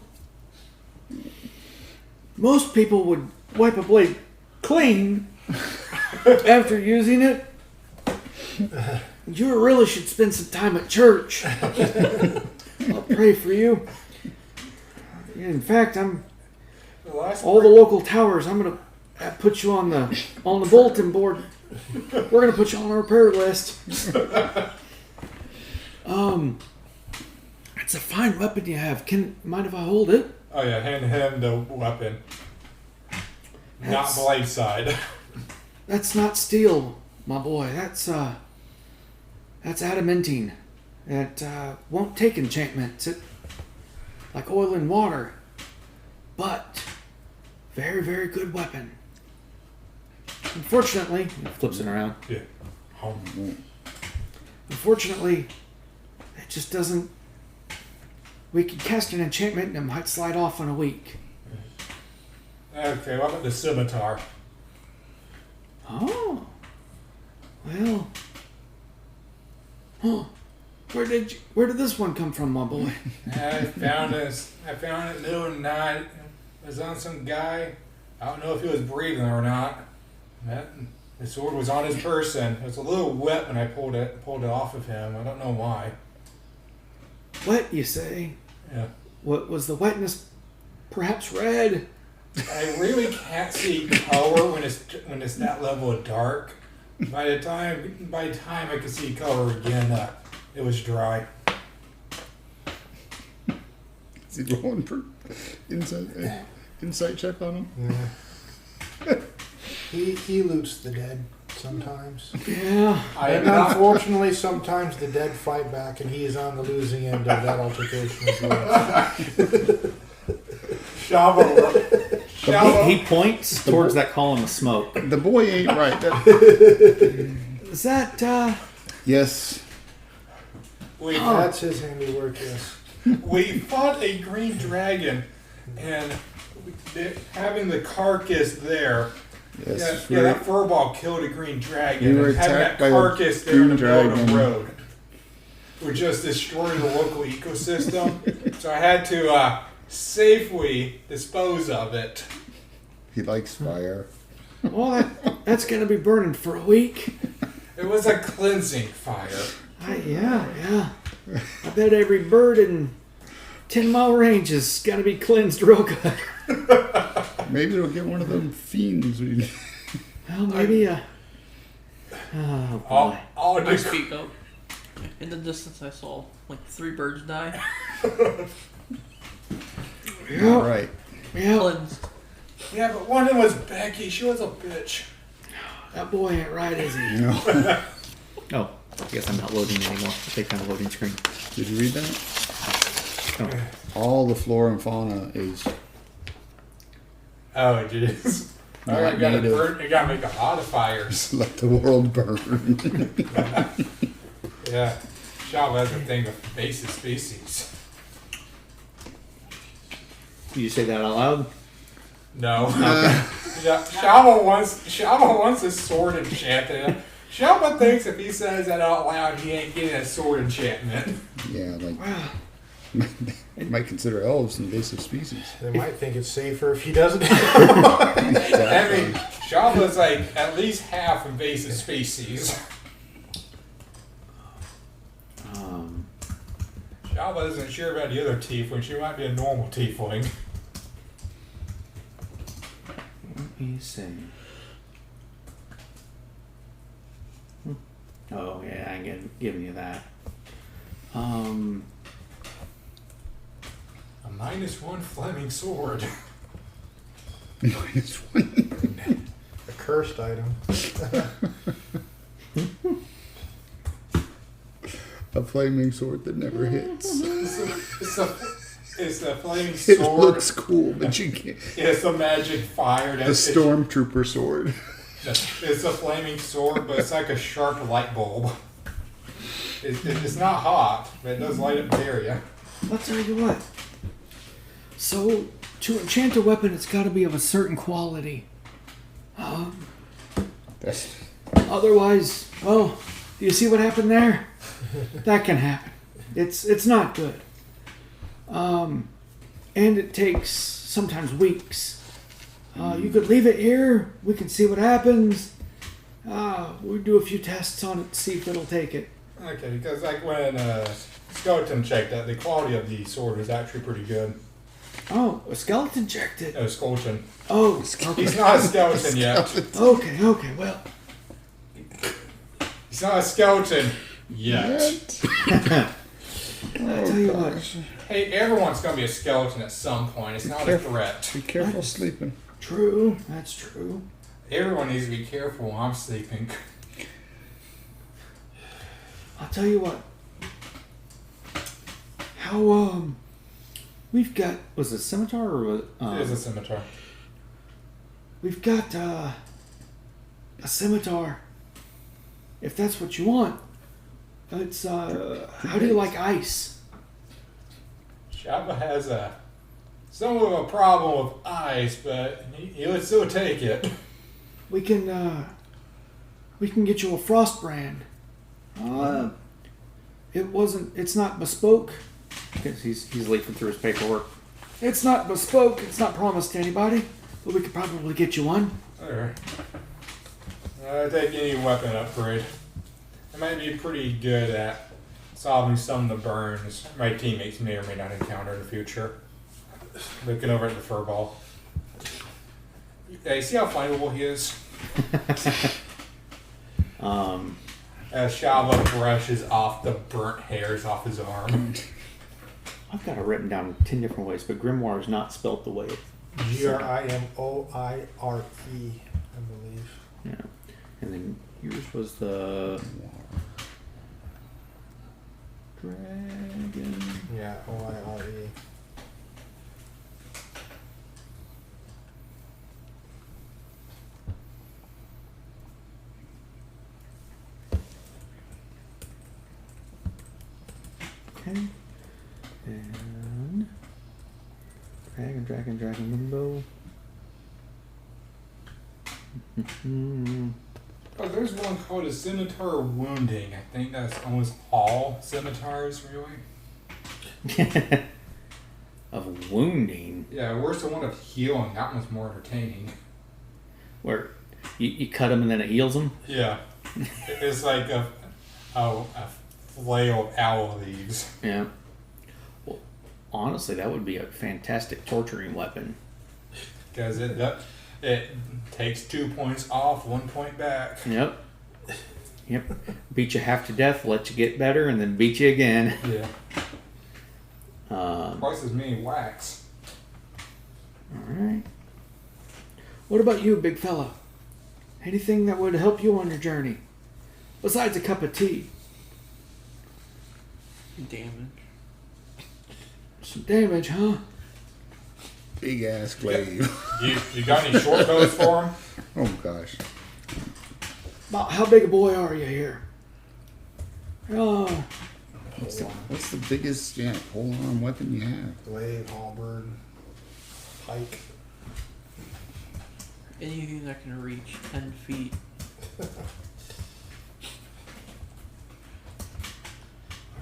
most people would wipe a blade clean after using it. You really should spend some time at church. I'll pray for you. In fact, all the local towers. I'm gonna put you on the bulletin board. We're gonna put you on our prayer list. I It's a fine weapon you have. Mind if I hold it? Oh yeah, hand him the weapon. Not blade side. That's not steel, my boy. That's adamantine. It won't take enchantments. It like oil and water, but very, very good weapon. Unfortunately, he flips it around. Yeah. Unfortunately, it just doesn't. We could cast an enchantment and it might slide off in a week. Okay, what about the scimitar? Oh. Well. Huh. Where did this one come from, my boy? I found it the other night. It was on some guy. I don't know if he was breathing or not. The sword was on his person. It was a little wet when I pulled it off of him. I don't know why. Wet, you say? Yeah. What was the wetness? Perhaps red. I really can't see color when it's that level of dark. By the time I could see color again, it was dry. Is he rolling for insight check on him? Yeah. He loots the dead sometimes. Yeah. And unfortunately, sometimes the dead fight back, and he is on the losing end of that altercation as well. Shovel. He points towards that column of smoke. The boy ain't right. Is that, Yes. That's his handiwork, yes. We fought a green dragon, and having the carcass there. Yes. Yeah, that furball killed a green dragon. You were And having attacked that by a carcass there in the green middle of the dragon. road would just destroy the local ecosystem. So I had to safely dispose of it. He likes fire. well, that's gonna be burning for a week. It was a cleansing fire. Yeah. I bet every bird in 10-mile range has got to be cleansed real good. Maybe it'll get one of them fiends. Well, maybe oh boy. All I just speak up. In the distance, I saw like 3 birds die. All right. Yeah, Cleansed. yeah, but one of them was Becky. She was a bitch. that boy ain't right, is he? You know. Oh, I guess I'm not loading anymore. I'll take down the loading screen. Did you read that? Oh. All the flora and fauna is Oh, it is. Not I gotta native. burn. I gotta make a lot of fires. let the world burn. Yeah, Shava has a thing with invasive species. Did you say that out loud? No. Yeah, Shava wants his sword enchanted. Shava thinks if he says that out loud, he ain't getting a sword enchantment. Yeah, like they might consider elves invasive species. They might think it's safer if he doesn't. I mean, Shava's like at least half invasive species. Shava isn't sure about the other tiefling. She might be a normal tiefling. Let me see. Oh yeah, I ain't giving you that. A -1 flaming sword. -1. A cursed item. A flaming sword that never hits. It's a flaming It sword. looks cool, but you can't. It's a magic fire. The stormtrooper sword. It's a flaming sword, but it's like a sharp light bulb. It's not hot, but it does light up the area. I'll tell you what. So, to enchant a weapon, it's got to be of a certain quality. That's Otherwise, oh, do you see what happened there? That can happen. It's not good. And it takes sometimes weeks. You could leave it here. We can see what happens. We do a few tests on it to see if it'll take it. Okay, because like when Skeleton checked that, the quality of the sword was actually pretty good. Oh, a skeleton checked it. No, Skeleton. Oh, He's not a skeleton yet. okay. Well, He's not a skeleton yet. I tell you what. Hey, everyone's gonna be a skeleton at some point. It's not a threat. Be careful sleeping. True. That's true. Everyone needs to be careful when I'm sleeping. I'll tell you what. How we've got was it a scimitar or was It is a scimitar. we've got a scimitar. If that's what you want. It's how do you like ice? Shabba has somewhat of a problem with ice, but he would still take it. We can get you a frost brand. It's not bespoke. He's leafing through his paperwork. It's not bespoke. It's not promised to anybody, but we could probably get you one. Alright. Take any weapon upgrade. I might be pretty good at solving some of the burns my teammates may or may not encounter in the future. Looking over at the furball. Hey, see how flammable he is? As Shava brushes off the burnt hairs off his arm. I've got it written down 10 different ways, but grimoire is not spelt the way it's Grimoire, I believe. yeah. And then yours was the dragon. Yeah, OIRE. Okay. And dragon limbo. Oh, there's one called a scimitar wounding. I think that's almost all scimitars, really. Of wounding. Yeah, where's the one of healing? That one's more entertaining. Where you cut him and then it heals him? Yeah. It's like a flail of owl leaves. Yeah. Well, honestly, that would be a fantastic torturing weapon. Because it takes 2 points off, 1 point back. Yep. Beat you half to death, let you get better, and then beat you again. Yeah. Twice as many whacks. Alright. What about you, big fella? Anything that would help you on your journey? Besides a cup of tea. Damage. Some damage, huh? Big ass glaive. You got any short bows for him? Oh gosh. About how big a boy are you here? Oh, What's the biggest pole arm weapon you have? Glaive, halberd, pike. Anything that can reach 10 feet.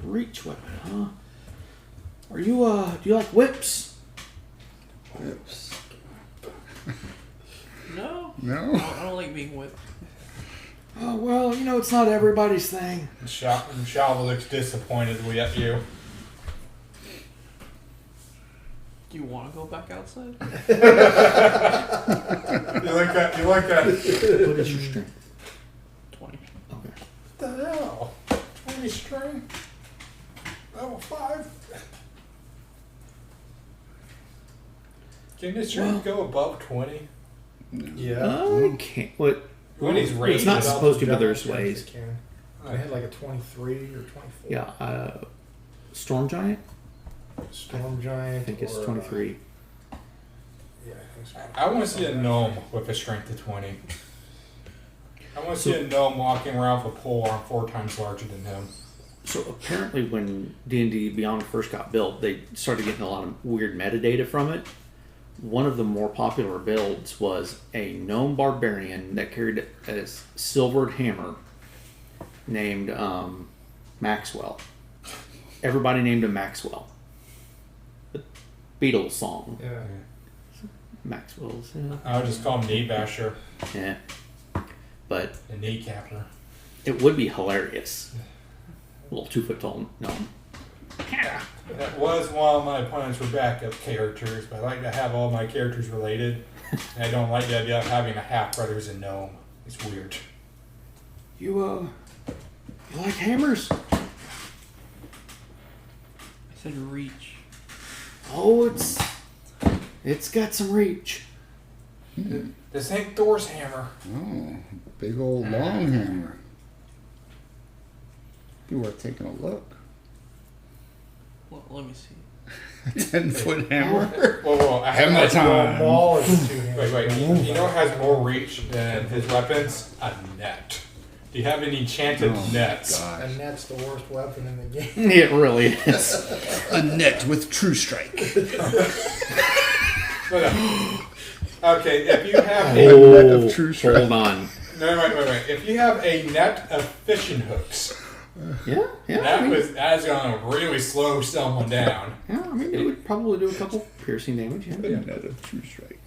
reach weapon, huh? Are you, do you like whips? Whips. No. No. I don't like being whipped. Oh, well, you know, it's not everybody's thing. Shalva looks disappointedly at you. Do you want to go back outside? You like that? You like that? What is your strength? 20. Okay. What the hell? 20 strength? Level 5? Can this strength go above 20? Yeah. Okay. What? When he's It's raged, not it's supposed to, but Jump there's jumps ways. you can. I had like a 23 or 24. Yeah. Storm giant. Storm giant. I think it's or, 23. Yeah, I think so. I want to see a gnome with a strength of 20. I want to see a gnome walking around with a pole arm 4 times larger than him. So apparently, when D&D Beyond first got built, they started getting a lot of weird metadata from it. One of the more popular builds was a gnome barbarian that carried a silvered hammer named Maxwell. Everybody named him Maxwell. The Beatles song. Yeah. Maxwell's. I would just call him Knee Basher, Yeah. But the kneecapper. it would be hilarious. A little 2 foot tall gnome. That was one of my opponent's for backup characters, but I like to have all my characters related. And I don't like the idea of having a half brother as a gnome. It's weird. You like hammers? said reach. Oh, it's got some reach. This ain't Thor's hammer. Oh, big old long hammer. Be worth taking a look. Well, let me see. 10-foot hammer. Whoa, Hammer time. Ball is a two-handed. Wait. You know what has more reach than his weapons? A net. Do you have any enchanted nets? Gosh. And that's the worst weapon in the game. It really is. A net with true strike. Okay, if you have A a net of true strike. Hold on. no, wait. If you have a net of fishing hooks, Yeah. that's gonna really slow someone down. Yeah, I mean, it would probably do a couple piercing damage. Yeah. A net of true strike.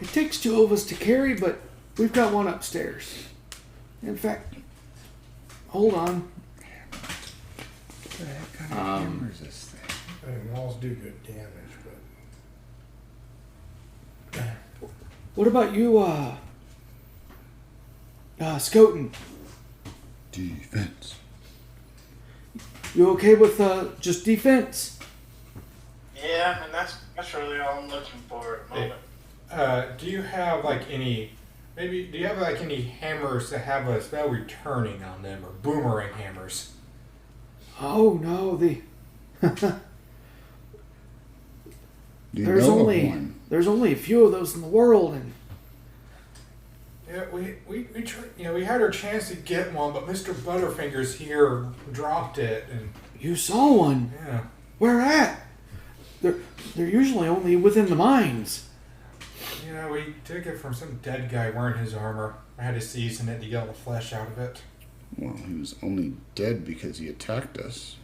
It takes two of us to carry, but we've got one upstairs. In fact, hold on. What the heck kind of hammer is this thing? I mean, walls do good damage, but What about you, Skoten? Defense. You okay with just defense? Yeah, and that's really all I'm looking for at the moment. Do you have any hammers that have a spell returning on them, or boomerang hammers? Oh no, Do you there's know only of one? there's only a few of those in the world, and Yeah, we had our chance to get one, but Mr. Butterfingers here dropped it, and you saw one. yeah. Where at? They're usually only within the mines. Yeah, we took it from some dead guy wearing his armor. I had to season it to get all the flesh out of it. Well, he was only dead because he attacked us.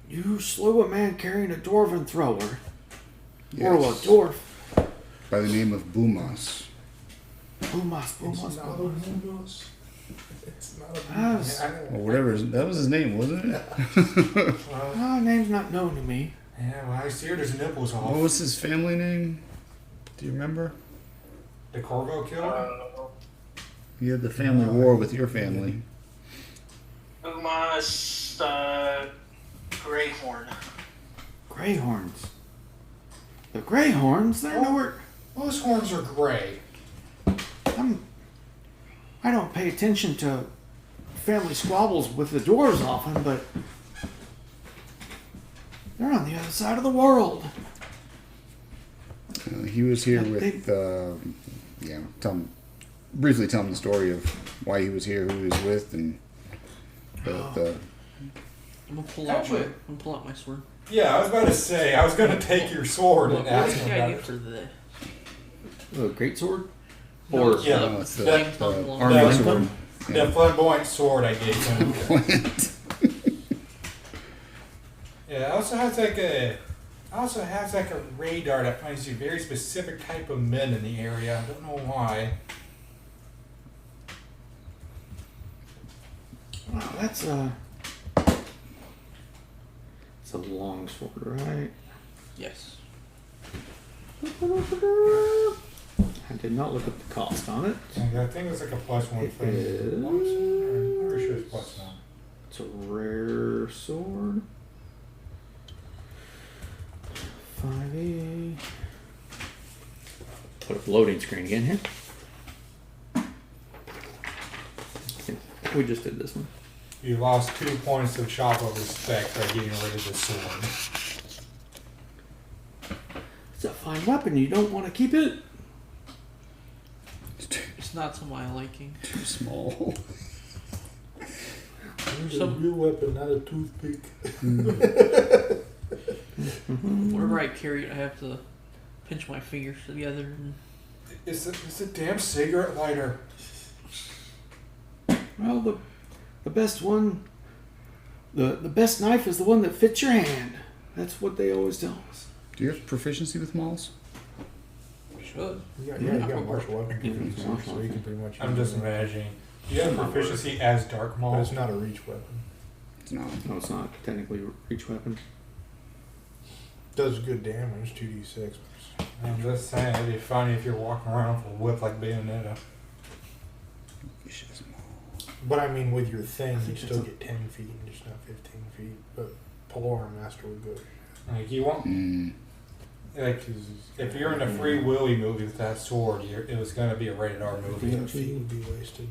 You slew a man carrying a dwarven thrower. Or a Yes. dwarf. By the name of Bumas. Boomas. it's not a Or whatever. That was his name, wasn't it? Name's not known to me. Yeah, well, I seared his nipples off. What was his family name? Do you remember? The Corvo killer? He had the family war with your family. Umas, Greyhorn. Greyhorns. The Greyhorns? They're nowhere. Those horns are gray. I don't pay attention to family squabbles with the dwarves often, but they're on the other side of the world. He was here They- with, briefly tell him the story of why he was here, who he was with, and the I'm gonna pull out my sword. Yeah, I was about to say, I was going to take your sword What and ask did him I about get it. for this? A great sword? No, Or yeah. no, it's the Flying tongue long army No. sword. The flamboyant sword I gave him. Yeah, it also has like a radar that finds a very specific type of men in the area. I don't know why. Wow, that's it's a long sword, right? Yes. I did not look up the cost on it. I think it's like a +1 It thing. is. I'm pretty sure it's +1. It's a rare sword. 5e. put up loading screen again here. We just did this one. You lost 2 points of shop of respect by getting rid of the sword. It's a fine weapon. You don't want to keep it. It's not to my liking. Too small. It's a Some- real weapon, not a toothpick. Whenever I carry it, I have to pinch my fingers together. And It's a damn cigarette lighter. Well, the best one, the best knife is the one that fits your hand. That's what they always tell us. Do you have proficiency with mauls? should. You got martial weapon proficiency, so you can pretty much. I'm just imagining. Do you have proficiency as Dark But Maul? it's not a reach weapon. It's not. No, it's not technically a reach weapon. Does good damage, 2d6. I'm just saying, it'd be funny if you're walking around with a whip like Bayonetta. Vicious maul. But I mean, with your thing, you think still that's get 10 feet and just not 15 feet. But polearm master would go. Like you want, like if you're in a Free Willy movie with that sword, it was going to be a rated R movie. The feet would be wasted.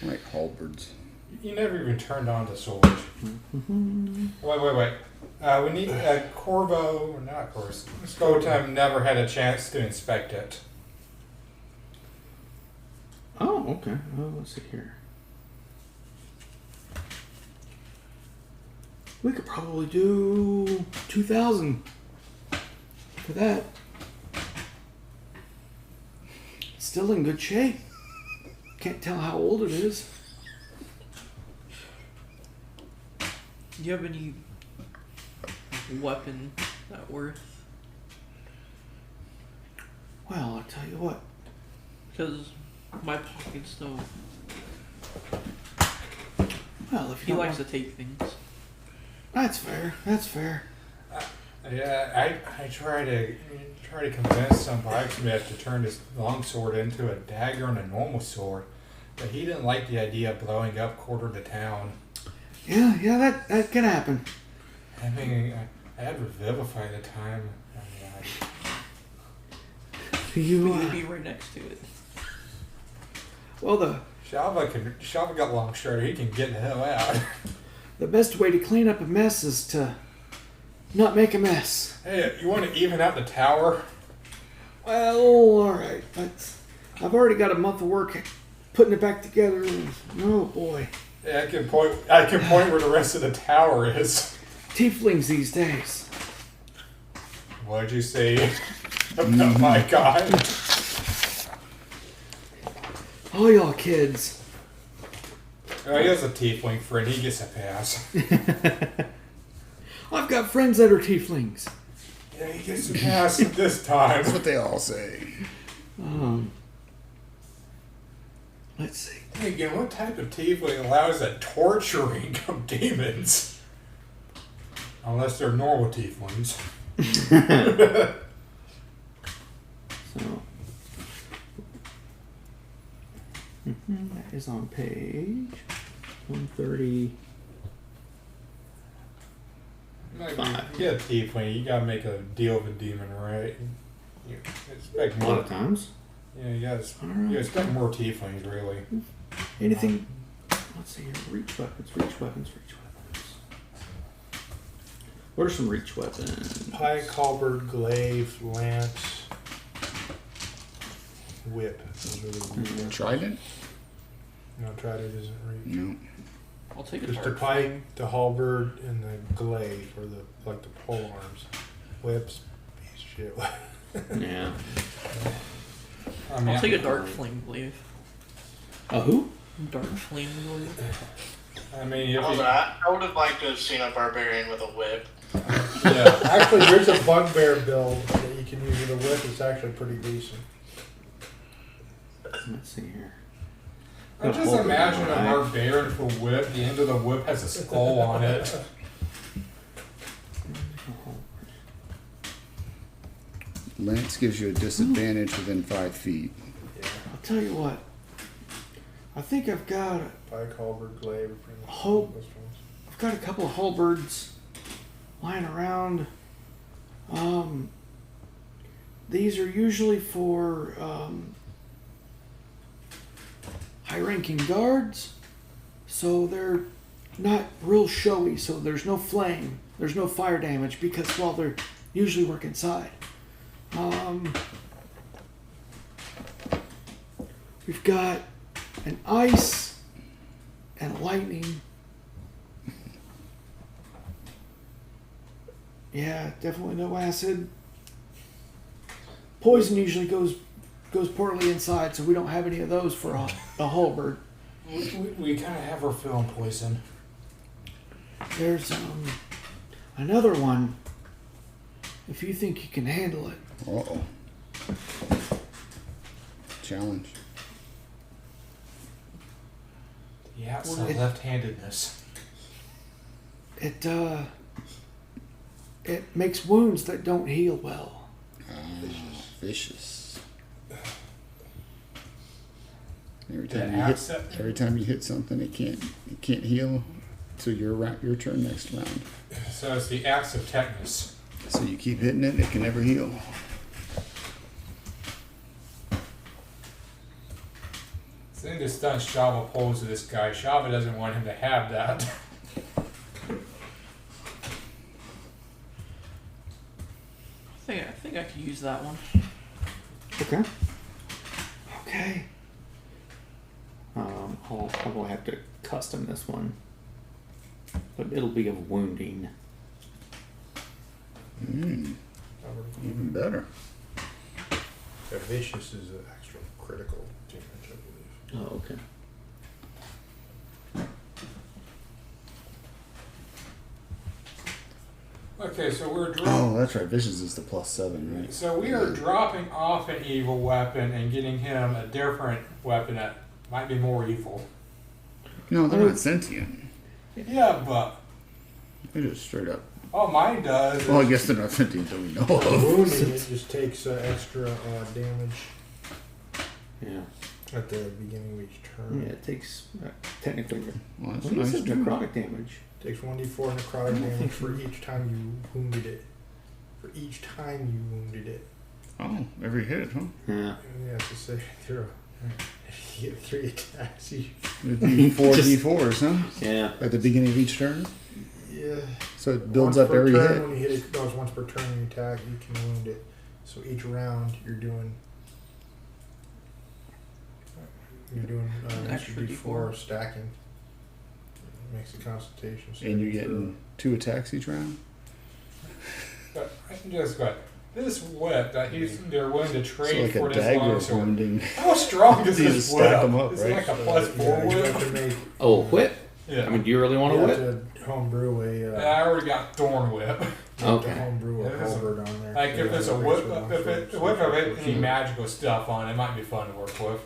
Right, halberds. You never even turned on the sword. Wait. We need Corvo, or not Corvo. Skotam never had a chance to inspect it. Oh, okay. Oh, let's see here. We could probably do 2,000 for that. Still in good shape. Can't tell how old it is. Do you have any weapon that worth? Well, I'll tell you what. Because my pockets don't. Well, if He you likes want, to take things. that's fair. That's fair. Yeah, I try to convince some blacksmith to turn his longsword into a dagger and a normal sword, but he didn't like the idea of blowing up quarter the town. Yeah, that can happen. I mean, I had Revivify the time. You, We could be right next to it. well, Shalva got long strider. He can get the hell out. the best way to clean up a mess is to not make a mess. Hey, you want to even out the tower? Well, all right. I've already got a month of work putting it back together. Oh boy, Yeah, I can point where the rest of the tower is. tieflings these days. What'd you say about my guy? All y'all kids. Oh, he has a tiefling friend. He gets a pass. I've got friends that are tieflings. Yeah, he gets a pass this time. That's what they all say. Let's see. Hey, again, what type of tiefling allows the torturing of demons? Unless they're normal tieflings. So that is on page 130. Like, you get a tiefling, you gotta make a deal with a demon, right? You expect A lot more. of times. Yeah, you expect more tieflings, really. Anything? Let's see here. Reach weapons. What are some reach weapons? Pike, halberd, glaive, lance, whip. Those are the Trident? No, trident isn't reach. No. I'll take a Just the dart. pike, the halberd, and the glaive, or the pole arms. Whips, piece of shit. Yeah. I mean, I'll take a dark flame glaive. A who? Dark flame glaive. I mean, if Hold you, on, I would have liked to have seen a barbarian with a whip. yeah. Actually, there's a bugbear build that you can use with a whip. It's actually pretty decent. Let's see here. I just imagine a barbarian with a whip. The end of the whip has a skull on it. Lance gives you a disadvantage within 5 feet. Yeah. I'll tell you what. I think I've got Pike, halberd, glaive. are pretty much Oh. the best ones. I've got a couple of halberds lying around. These are usually for high-ranking guards, so they're not real showy. So there's no flame, there's no fire damage because they usually work inside. We've got an ice and a lightning. Yeah, definitely no acid. Poison usually goes poorly inside, so we don't have any of those for a halberd. We kind of have our fill on poison. There's another one. If you think you can handle it. Uh-oh. Challenge. Yeah, it's Well, the left-handedness. It makes wounds that don't heal well. Vicious. Every The time you axe hit, set- every time you hit something, it can't heal till your turn next round. So it's the axe of tetanus. So you keep hitting it, it can never heal. So then just stun Shava pulls to this guy. Shava doesn't want him to have that. I think I could use that one. Okay. Okay. I'll probably have to custom this one, but it'll be of wounding. Even better. The vicious is an extra critical damage, I believe. Oh, okay. Okay, so we're dropping. Oh, that's right. Vicious is the +7, right? So we are dropping off an evil weapon and getting him a different weapon that might be more evil. No, they're not sentient. Yeah, but They're just straight up. all mine does. Well, I guess they're not sentient that we know of. Wounding, it just takes extra damage Yeah. at the beginning of each turn. Yeah, it takes technically. Well, that's What nice is it? too. Necrotic damage. Takes 1d4 necrotic damage for each time you wounded it. For each time you wounded it. Oh, every hit, huh? Yeah. And you have to say through. If you get 3 attacks, you. It'd be 4d4s, huh? Yeah. At the beginning of each turn? Yeah. So it builds Once up per every turn, hit. When you hit it, goes once per turn when you attack, you can wound it. So each round you're doing An extra extra d4 D4. stacking. Makes the constitution. And you're saving getting 2 attacks each round? But I can just go. This whip that they're willing to So trade like for a this dagger longsword. wounding. How strong is You this just whip? stack 'em up, Is right? it like a through. +4 Yeah, you have whip? to make. Oh, whip. Yeah. I mean, do you really want You to have whip? to homebrew a. I already got thorn whip. You have to Okay. homebrew Yeah, a there's a- halberd on there. Like if there's a Yeah, whip, extra if longsword, it whip of it, any so- magical stuff on it, might be fun to work with.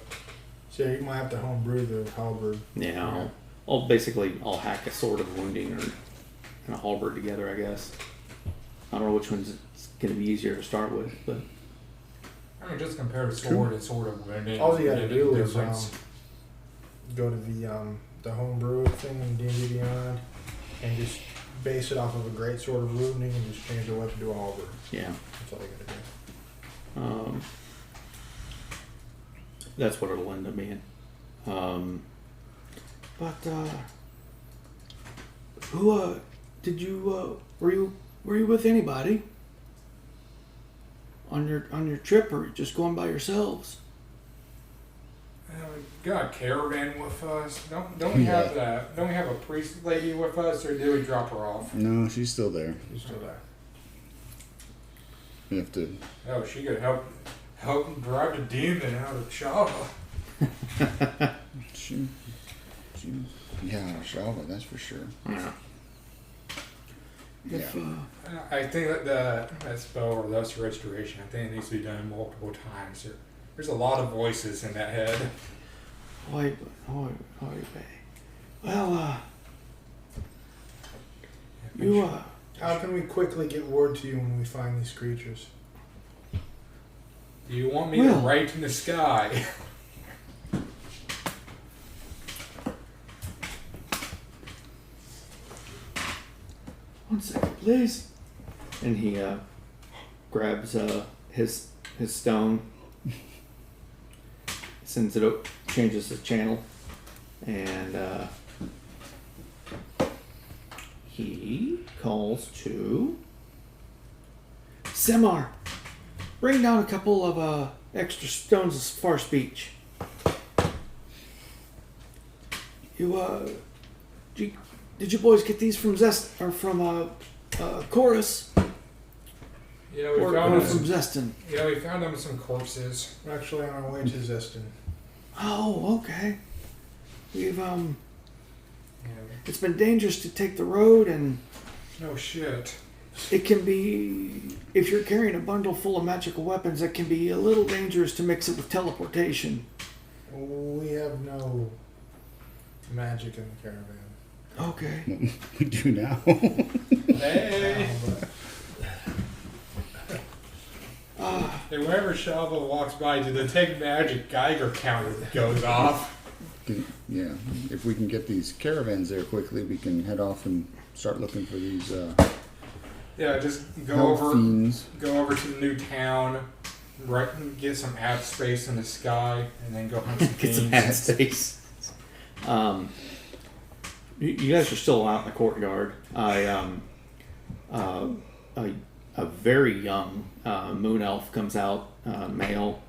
So you might have to homebrew the halberd. Yeah. I'll basically hack a sword of wounding or and a halberd together, I guess. I don't know which one's going to be easier to start with, but I mean, just compare to sword and sword of wounding. All you gotta the do is difference. go to the homebrew thing in D&D Beyond and just base it off of a great sword of wounding and just change the weapon to a halberd. yeah. That's all you gotta do. That's what it'll end up being. Who did you were you with anybody on your trip, or just going by yourselves? We got a caravan with us. Don't we have that? Don't we have a priest lady with us, or did we drop her off? No, she's still there. He's still there. You have to. Oh, she could help drive the demon out of Shava. She, yeah, Shalva, that's for sure. Yeah. If, I think that spell or lust restoration, I think it needs to be done multiple times. There's a lot of voices in that head. well, you How can we quickly get word to you when we find these creatures? Do you want me Well- to write in the sky? one second, please. And he grabs his stone, sends it up, changes the channel, and he calls to Semar, bring down a couple of extra stones of far speech. Did you boys get these from Zest or from Chorus Yeah, we or found from them. Zeston? Yeah, we found them some corpses. We're actually on our way to Zeston. Oh, okay. We've Yeah. it's been dangerous to take the road, and No shit. it can be, if you're carrying a bundle full of magical weapons, it can be a little dangerous to mix it with teleportation. We have no magic in the caravan. Okay. We do now. Hey. But There whenever Shava walks by, the detect magic Geiger counter goes off. Yeah, if we can get these caravans there quickly, we can head off and start looking for these Yeah, just go health over fiends. to the new town, right, get some ad space in the sky, and then go hunt some Get some fiends. ad space. You guys are still out in the courtyard. A very young moon elf comes out, male.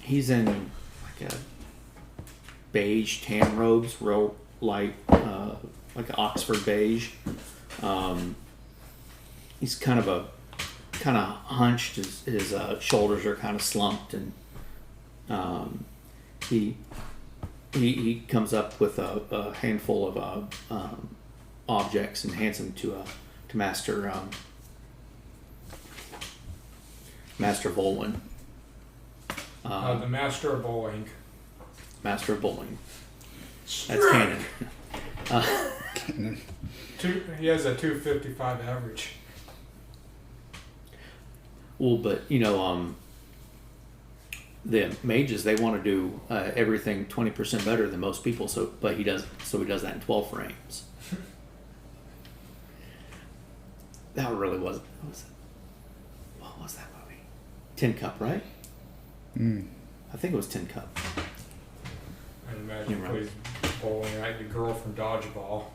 He's in like a beige tan robes, real light, like Oxford beige. He's kind of hunched. His shoulders are kind of slumped, and he comes up with a handful of objects and hands them to Master Volwyn. The Master of Bowling. Master of Bowling. That's canon. He has a 255 average. Well, but the mages, they want to do everything 20% better than most people. But he does that in 12 frames. That really wasn't. What was that movie? Tin Cup, right? I think it was Tin Cup. I imagine You're right. plays bowling like the girl from Dodgeball.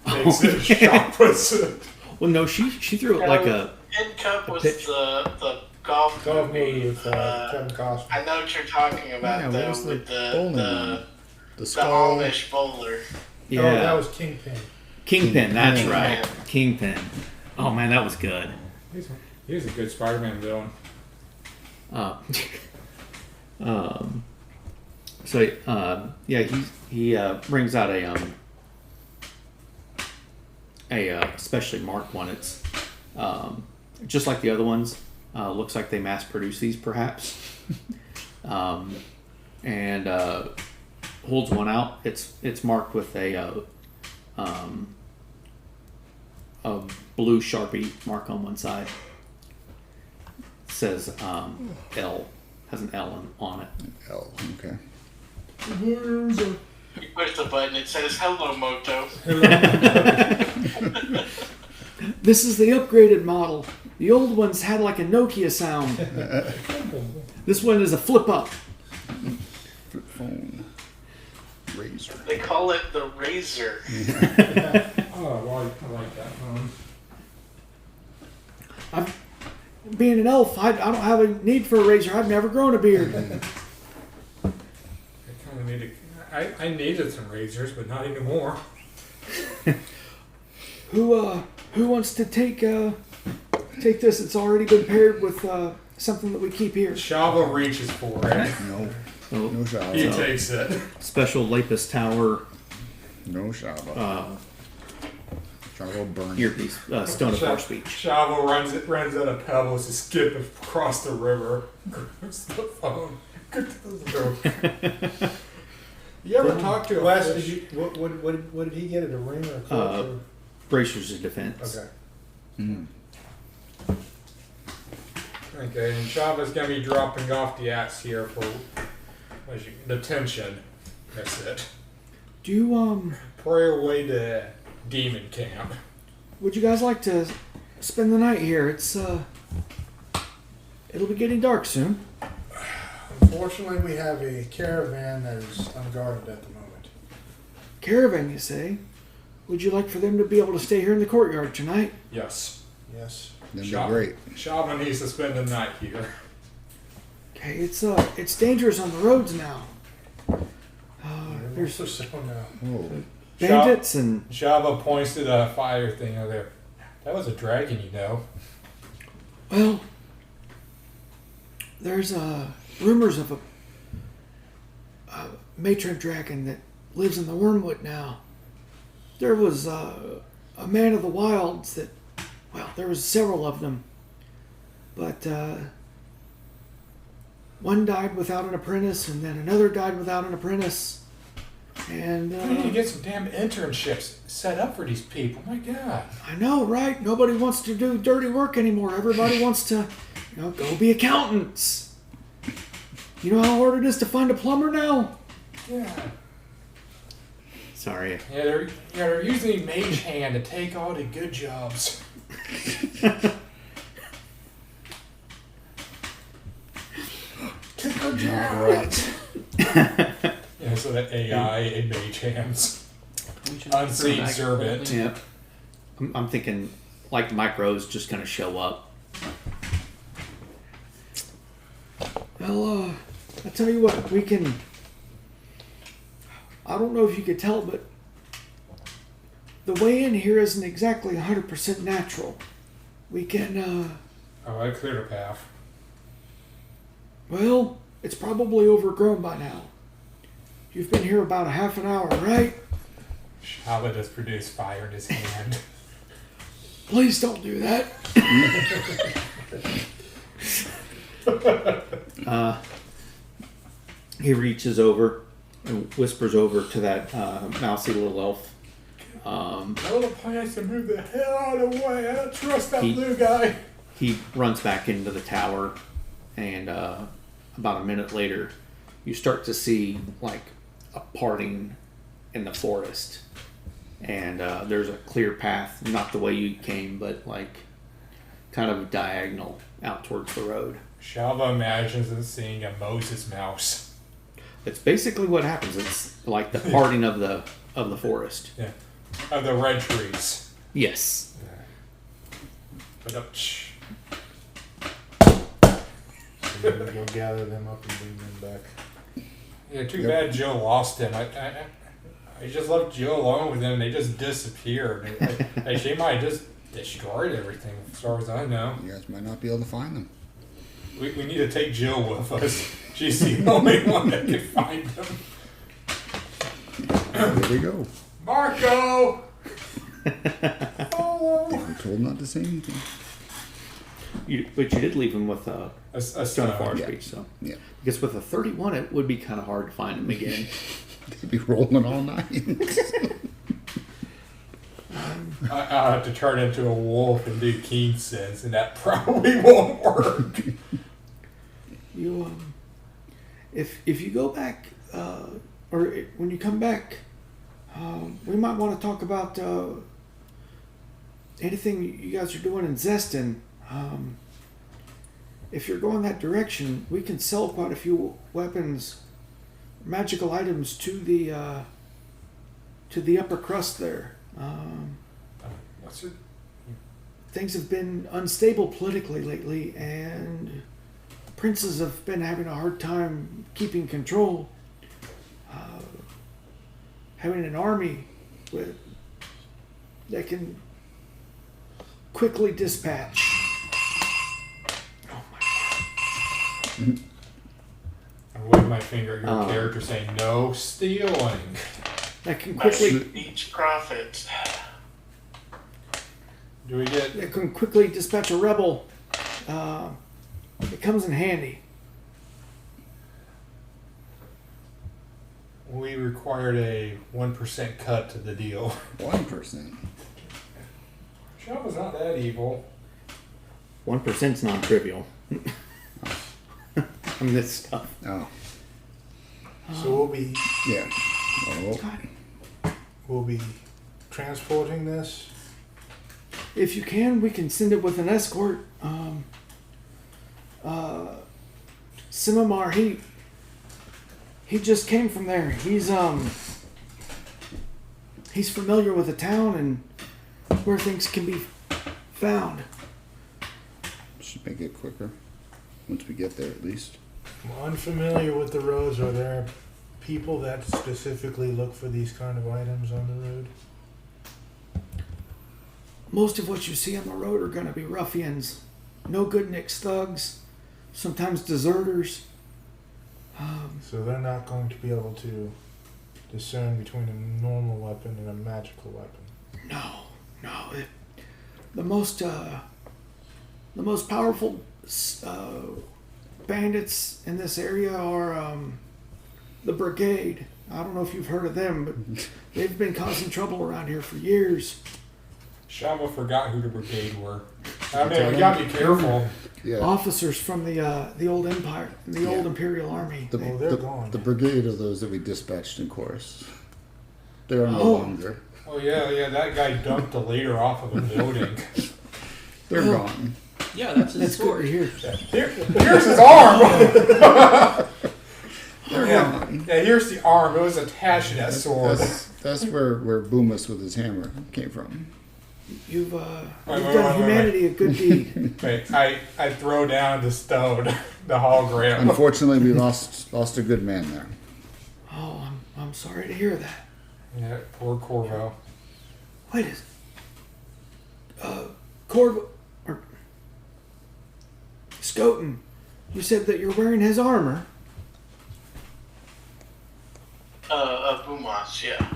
Takes it, shot puts it. Well, no, she threw it like a. Tin Cup was pitch. the golf Golf movie. movie with Kevin Costner. I know what you're talking about, Yeah, what though, was the with bowling one? The the skull. Amish bowler. Yeah, Oh, that was Kingpin. Kingpin. That's Kingpin. right, Kingpin. Oh man, that was good. He's a good Spider-Man villain. He brings out a specially marked one. It's just like the other ones. Looks like they mass produce these, perhaps. And holds one out. It's marked with a blue Sharpie mark on one side. It says L. Has an L on it. Oh, okay. You push the button, it says, "Hello, Moto." This is the upgraded model. The old ones had like a Nokia sound. This one is a flip up. Flip phone. Razor. They call it the Razor. Oh, well, I like that one. Being an elf, I don't have a need for a razor. I've never grown a beard. I kind of needed. I needed some razors, but not anymore. Who wants to take this? It's already been paired with something that we keep here. Shava reaches for it. No. Oh, No shava. He takes it. special Lapis Tower No shava. Shava burn. earpiece, Stone of Force Speech. Shava runs out of pebbles to skip across the river. Grabs the phone. You ever talk to a Wes, fish? did you, what did he get? A ring or a cloak? Bracers of Defense. Okay. Okay, and Shava's gonna be dropping off the axe here for detention. That's it. Do you Pray away to Demon Camp. would you guys like to spend the night here? It's it'll be getting dark soon. Unfortunately, we have a caravan that is unguarded at the moment. Caravan, you say? Would you like for them to be able to stay here in the courtyard tonight? Yes. Yes. That'd be great. Shava needs to spend the night here. Okay, it's dangerous on the roads now. There's so now. Oh. bandits and Shava points to the fire thing over there. That was a dragon, you know. well, there's rumors of a matron dragon that lives in the Wormwood now. There was a man of the wilds that, well, there was several of them, but one died without an apprentice, and then another died without an apprentice, and We need to get some damn internships set up for these people. My God. I know, right? Nobody wants to do dirty work anymore. Everybody wants to Go be accountants. You know how hard it is to find a plumber now? Yeah. Sorry. Yeah, they're using mage hand to take all the good jobs. Take our jobs. Yeah, so that AI and mage hands. Unseen servant. Yep. I'm thinking like Micro's just gonna show up. Well, I tell you what, we can. I don't know if you could tell, but the way in here isn't exactly 100% natural. We can, Oh, I cleared a path. well, it's probably overgrown by now. You've been here about a half an hour, right? Shaba just produced fire in his hand. Please don't do that. He reaches over and whispers over to that mousy little elf. Tell the plants to move the hell out of the way. I don't trust that blue guy. He runs back into the tower, and about a minute later, you start to see like a parting in the forest, and there's a clear path, not the way you came, but like kind of diagonal out towards the road. Shaba imagines it seeing a Moses mouse. It's basically what happens. It's like the parting of the forest. Yeah. Of the red trees. Yes. But We'll gather them up and bring them back. yeah, too bad Jill lost him. I just left Jill alone with them. They just disappeared. She might have just destroyed everything, as far as I know. You guys might not be able to find them. We need to take Jill with us. She's the only one that can find them. There we go. Marco! Oh. I'm told not to say anything. But you did leave him with a stone of far yeah. speech, so Yeah. because with a 31, it would be kind of hard to find him again. They'd be rolling all night. I'll have to turn into a wolf and do Keen says, and that probably won't work. You if you go back, or when you come back, we might want to talk about anything you guys are doing in Zeston. If you're going that direction, we can sell quite a few weapons, magical items to the upper crust there. What's it? Things have been unstable politically lately, and princes have been having a hard time keeping control. Having an army that can quickly dispatch. I wave my finger at your character saying, no stealing. That can I quickly shoot each profit. Do we get... that can quickly dispatch a rebel. It comes in handy. We required a 1% cut to the deal. 1%. Shaba's not that evil. 1%'s non-trivial. On this stuff. Oh, So we'll be yeah. Oh, transporting this. If you can, we can send it with an escort. Simamar, he just came from there. He's familiar with the town and where things can be found. should make it quicker. Once we get there, at least. I'm unfamiliar with the roads. Are there people that specifically look for these kind of items on the road? Most of what you see on the road are going to be ruffians, no good nicks thugs, sometimes deserters. So they're not going to be able to discern between a normal weapon and a magical weapon. No. The most powerful bandits in this area are the Brigade. I don't know if you've heard of them, but they've been causing trouble around here for years. Shaba forgot who the brigade were. I mean, we gotta be careful. Yeah. Officers from the old empire, the old Imperial Army. The, Oh, they're the, gone. the brigade of those that we dispatched in chorus. They are no Oh. longer. Oh yeah, that guy dumped the leader off of a building. They're Oh. gone. Yeah, that's his That's good sword. to hear. Here's his arm. They're Yeah. gone. Yeah, here's the arm. It was attached to that sword. That's where Boomus with his hammer came from. You've wait, done wait. humanity a good deed. Wait, I throw down the stone, the hologram. Unfortunately, we lost a good man there. Oh, I'm sorry to hear that. Yeah, poor Corvo. Wait Corvo or Skoten, you said that you're wearing his armor. Of Bumas, yeah.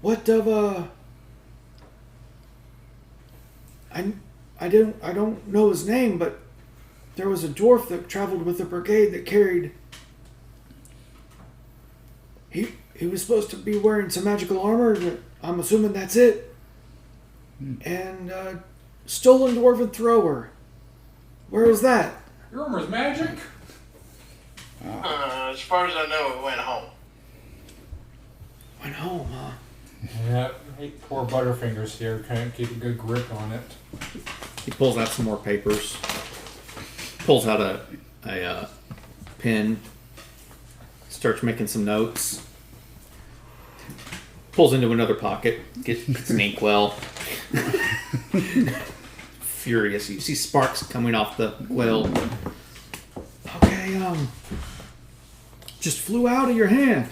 What of I don't know his name, but there was a dwarf that traveled with the brigade that carried. He was supposed to be wearing some magical armor. I'm assuming that's it. And stolen dwarven thrower. Where is that? Your armor's magic? As far as I know, it went home. Went home, huh? Yeah, poor Butterfingers here. Can't keep a good grip on it. He pulls out some more papers. Pulls out a pen. Starts making some notes. Pulls into another pocket. Gets an inkwell. Furious. You see sparks coming off the quill. Okay, just flew out of your hand.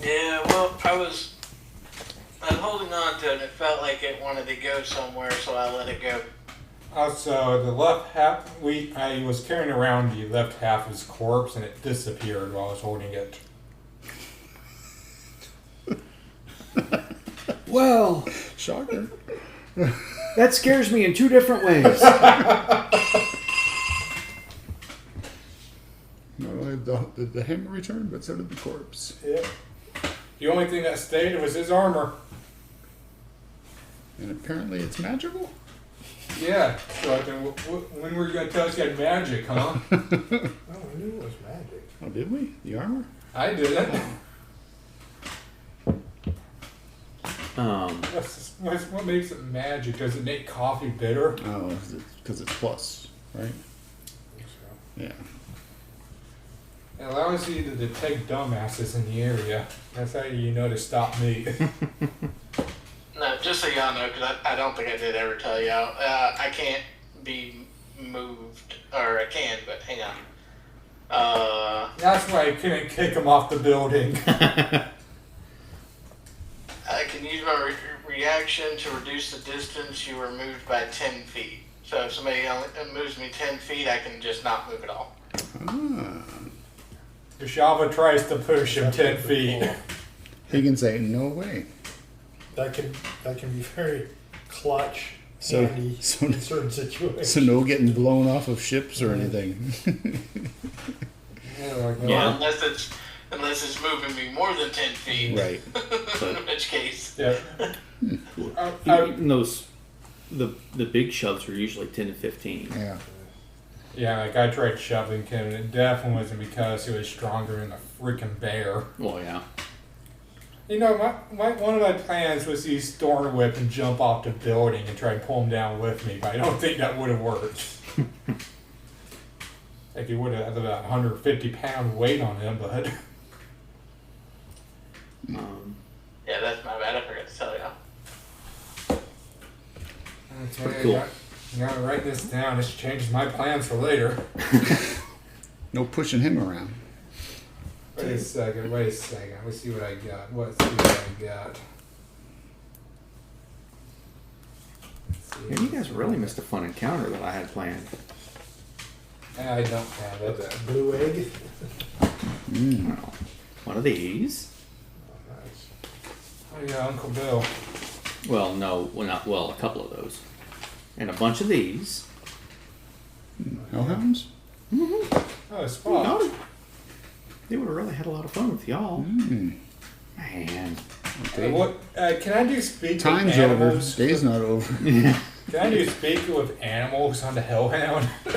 Yeah, well, I'm holding on to it. It felt like it wanted to go somewhere, so I let it go. Also, the left half, I was carrying around the left half of his corpse, and it disappeared while I was holding it. Well, Shocker. that scares me in two different ways. Not only did the hammer return, but so did the corpse. Yep. The only thing that stayed was his armor. And apparently it's magical? Yeah. So then, when were you going to tell us you had magic, huh? Oh, I knew it was magic. Oh, did we? The armor? I didn't. What makes it magic? Does it make coffee bitter? Oh, because it's plus, right? Yeah. It allows you to detect dumbasses in the area. That's how you know to stop me. No, just so y'all know, because I don't think I did ever tell y'all. I can't be moved, or I can, but hang on. That's why I couldn't kick him off the building. I can use my reaction to reduce the distance you were moved by 10 feet. So if somebody moves me 10 feet, I can just not move at all. Ah. Gashava tries to push him 10 feet. He can say, no way. That can be very clutch, So- handy so- in certain situations. So no getting blown off of ships or anything. Yeah. Unless it's moving me more than 10 feet. Right. In which case. Yeah. Even those, the big shoves are usually 10 to 15. Yeah. Yeah, like I tried shoving him, and it definitely wasn't because he was stronger than a freaking bear. Well, yeah. You know, one of my plans was to use Thorn Whip and jump off the building and try and pull him down with me, but I don't think that would have worked. Like he would have had about 150-pound weight on him, but Yeah, that's my bad. I forgot to tell y'all. okay, Cool. I gotta write this down. This changes my plans for later. No pushing him around. Wait a second. Let's see what I got. Let's see what I got. Yeah, you guys really missed a fun encounter that I had planned. I don't have it. That blue egg. Well, one of these. Nice. Oh yeah, Uncle Bill. Well, no, well, a couple of those. And a bunch of these. Hellhounds? Oh, Spot. They would have really had a lot of fun with y'all. Mm. Man. What? Can I do speak Time's with over. animals? Day's not over. Can I do speak with animals on the Hellhound? I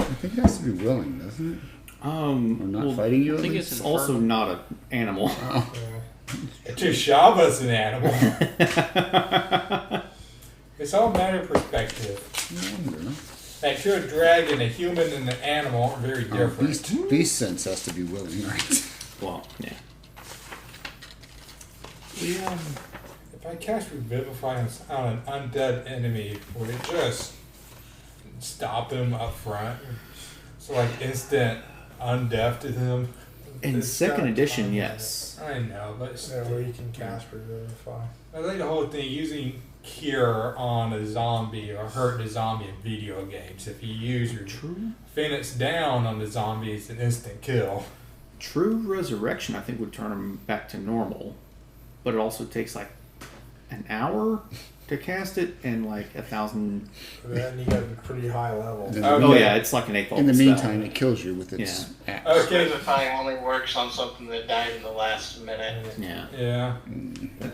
think it has to be willing, doesn't it? Or not well, fighting you I at think least? it's it's also not an animal. Tushava's an animal. It's all a matter of perspective. No wonder. Like, to a dragon, a human, and an animal are very different. Beast sense has to be willing, right? Well, yeah. If I cast Revivify on an undead enemy, would it just stop them up front? So, like, instant undeath to them? In It's second got edition, time yes. I know, but Yeah, where you can cast Revivify. I think the whole thing, using Cure on a zombie or hurt the zombie in video games. If you use your Phoenix down on the zombie, it's an instant kill. True Resurrection, I think, would turn them back to normal, but it also takes like an hour to cast it and like 1,000. Then you got a pretty high level. Then- Oh yeah, it's like an 8th In the spell. meantime, it kills you with its axe. Okay. Revivify only works on something that died in the last minute. Yeah, Yeah.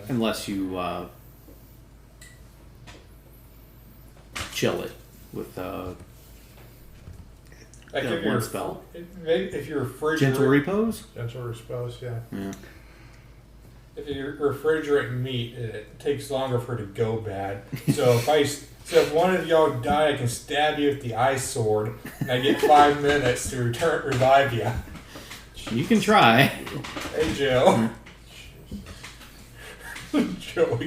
unless you chill it with Like Yeah, if one you're spell. If you're gentle repose. Gentle Repose, yeah. Yeah. if you refrigerate meat, it takes longer for it to go bad. So if one of y'all die, I can stab you with the ice sword, and I get 5 minutes to revive you. You can try. Hey, Joe. Joe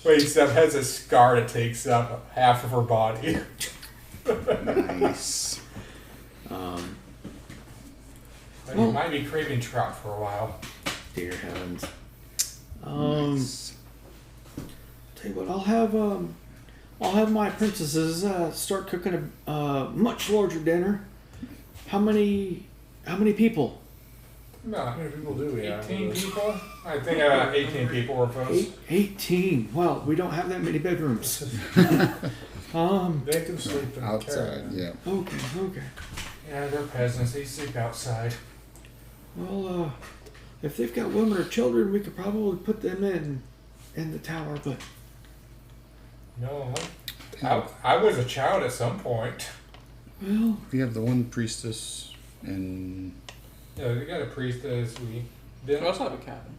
wakes up, has a scar that takes up half of her body. Nice. But you might be craving trout for a while. Dear heavens. Nice. Tell you what, I'll have my princesses start cooking a much larger dinner. How many people? No, How many people do we have? 18 people? I think 18 people were supposed. 18. Well, we don't have that many bedrooms. They can sleep in the Outside, caravan. yeah. Okay. Yeah, they're peasants. They sleep outside. Well, if they've got women or children, we could probably put them in the tower. But No, I was a child at some point. well, We have the one priestess and Yeah, we got a priestess. We We didn't. also have a cabin.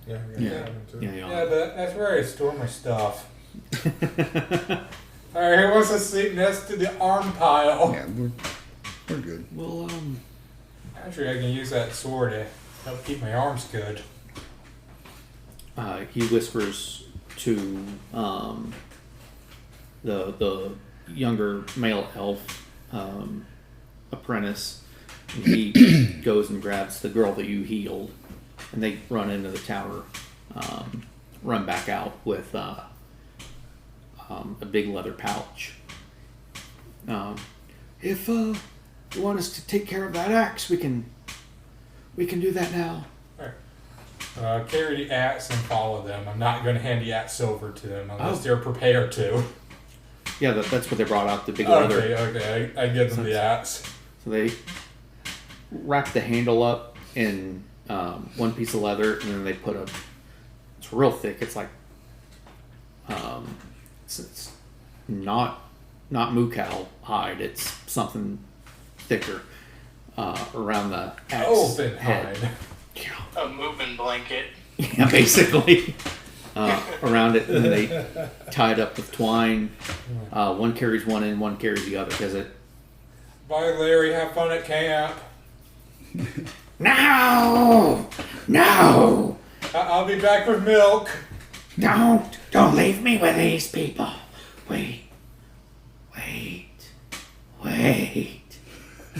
Yeah, we got Yeah. cabin too. yeah, Yeah, but that's where I store my stuff. All right, who wants to sleep next to the arm pile? yeah, we're good. Well, Actually, I can use that sword to help keep my arms good. he whispers to the younger male elf apprentice. And he goes and grabs the girl that you healed, and they run into the tower, run back out with a big leather pouch. If you want us to take care of that axe, we can do that now. Carry the axe and follow them. I'm not going to hand the axe over to them unless Oh. they're prepared to. Yeah, that's what they brought out, the big leather. Okay, I give them the axe. So they wrap the handle up in one piece of leather, and then they put it's real thick. It's like, it's not moo-cow hide. It's something thicker around the axe Open head. hide. A moving blanket. Yeah, basically. Around it, and then they tie it up with twine. One carries one end, one carries the other. Because it. Bye, Larry. Have fun at camp. No! No! I'll be back with milk. Don't leave me with these people. Wait.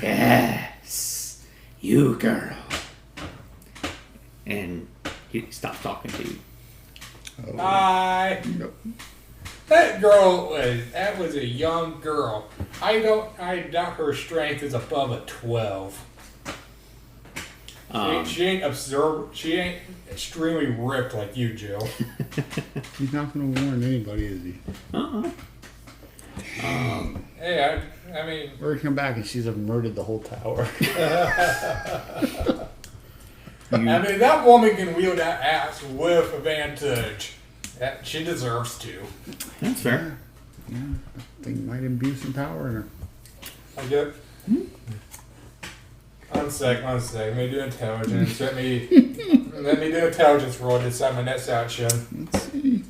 Yes. You girl. And he stops talking to you. Bye. Nope. That was a young girl. I doubt her strength is above a 12. She ain't extremely ripped like you, Joe. He's not going to warn anybody, is he? Hey, I mean, We're going to come back and she's murdered the whole tower. I mean, that woman can wield that axe with advantage. She deserves to. That's fair. Yeah, I think might imbue some power in her. I get. One sec. Let me do intelligence. Let me do intelligence roll to decide my next action. Let's see.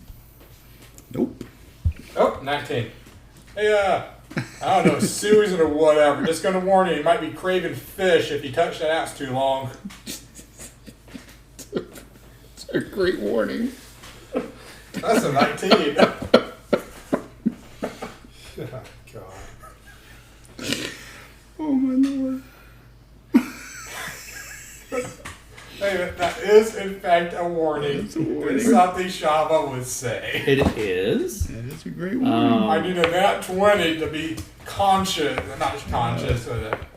Nope. Oh, 19. Hey, I don't know, Susan or whatever. Just gonna warn you, you might be craving fish if you touch that axe too long. It's a great warning. That's a 19. God. Oh my lord. Hey, that is in fact a warning. It's a warning. It's something Shava would say. It is. That is a great warning. I need a nat 20 to be conscious, not conscious,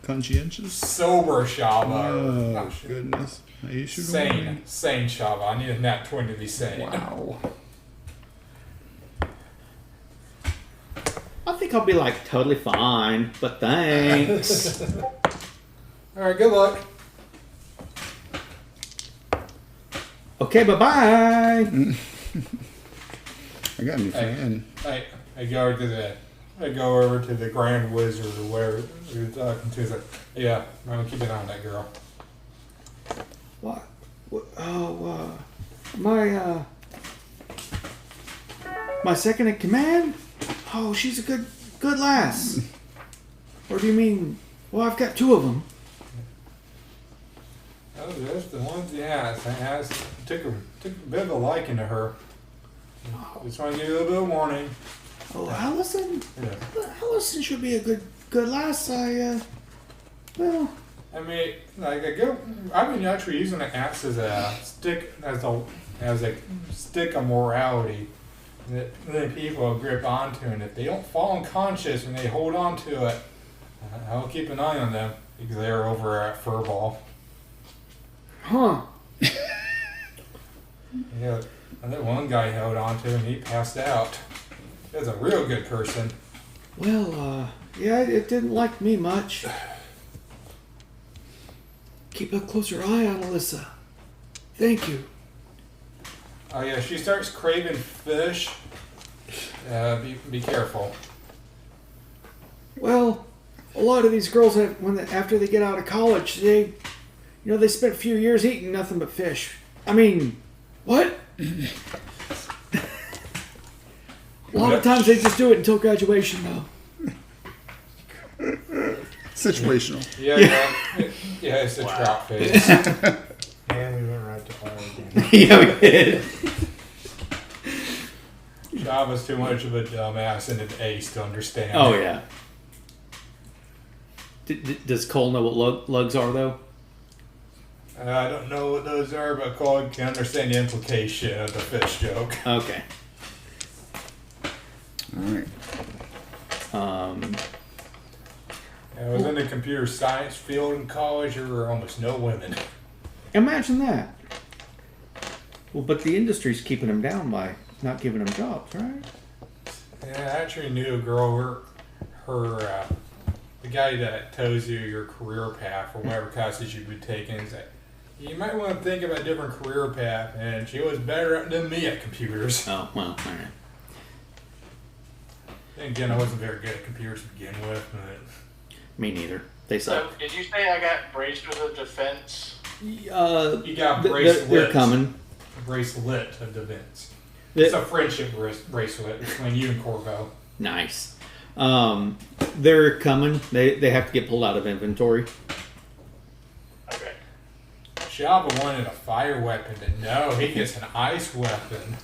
Conscientious. sober Shava. Oh goodness. You should Sane Shava. I need a nat 20 to be sane. Wow. I think I'll be like totally fine, but thanks. Alright, good luck. Okay, bye bye. I got a new fan. I go over to the Grand Wizard or where you're talking to. He's like, yeah, I'm gonna keep an eye on that girl. What? Oh, my second in command? Oh, she's a good lass. Or do you mean? Well, I've got two of them. Oh, there's the ones he has. Took a bit of a liking to her. Just want to give you a little bit of warning. Oh, Allison? Yeah. Allison should be a good lass. Well, I mean, like I've been actually using the axe as a stick, as a stick of morality that people grip onto, and if they don't fall unconscious when they hold on to it, I'll keep an eye on them because they're over at Furball. huh. Yeah, and that one guy held on to and he passed out. He was a real good person. Well, yeah, it didn't like me much. Keep a closer eye on Alyssa. Thank you. Oh yeah, she starts craving fish. Be careful. Well, a lot of these girls, after they get out of college, they spend a few years eating nothing but fish. I mean, what? A lot of times they just do it until graduation, though. Situational. Yeah, it's a trout face. And we went right to R again. Yeah, we did. Java's too much of a dumbass and an ace to understand. Oh yeah. Does Cole know what lugs are though? I don't know what those are, but Cole can understand the implication of the fish joke. Okay. Alright. I was in the computer science field in college. There were almost no women. Imagine that. Well, but the industry's keeping them down by not giving them jobs, right? Yeah, I actually knew a girl. The guy that tells you your career path or whatever classes you've been taking is like, you might want to think about a different career path, and she was better than me at computers. Oh well, all right. And again, I wasn't very good at computers to begin with, but Me neither. They So, suck. did you say I got braced with a defense? you got They're coming. bracelet of defense. They- It's a friendship bracelet between you and Corvo. Nice. They're coming. They have to get pulled out of inventory. Okay. Java wanted a fire weapon, but no, he gets an ice weapon.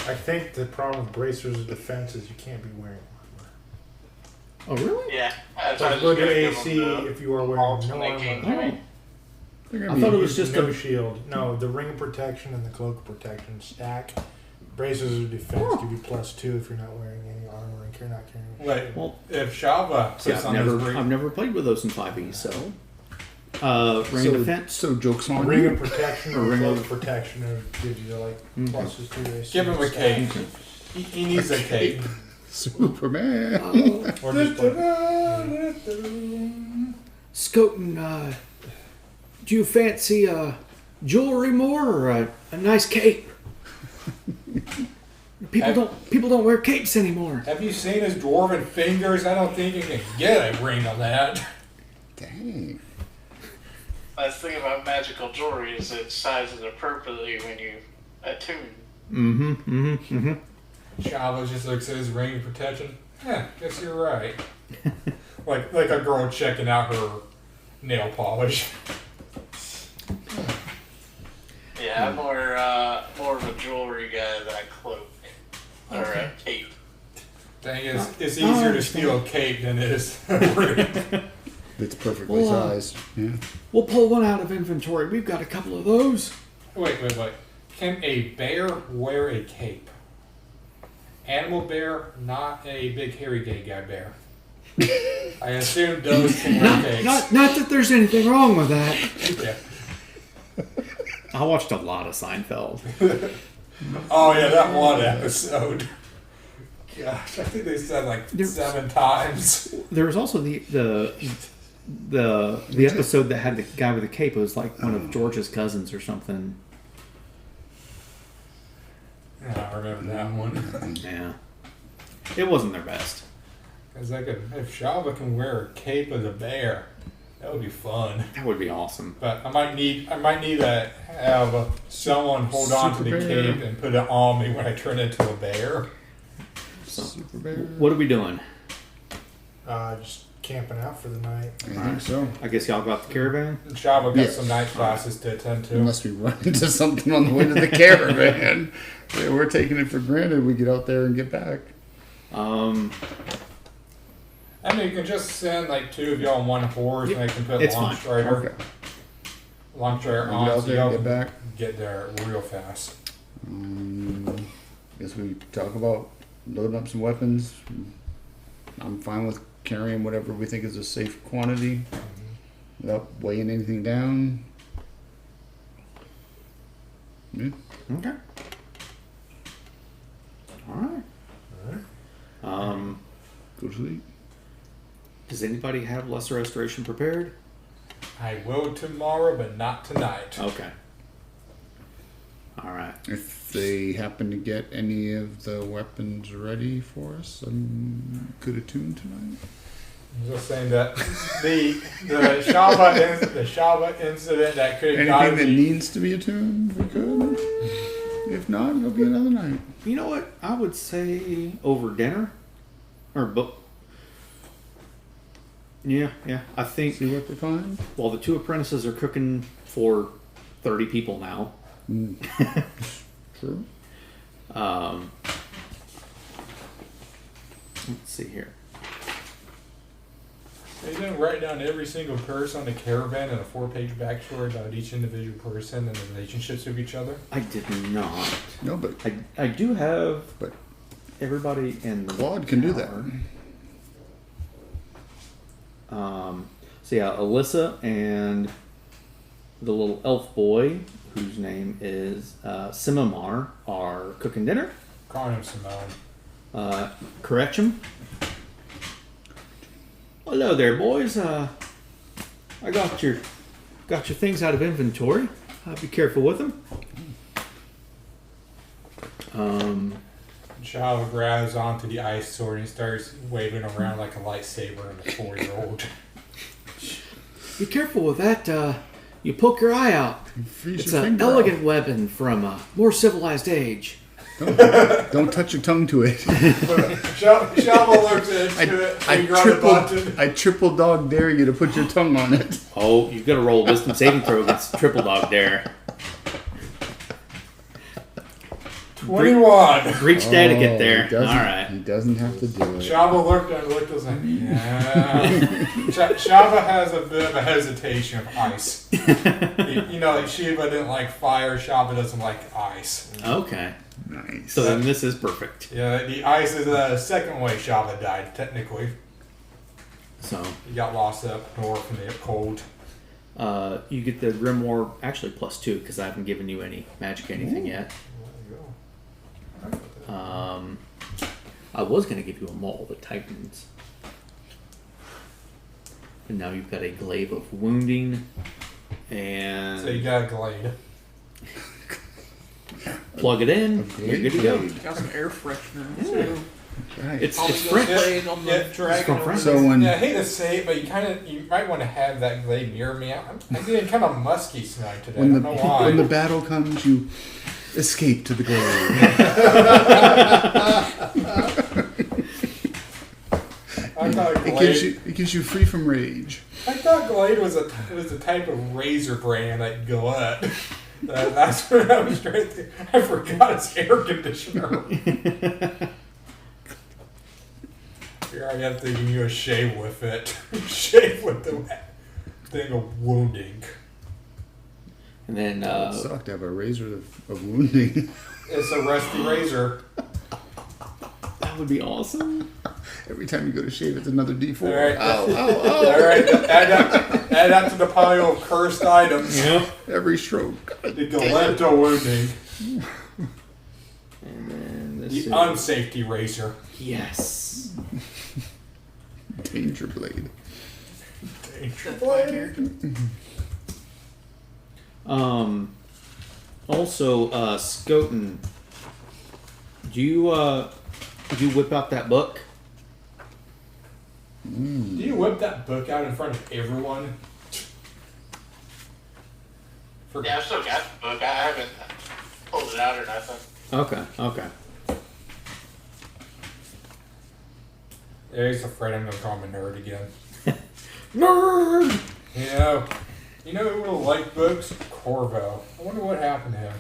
I think the problem with bracers of defense is you can't be wearing armor. Oh really? Yeah. That's So what I was go just to gonna AC give them if you are the wearing bolts no when they came to armor. me. They're I gonna thought be it was just no a. shield. No, the ring of protection and the cloak of protection stack. Bracers of defense give you +2 if you're not wearing any armor and you're not carrying. Like, Well, if Java See, puts I've on never his played with those in 5e, so ring of defense. So joke's on Ring you. of protection Or or ring cloak of- of protection gives you like pluses to AC. give him a cape. He needs a cape. Superman. Or just like, Scotin, Do you fancy jewelry more or a nice cape? People don't wear capes anymore. Have you seen his dwarven fingers? I don't think you can get a ring on that. Dang. That's the thing about magical jewelry is it sizes appropriately when you attune. Chavo just looks at his ring of protection. Yeah, guess you're right. like a girl checking out her nail polish. Yeah, I'm more of a jewelry guy than a cloak or a cape. Thing is, it's easier to steal a cape than it is a ring. It's perfectly sized. Yeah. We'll pull one out of inventory. We've got a couple of those. Wait. Can a bear wear a cape? Animal bear, not a big hairy gay guy bear. I assume those can wear capes. Not that there's anything wrong with that. Yeah. I watched a lot of Seinfeld. Oh yeah, that one episode. Gosh, I think they said like 7 times. There was also the episode that had the guy with the cape. It was like one of George's cousins or something. Yeah, I remember that one. Yeah, it wasn't their best. Cause if Shava can wear a cape as a bear, that would be fun. That would be awesome. But I might need to have someone hold on to the Super bear. cape and put it on me when I turn into a bear. So, Super bear. what are we doing? Just camping out for the night. I think so. I guess y'all got the caravan. And Shava got Yes. some night classes to attend to. Unless we run into something on the way to the caravan. Yeah, we're taking it for granted we get out there and get back. I mean, you can just send like 2 of y'all on one horse, and they can put It's launch fine. strider Okay. on, We'll get so out there y'all and get can back. get there real fast. Guess we talk about loading up some weapons. I'm fine with carrying whatever we think is a safe quantity without weighing anything down. Yeah. Okay. All right. Go to sleep. Does anybody have lesser restoration prepared? I will tomorrow, but not tonight. Okay. All right. If they happen to get any of the weapons ready for us, I'm good attune tonight. I'm just saying that the Shava incident that could have Anything gotten that me. needs to be attuned, we could. If not, it'll be another night. You know what? I would say over dinner, or yeah. I think See what they find. while the 2 apprentices are cooking for 30 people now. True. Let's see here. They didn't write down every single person on the caravan in a 4-page backstory about each individual person and the relationships with each other. I did not. No, but I do have But everybody in the Claude can do that. tower. So yeah, Alyssa and the little elf boy, whose name is Simamar, are cooking dinner. Calling him Simone. Correction. Hello there, boys. I got your things out of inventory. Be careful with them. Shava grabs onto the ice sword and starts waving around like a lightsaber in a 4-year-old. Be careful with that. You poke your eye out. freeze It's your an finger elegant weapon from a more civilized age. off. Don't touch your tongue to it. Shava looks into it, finger on the button. I triple dog dare you to put your tongue on it. Oh, you've got to roll a wisdom saving throw against triple dog dare. 21. Breached etiquette there. He All doesn't- right. He doesn't have to do it. Shava looked and looked and was like, yeah. Shava has a bit of a hesitation of ice. You know, like Shiva didn't like fire, Shava doesn't like ice. Okay. Nice. So then this is perfect. Yeah, the ice is the second way Shava died, technically. So He got lost up north in the cold. you get the grimoire actually +2 because I haven't given you any magic anything yet. I was going to give you a Maul of the Titans. And now you've got a Glaive of Wounding And So you got a glade. plug it in. You're good to go. Got some air freshener too. Right. It's Probably French. French. On the Yeah, dragon. from France. So when Yeah, I hate to say it, but you might want to have that glade near me. I'm getting kind of musky tonight today. I when don't the know why. when the battle comes, you escape to the glade. I thought It gives you free from rage. I thought Glade was a type of razor brand like Gillette. That's what I was trying to think. I forgot it's air conditioner. Here I am thinking you a shave with it. Shave with the thing of wounding. And then It sucked to have a razor of wounding. It's a rusty razor. that would be awesome. Every time you go to shave, it's another D4. All right. Ow. All right, add that to the pile of cursed items. Yep. Every stroke. The Gillette wounding. And then this The is unsafety razor. yes. Danger blade. That's my character. Also, Skoten, do you whip out that book? Do you whip that book out in front of everyone? Yeah, I've still got the book. I haven't pulled it out or nothing. Okay. There's afraid I'm gonna call him a nerd again. Nerd. You know who will like books? Corvo. I wonder what happened to him.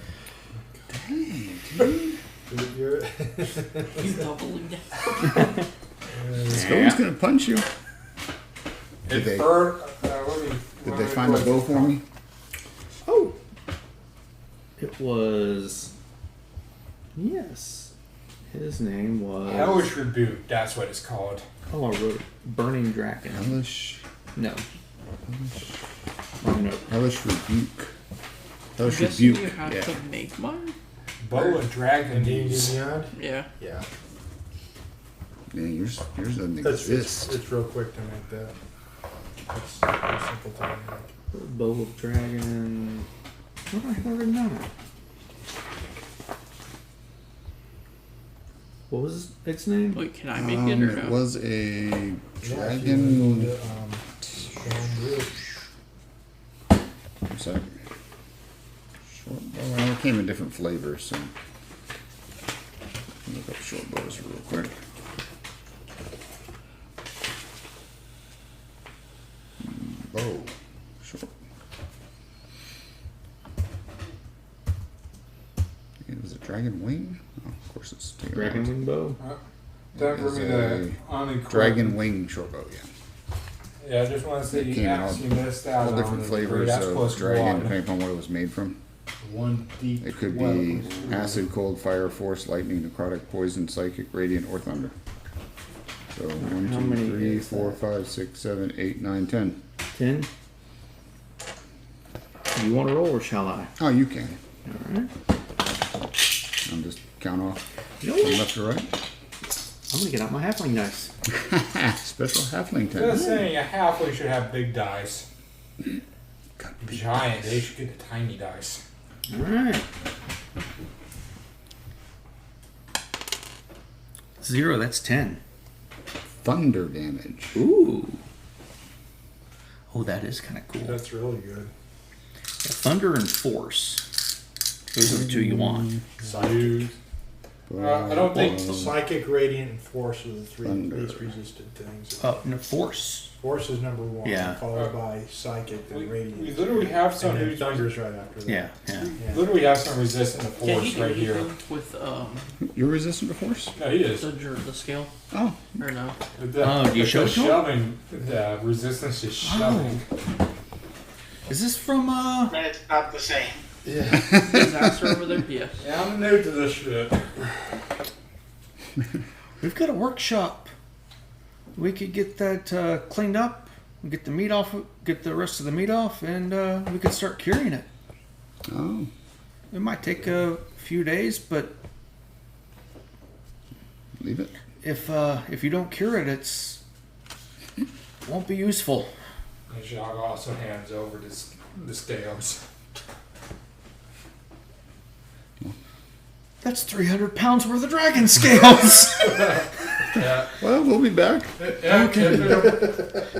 He's doubling down. Stone's gonna punch you. Did they find a bow for me? Oh, it was. Yes, his name was. Hellish Rebuke, that's what it's called. Oh, I wrote it. Burning Dragon. Hellish No. Wrong note. Rebuke. I'm Hellish guessing Rebuke. you have Yeah. to make mine. Bow and Dragon D&D Knees. Beyond? Yeah. Yeah. Yeah, yours doesn't It's exist. real quick to make that. It's a simple to make. Bow of Dragon. What do I have written down? What was its name? Wait, can I make it or no? It was a Yeah, if you wanna dragon. go to, Stone Bridge. I'm sorry. Short bow. Well, it came in different flavors, so. Look up short bows real quick. Bow. Short. It was a dragon wing? Oh, of course it's taken Dragon out. Wing Bow. Time for Is me a to unincorporate. Dragon wing short bow, yeah. Yeah, I just want to say It you came out actually missed out All on different it. flavors That's of plus dragon, one. depending upon what it was made from. 1D. It could be acid, cold, fire, force, lightning, necrotic, poison, psychic, radiant, or thunder. So 1, How 2, many 3, is 4, that? 5, 6, 7, 8, 9, 10. 10. You want to roll or shall I? Oh, you can. Alright. I'll just count off You know from what? left to right. I'm going to get out my halfling dice. Special halfling Just 10. saying, a halfling should have big dice. Got big Giant, dice. they should get the tiny dice. Alright. 0, that's 10. Thunder damage. Ooh. Oh, that is kind of cool. That's really good. Thunder and Force. Those are the two you want. Psychic, I don't think Psychic, Radiant, and Force are the three Thunder. least resistant things. Oh, no, Force. Force is number one, Yeah. followed by Psychic, We, then Radiant. we literally have and some then who's Thunder's right after that. Yeah. We literally have some resistant to Can force he do right here. anything with You're resistant to force? No, he is. the scale Oh, or no? Oh, do you show it to him? shoving? The resistance is shoving. Is this from, But it's not the same. Disaster over there. Yes. Yeah, I'm new to this shit. We've got a workshop. We could get that cleaned up, get the meat off, get the rest of the meat off, and we could start curing it. oh. It might take a few days, but Leave it. if you don't cure it, it won't be useful. And Jacques also hands over the scales. That's 300 pounds worth of dragon scales. Yeah. Well, we'll be back.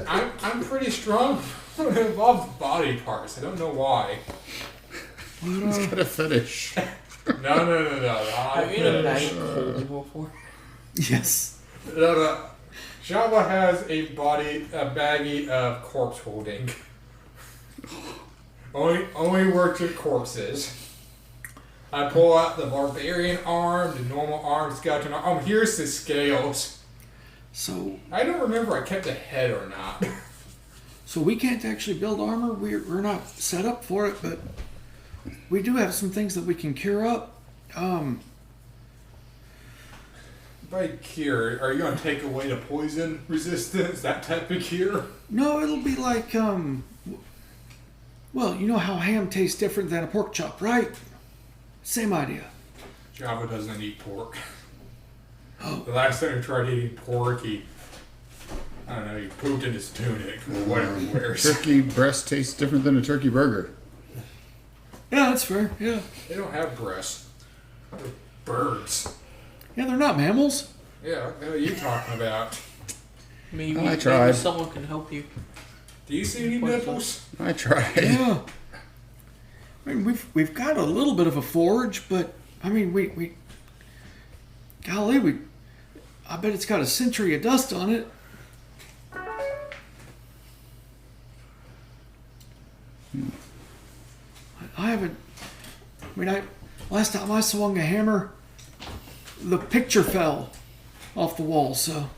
I'm pretty strong when it involves body parts. I don't know why. He's got a fetish. No. Have you had a bag of coals before? Yes. No. Java has a baggie of corpse holding. Only works with corpses. I pull out the barbarian arm, the normal arm, skeleton arm. Oh, here's the scales. So I don't remember I kept a head or not. So we can't actually build armor. We're not set up for it, but we do have some things that we can cure up. By cure, are you going to take away the poison resistance, that type of cure? No, it'll be like well, you know how ham tastes different than a pork chop, right? Same idea. Java doesn't eat pork. Oh. The last time he tried eating pork, he pooped in his tunic or whatever he wears. Turkey breast tastes different than a turkey burger. Yeah, that's fair. Yeah. They don't have breasts. They're birds. Yeah, they're not mammals. Yeah, what the hell are you talking about? Maybe, I tried. maybe someone can help you. Do you see any nipples? I tried. Yeah. I mean, we've got a little bit of a forge, but I mean, I bet it's got a century of dust on it. I haven't. I mean, last time I swung a hammer, the picture fell off the wall. So.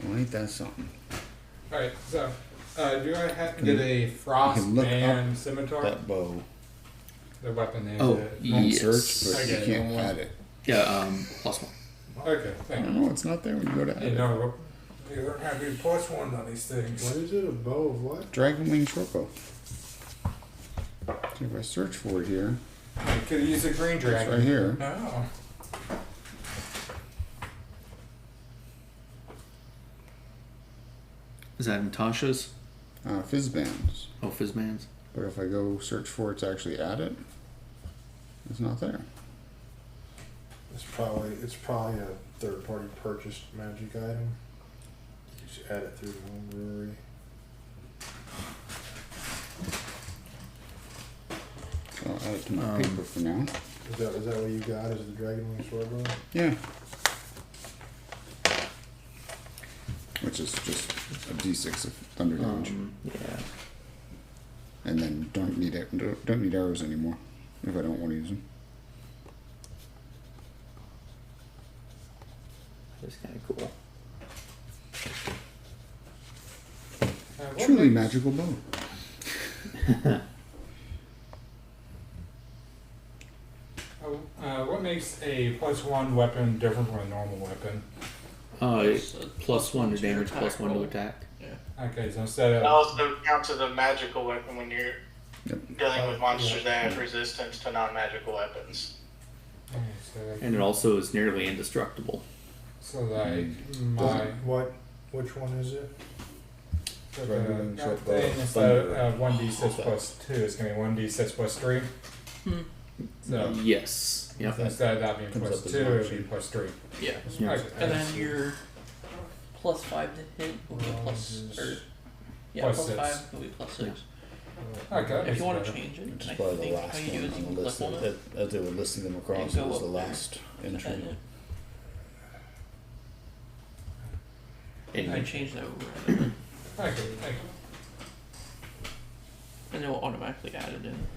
Well, ain't that something? Alright, so, do I have to get a frost look man scimitar? That bow. The weapon name. Oh, Won't yes. search, but Okay, you can't one. add it. Yeah. +1. Okay, I thank don't you. know. It's not there when you go to add it. No, you don't have any +1 on these things. What is it? A bow of what? Dragon wing short bow. So if I search for it here, You could use a green it's dragon. right here. No. Is that Natasha's? Fizz bands. Oh, Fizzman's. But if I go search for it to actually add it, it's not there. It's probably a third-party purchased magic item. You just add it through the home brewery. So I'll add it to my paper for now. Is that what you got? Is the Dragon Wing sword bow? Yeah. Which is just a d6 of thunder damage, Yeah. and then don't need arrows anymore if I don't want to use them. That's kind of cool. What Truly makes- magical bow. What makes a +1 weapon different from a normal weapon? It's a +1 to to your damage, attack +1 to roll. attack. Okay, so instead It of also counts as a magical weapon when you're Yep. dealing with monsters that have resistance to non-magical weapons. And it also is nearly indestructible. so like my Which one is it? so Dragon the wing short thing bow, instead thunder. of 1d6 +2, it's gonna be 1d6 +3. So Yes. Yep. instead of that being Comes up as +2, it would be an +3. Yeah. Yeah. Okay. And then your +5 to hit will be Plus +5 six. will be +6. Okay, If you want to better. change it, It's I probably the think how last you do one is you on can the click list. on it. As they were listing them across, You it go was up the there. last entry. And it, And I changed that over, and then- Thank you. and it will automatically add it in.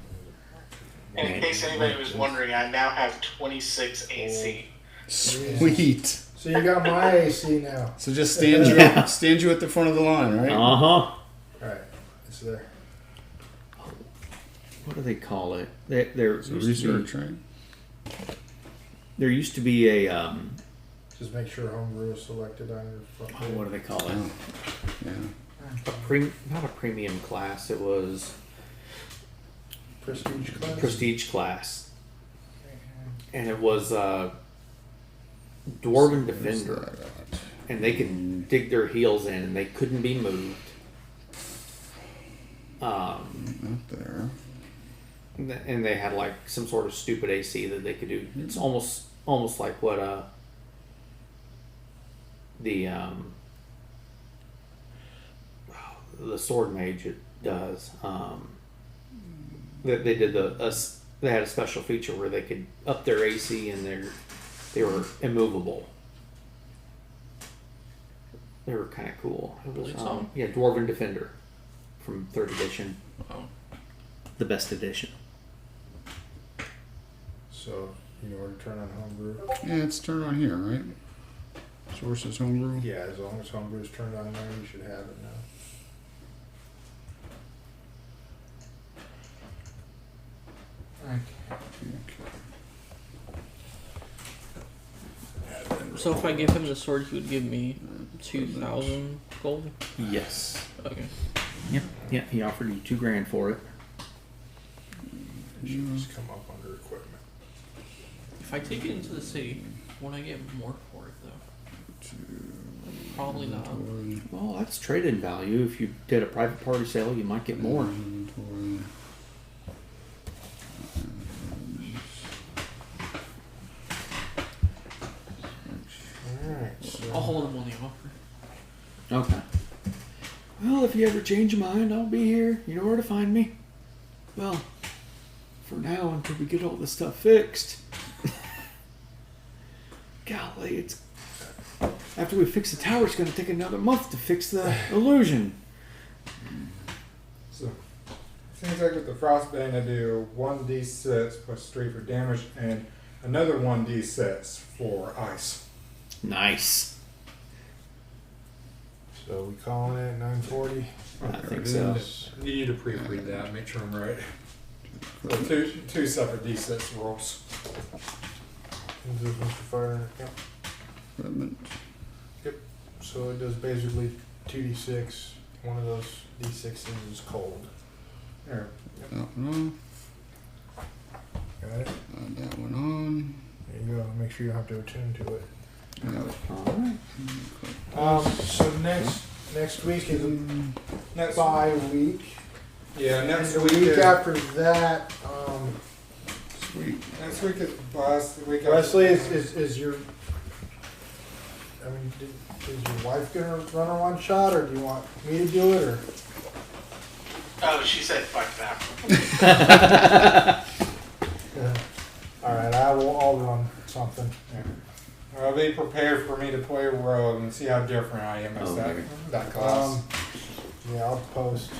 And in case anybody was wondering, I now have 26 AC. Sweet. So you got my AC now. So just stand you at the front of the line, right? huh. Alright, it's there. What do they call it? There So used to research, right? be, there used to be a Just make sure homebrew is selected on your front. what do they call it? Oh. Yeah. Not a premium class. It was Prestige class? prestige class, and it was Dwarven Where's Defender. that at? and they could dig their heels in, and they couldn't be moved. Up there. And they had like some sort of stupid AC that they could do. It's almost like what the sword mage does. That they did they had a special feature where they could up their AC and they were immovable. They were kind of cool. It was yeah, Dwarven Defender from 3rd edition. Oh. The best edition. So, you know where to turn on homebrew? Yeah, it's turned on here, right? Sources homebrew. Yeah, as long as homebrew is turned on there, you should have it now. So if I give him the sword, he would give me 2,000 gold. Yes. Okay. Yep. Yeah, he offered you $2,000 for it. It should just come up under equipment. If I take it into the city, won't I get more for it though? Probably not. Well, that's trade-in value. If you did a private party sale, you might get more. Alright, so I'll hold him on the offer. Okay. Well, if you ever change your mind, I'll be here. You know where to find me. Well, for now, until we get all this stuff fixed. Golly, it's after we fix the tower, it's going to take another month to fix the illusion. So, seems like with the frostbane, I do 1d6 plus 3 for damage and another 1d6 for ice. Nice. So we calling it 940? I think so. Need you to pre-read that, make sure I'm right. So two separate d6 rolls. This is Mr. Fire. Yep. Equipment. So it does basically 2d6. One of those d6s is cold. There. That one Got it? on. Add that one on. There you go. Make sure you don't have to attune to it. All right. So next week is a Next bye week. Yeah, And next the week week is, after that, Sweet. next week is bus. The week after Wesley, is your, I mean, is your wife gonna run a one shot, or do you want me to do it, or? Oh, she said fuck that. All right, I'll run something. Well, be prepared for me to play a rogue and see how different I am as that class. Yeah, I'll post.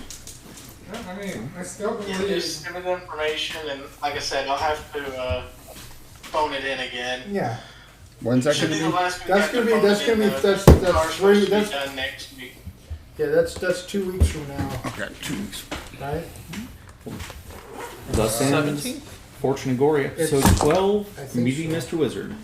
I mean, I still Yeah, believe. just send me the information, and like I said, I'll have to phone it in again. Yeah, When's that Should gonna be the be? last week. That's I have gonna to be- phone that's it gonna in, be- though. that's- The that's car's three- supposed to be that's- done next week. yeah, that's 2 weeks from now, Okay, 2 weeks. right? Thus ends 17th? Fortune and Gory, episode 12, I think Meeting so. Mr. Wizard.